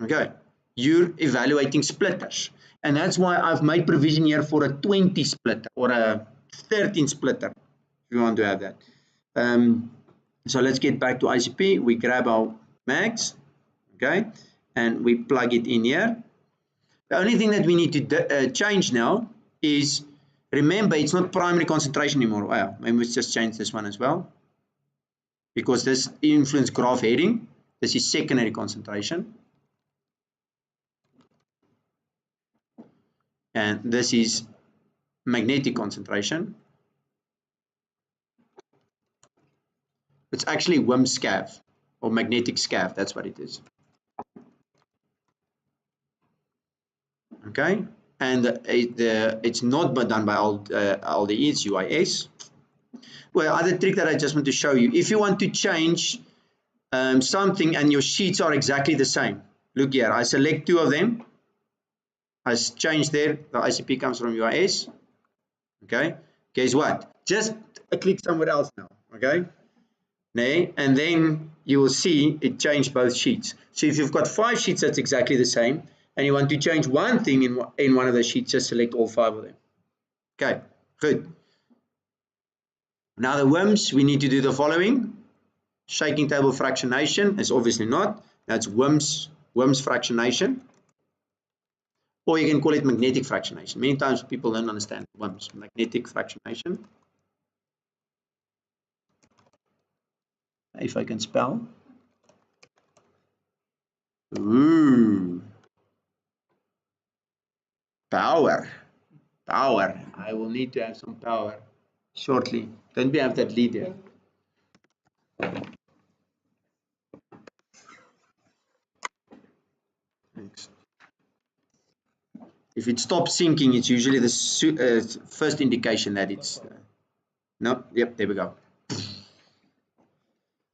Okay. You're evaluating splitters. And that's why I've made provision here for a 20 splitter or a 13 splitter, if you want to have that. So let's get back to ICP. We grab our mags, okay, and we plug it in here. The only thing that we need to change now is, remember, it's not primary concentration anymore. Well, maybe let's just change this one as well, because this influence graph heading. This is secondary concentration. And this is magnetic concentration. It's actually WIMP scav or magnetic scav. That's what it is. Okay, and it's not done by LDE. It's UIS. Well, other trick that I just want to show you. If you want to change something and your sheets are exactly the same, look here. I select 2 of them. I change there. The ICP comes from UIS. Okay. Guess what? Just click somewhere else now. Okay. And then you will see it changed both sheets. So if you've got 5 sheets that's exactly the same, and you want to change one thing in one of the sheets, just select all 5 of them. Okay, good. Now the WIMPs, we need to do the following. Shaking table fractionation is obviously not. That's WIMPs fractionation. Or you can call it magnetic fractionation. Many times people don't understand WIMPs, magnetic fractionation. If I can spell. Ooh. Power. I will need to have some power shortly. Don't we have that lead there? Thanks. If it stops syncing, it's usually the first indication that it's no. Yep, there we go.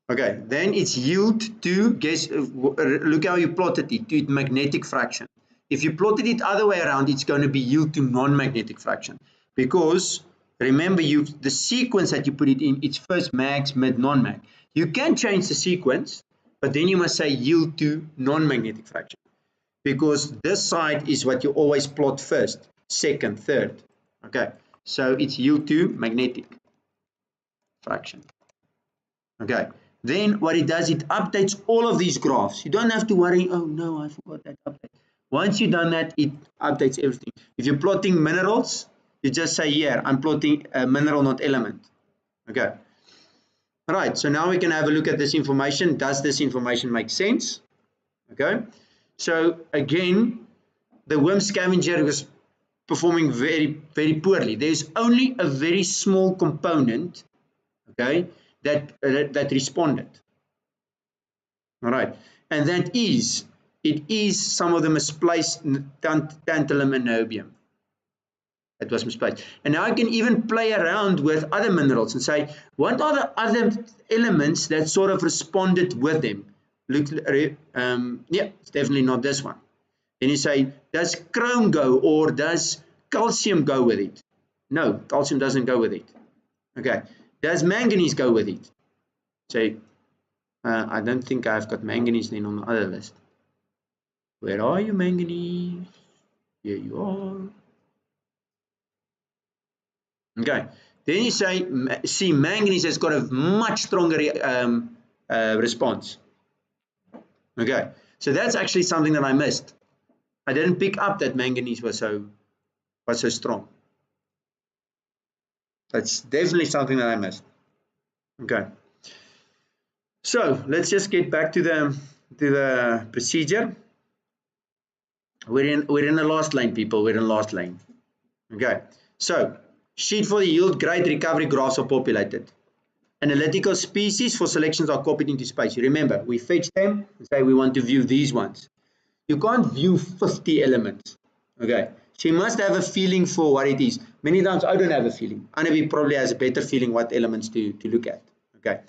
Okay, then it's yield to guess. Look how you plotted it to magnetic fraction. If you plotted it other way around, it's going to be yield to non-magnetic fraction. because remember the sequence that you put it in, it's first max, mid, non-mag. You can change the sequence, but then you must say yield to non-magnetic fraction, because this side is what you always plot first, second, third. Okay, so it's yield to magnetic fraction. Okay, then what it does, it updates all of these graphs. You don't have to worry, oh no, I forgot that update. Once you've done that, it updates everything. If you're plotting minerals, you just say, here, I'm plotting a mineral, not element. Okay. All right, so now we can have a look at this information. Does this information make sense? Okay. So again, the worm scavenger was performing very, very poorly. There's only a very small component, okay, that responded. All right, and that is, it is some of the misplaced tantalum and niobium. It was misplaced. And now I can even play around with other minerals and say, what are the other elements that sort of responded with them? Look, yeah, it's definitely not this one. Then you say, does chrome go, or does calcium go with it? No, calcium doesn't go with it. Okay, does manganese go with it? Say, I don't think I've got manganese then on the other list. Where are you, manganese? Here you are. Okay, then you say, see, manganese has got a much stronger response. Okay, so that's actually something that I missed. I didn't pick up that manganese was so strong. That's definitely something that I missed. Okay, so let's just get back to the procedure. We're in the last lane, people. We're in the last lane. Okay, so sheet for the yield grade recovery graphs are populated. Analytical species for selections are copied into space. You remember, we fetch them and say we want to view these ones. You can't view 50 elements. Okay, so you must have a feeling for what it is. Many times I don't have a feeling. Anabi probably has a better feeling what elements to look at. Okay,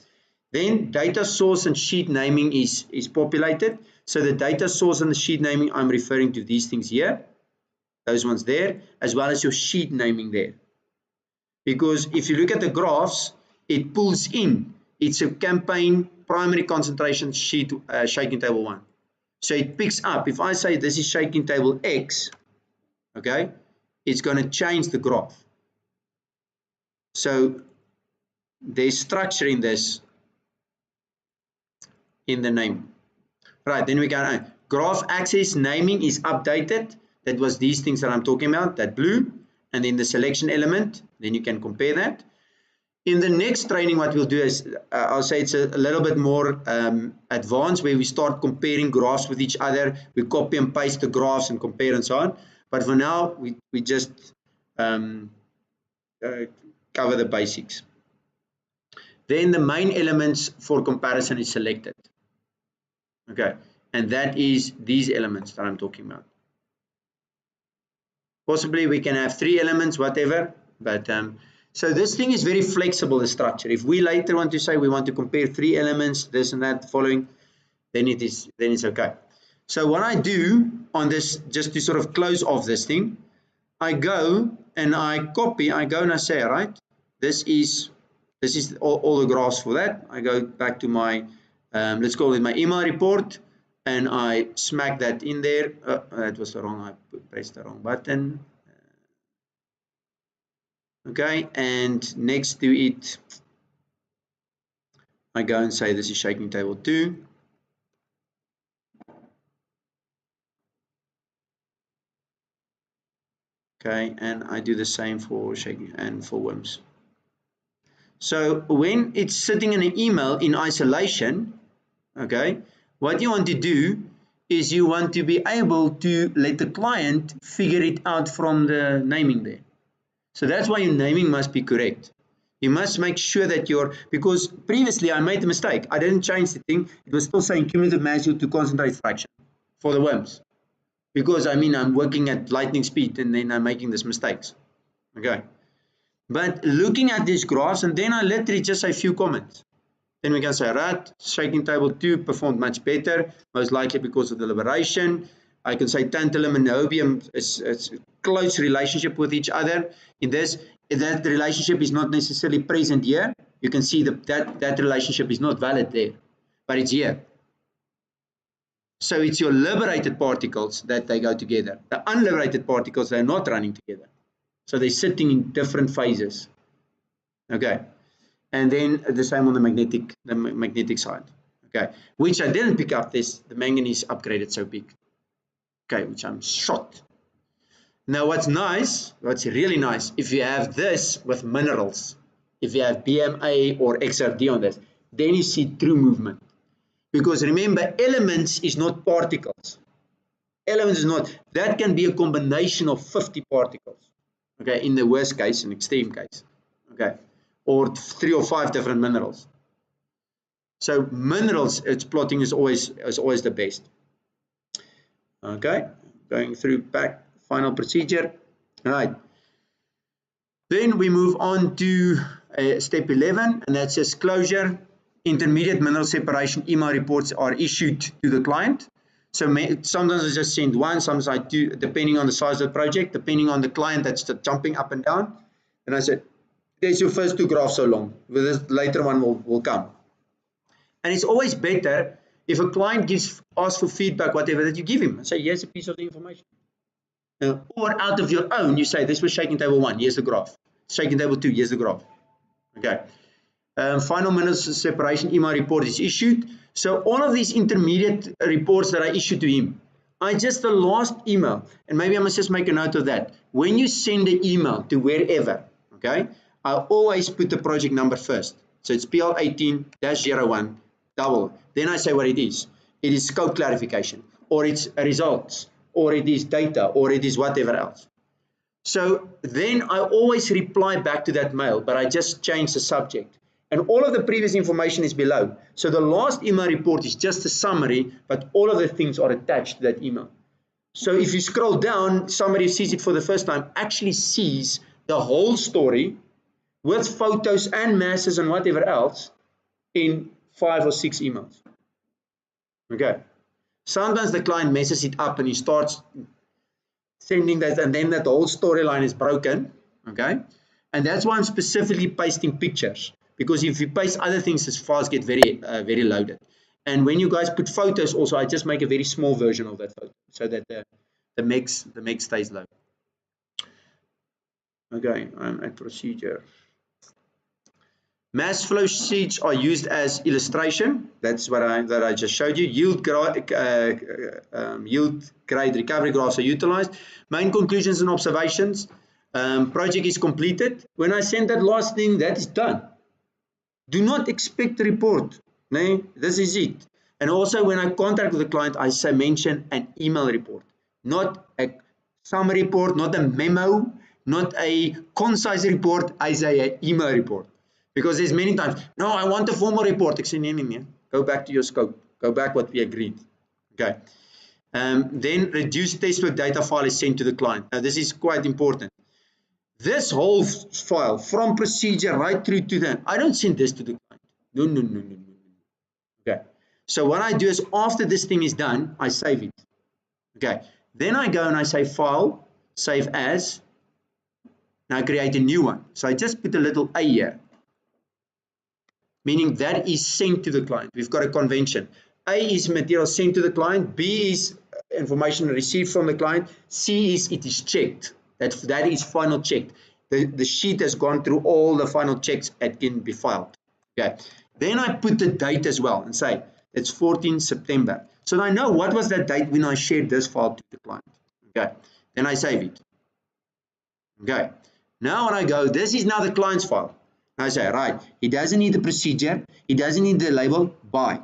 then data source and sheet naming is populated. So the data source and the sheet naming, I'm referring to these things here, those ones there, as well as your sheet naming there. Because if you look at the graphs, it pulls in. It's a campaign primary concentration sheet, shaking table 1. So it picks up. If I say this is shaking table X, okay, it's going to change the graph. So there's structure in this, in the name. Right, then we got graph axis naming is updated. That was these things that I'm talking about, that blue. And then the selection element, then you can compare that. In the next training, what we'll do is, I'll say it's a little bit more advanced, where we start comparing graphs with each other. We copy and paste the graphs and compare and so on. But for now, we just cover the basics. Then the main elements for comparison is selected. Okay, and that is these elements that I'm talking about. Possibly we can have 3 elements, whatever, but so this thing is very flexible, the structure. If we later want to say we want to compare 3 elements, this and that, following, then it's okay. So what I do on this, just to sort of close off this thing, I go and I copy, I go and I say, all right, this is all the graphs for that. I go back to my, let's call it my email report, and I smack that in there. That was the wrong, I pressed the wrong button. Okay, and next to it, I go and say this is shaking table 2. Okay, and I do the same for shaking and for worms. So when it's sitting in an email in isolation, okay, what you want to do is you want to be able to let the client figure it out from the naming there. So that's why your naming must be correct. You must make sure that because previously I made a mistake. I didn't change the thing. It was still saying cumulative mass yield to concentrate fraction for the worms. Because I'm working at lightning speed and then I'm making these mistakes. Okay. But looking at these graphs, and then I literally just say a few comments. Then we can say, right, shaking table 2 performed much better, most likely because of the liberation. I can say tantalum and niobium is a close relationship with each other. In this, that relationship is not necessarily present here. You can see that relationship is not valid there, but it's here. So it's your liberated particles that they go together. The unliberated particles, they're not running together. So they're sitting in different phases. Okay. And then the same on the magnetic side. Okay. Which I didn't pick up this, the manganese upgraded so big. Okay, which I'm shocked. Now what's nice, what's really nice, if you have this with minerals, if you have BMA or XRD on this, then you see true movement. Because remember, elements is not particles. Elements is not, that can be a combination of 50 particles. Okay, in the worst case, in extreme case. Okay, or 3 or 5 different minerals. So minerals, its plotting is always the best. Okay, going through back, final procedure. All right. Then we move on to step 11, and that's just closure. Intermediate mineral separation email reports are issued to the client. So sometimes I just send one, sometimes I do, depending on the size of the project, depending on the client that's jumping up and down. And I said, there's your first 2 graphs so long, the later one will come. And it's always better if a client asks for feedback, whatever, that you give him. Say, here's a piece of the information. Or out of your own, you say, this was shaking table 1, here's the graph. Shaking table 2, here's the graph. Okay. Final mineral separation email report is issued. So all of these intermediate reports that I issued to him, the last email, and maybe I must just make a note of that. When you send an email to wherever, okay, I always put the project number first. So it's PL18-01 double. Then I say what it is. It is scope clarification, or it's results, or it is data, or it is whatever else. So then I always reply back to that mail, but I just change the subject. And all of the previous information is below. So the last email report is just a summary, but all of the things are attached to that email. So if you scroll down, somebody who sees it for the first time actually sees the whole story with photos and masses and whatever else in 5 or 6 emails. Okay. Sometimes the client messes it up and he starts sending that, and then that whole storyline is broken. Okay. And that's why I'm specifically pasting pictures, because if you paste other things, these files get very loaded. And when you guys put photos also, I just make a very small version of that photo so that the mix stays low. Okay, I'm at procedure. Mass flow sheets are used as illustration. That's what I just showed you. Yield grade recovery graphs are utilized. Main conclusions and observations. Project is completed. When I send that last thing, that is done. Do not expect a report. No, this is it. And also when I contact with the client, I say mention an email report, not a summary report, not a memo, not a concise report. I say an email report. Because there's many times, no, I want a formal report. I say, no. Go back to your scope. Go back what we agreed. Okay. Then reduced testwork data file is sent to the client. Now this is quite important. This whole file from procedure right through to the, I don't send this to the client. No. Okay. So what I do is after this thing is done, I save it. Okay. Then I go and I say file, save as. Now I create a new one. So I just put a little A here, meaning that is sent to the client. We've got a convention. A is material sent to the client. B is information received from the client. C is it is checked. That is final checked. The sheet has gone through all the final checks and can be filed. Okay. Then I put the date as well and say it's 14 September. So I know what was that date when I shared this file to the client. Okay. Then I save it. Okay. Now when I go, this is now the client's file. I say, right, he doesn't need the procedure, he doesn't need the label, buy.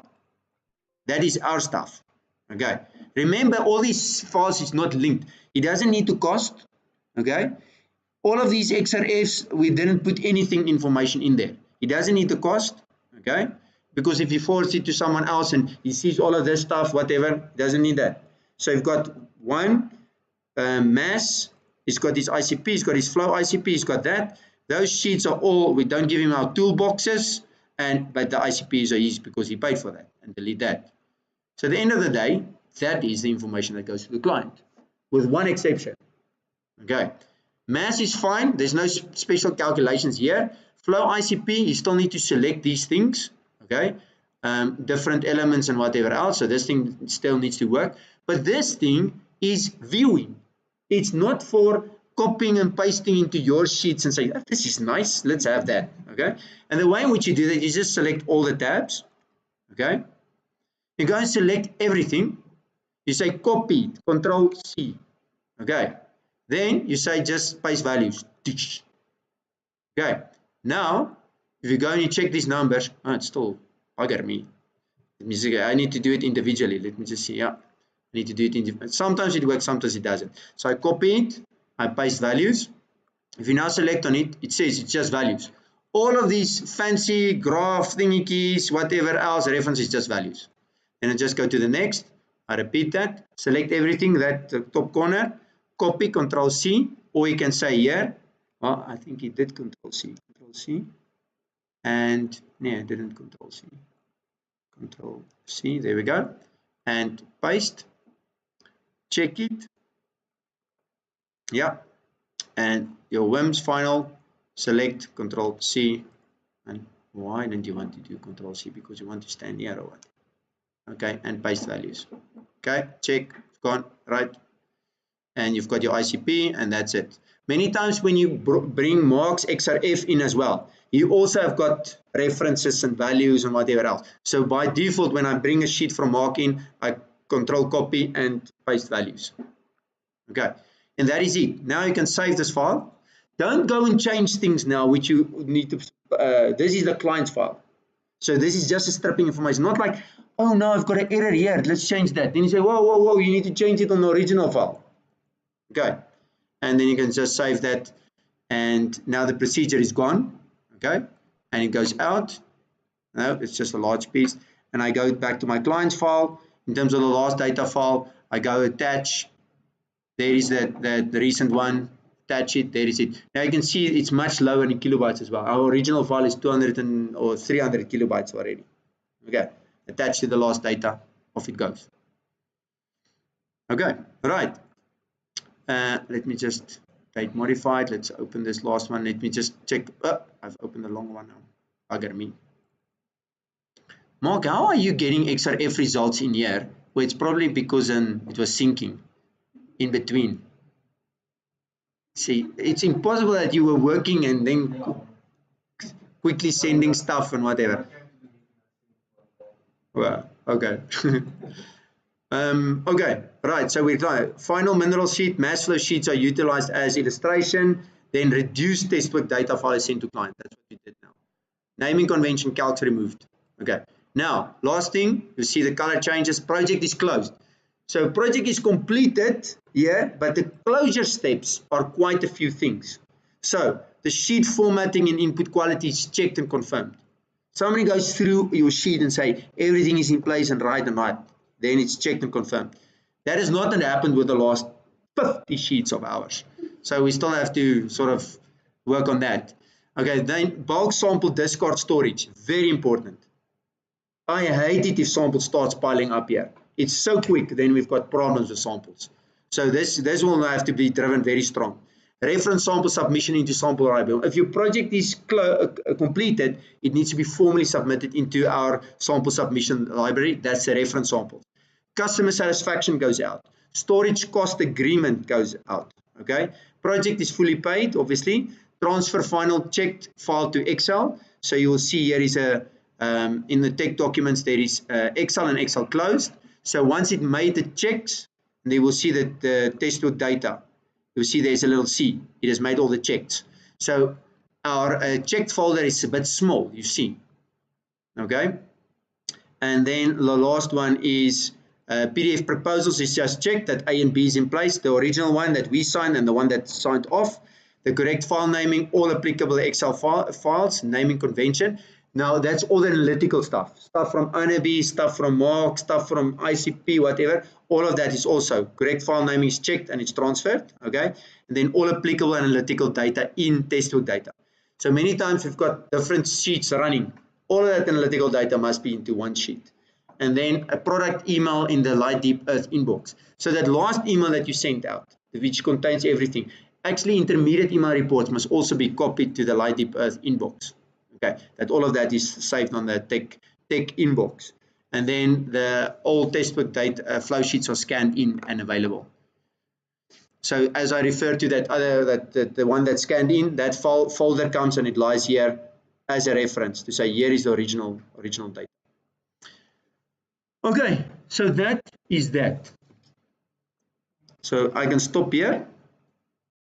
That is our stuff. Okay. Remember, all these files is not linked. He doesn't need to cost. Okay. All of these XRFs, we didn't put anything information in there. He doesn't need the cost. Okay. Because if he forwards it to someone else and he sees all of this stuff, whatever, he doesn't need that. So you've got one mass, he's got his ICP, he's got his flow ICP, he's got that. Those sheets are all, we don't give him our toolboxes, but the ICPs are easy because he paid for that, and delete that. So at the end of the day, That is the information that goes to the client, with one exception. Okay, mass is fine. There's no special calculations here. Flow ICP, you still need to select these things. Okay, different elements and whatever else. So this thing still needs to work. But this thing is viewing. It's not for copying and pasting into your sheets and saying, oh, this is nice, let's have that. Okay, and the way in which you do that, you just select all the tabs. Okay, you go and select everything. You say copy, Control C. Okay, then you say just paste values. Okay, now if you go and you check these numbers, oh, it's still bugger me. Let me see, I need to do it individually. Let me just see. Yeah, I need to do it individually. Sometimes it works, sometimes it doesn't. So I copy it, I paste values. If you now select on it, it says it's just values. All of these fancy graph thingy keys, whatever else, reference is just values. Then I just go to the next. I repeat that. Select everything, that top corner. Copy, Control C, or you can say here. Well, I think it did Control C. Control C. And no, it didn't Control C. Control C. There we go. And paste. Check it. Yeah. And your WIMS final, select Control C. And why don't you want to do Control C? Because you want to stand here or what? Okay, and paste values. Okay, check, gone, right. And you've got your ICP, and that's it. Many times when you bring marks XRF in as well, you also have got references and values and whatever else. So by default, when I bring a sheet from mark in, I Control copy and paste values. Okay. And that is it. Now you can save this file. Don't go and change things now, which you need to. This is the client's file. So this is just a stripping information. Not like, oh no, I've got an error here. Let's change that. Then you say, whoa, whoa, whoa, you need to change it on the original file. Okay. And then you can just save that. And now the procedure is gone. Okay. And it goes out. No, it's just a large piece. And I go back to my client's file. In terms of the last data file, I go attach. There is the recent one, attach it, there is it. Now you can see it's much lower in kilobytes as well. Our original file is 200 or 300 kilobytes already. Okay, attached to the last data, off it goes. Okay, right. Let me just date modified. Let's open this last one. Let me just check. I've opened the long one now. Bugger me. Mark, how are you getting XRF results in here? Well, it's probably because it was syncing in between. See, it's impossible that you were working and then quickly sending stuff and whatever. Well, okay. Okay, right, so we're done. Final mineral sheet, mass flow sheets are utilized as illustration, then reduced testwork data file is sent to client. That's what we did now. Naming convention, calcs removed. Okay, now, last thing, you see the color changes, project is closed. So project is completed here, but the closure steps are quite a few things. So the sheet formatting and input quality is checked and confirmed. Somebody goes through your sheet and say everything is in place and right, then it's checked and confirmed. That has not happened with the last 50 sheets of ours. So we still have to sort of work on that. Okay, then bulk sample discard storage, very important. I hate it if sample starts piling up here. It's so quick, then we've got problems with samples. So this will have to be driven very strong. Reference sample submission into sample library. If your project is completed, it needs to be formally submitted into our sample submission library. That's the reference sample. Customer satisfaction goes out. Storage cost agreement goes out. Okay. Project is fully paid, obviously. Transfer final checked file to Excel. So you will see here is a in the tech documents there is Excel and Excel closed. So once it made the checks, they will see that the testwork data. You'll see there's a little C. It has made all the checks. So our checked folder is a bit small, you see. Okay. And then the last one is PDF proposals is just checked that A and B is in place. The original one that we signed and the one that signed off. The correct file naming, all applicable Excel files, naming convention. Now that's all the analytical stuff. Stuff from ONB, stuff from Mark, stuff from ICP, whatever. All of that is also correct file naming is checked and it's transferred. Okay. And then all applicable analytical data in testwork data. So many times we've got different sheets running. All of that analytical data must be into one sheet. and then a product email in the LightDeepEarth inbox. So that last email that you sent out, which contains everything, actually intermediate email reports must also be copied to the LightDeepEarth inbox. Okay, that all of that is saved on the tech inbox, and then the old textbook data flow sheets are scanned in and available. So as I refer to that other, the one that's scanned in, that folder comes and it lies here as a reference to say here is the original data. Okay, so that is that. So I can stop here.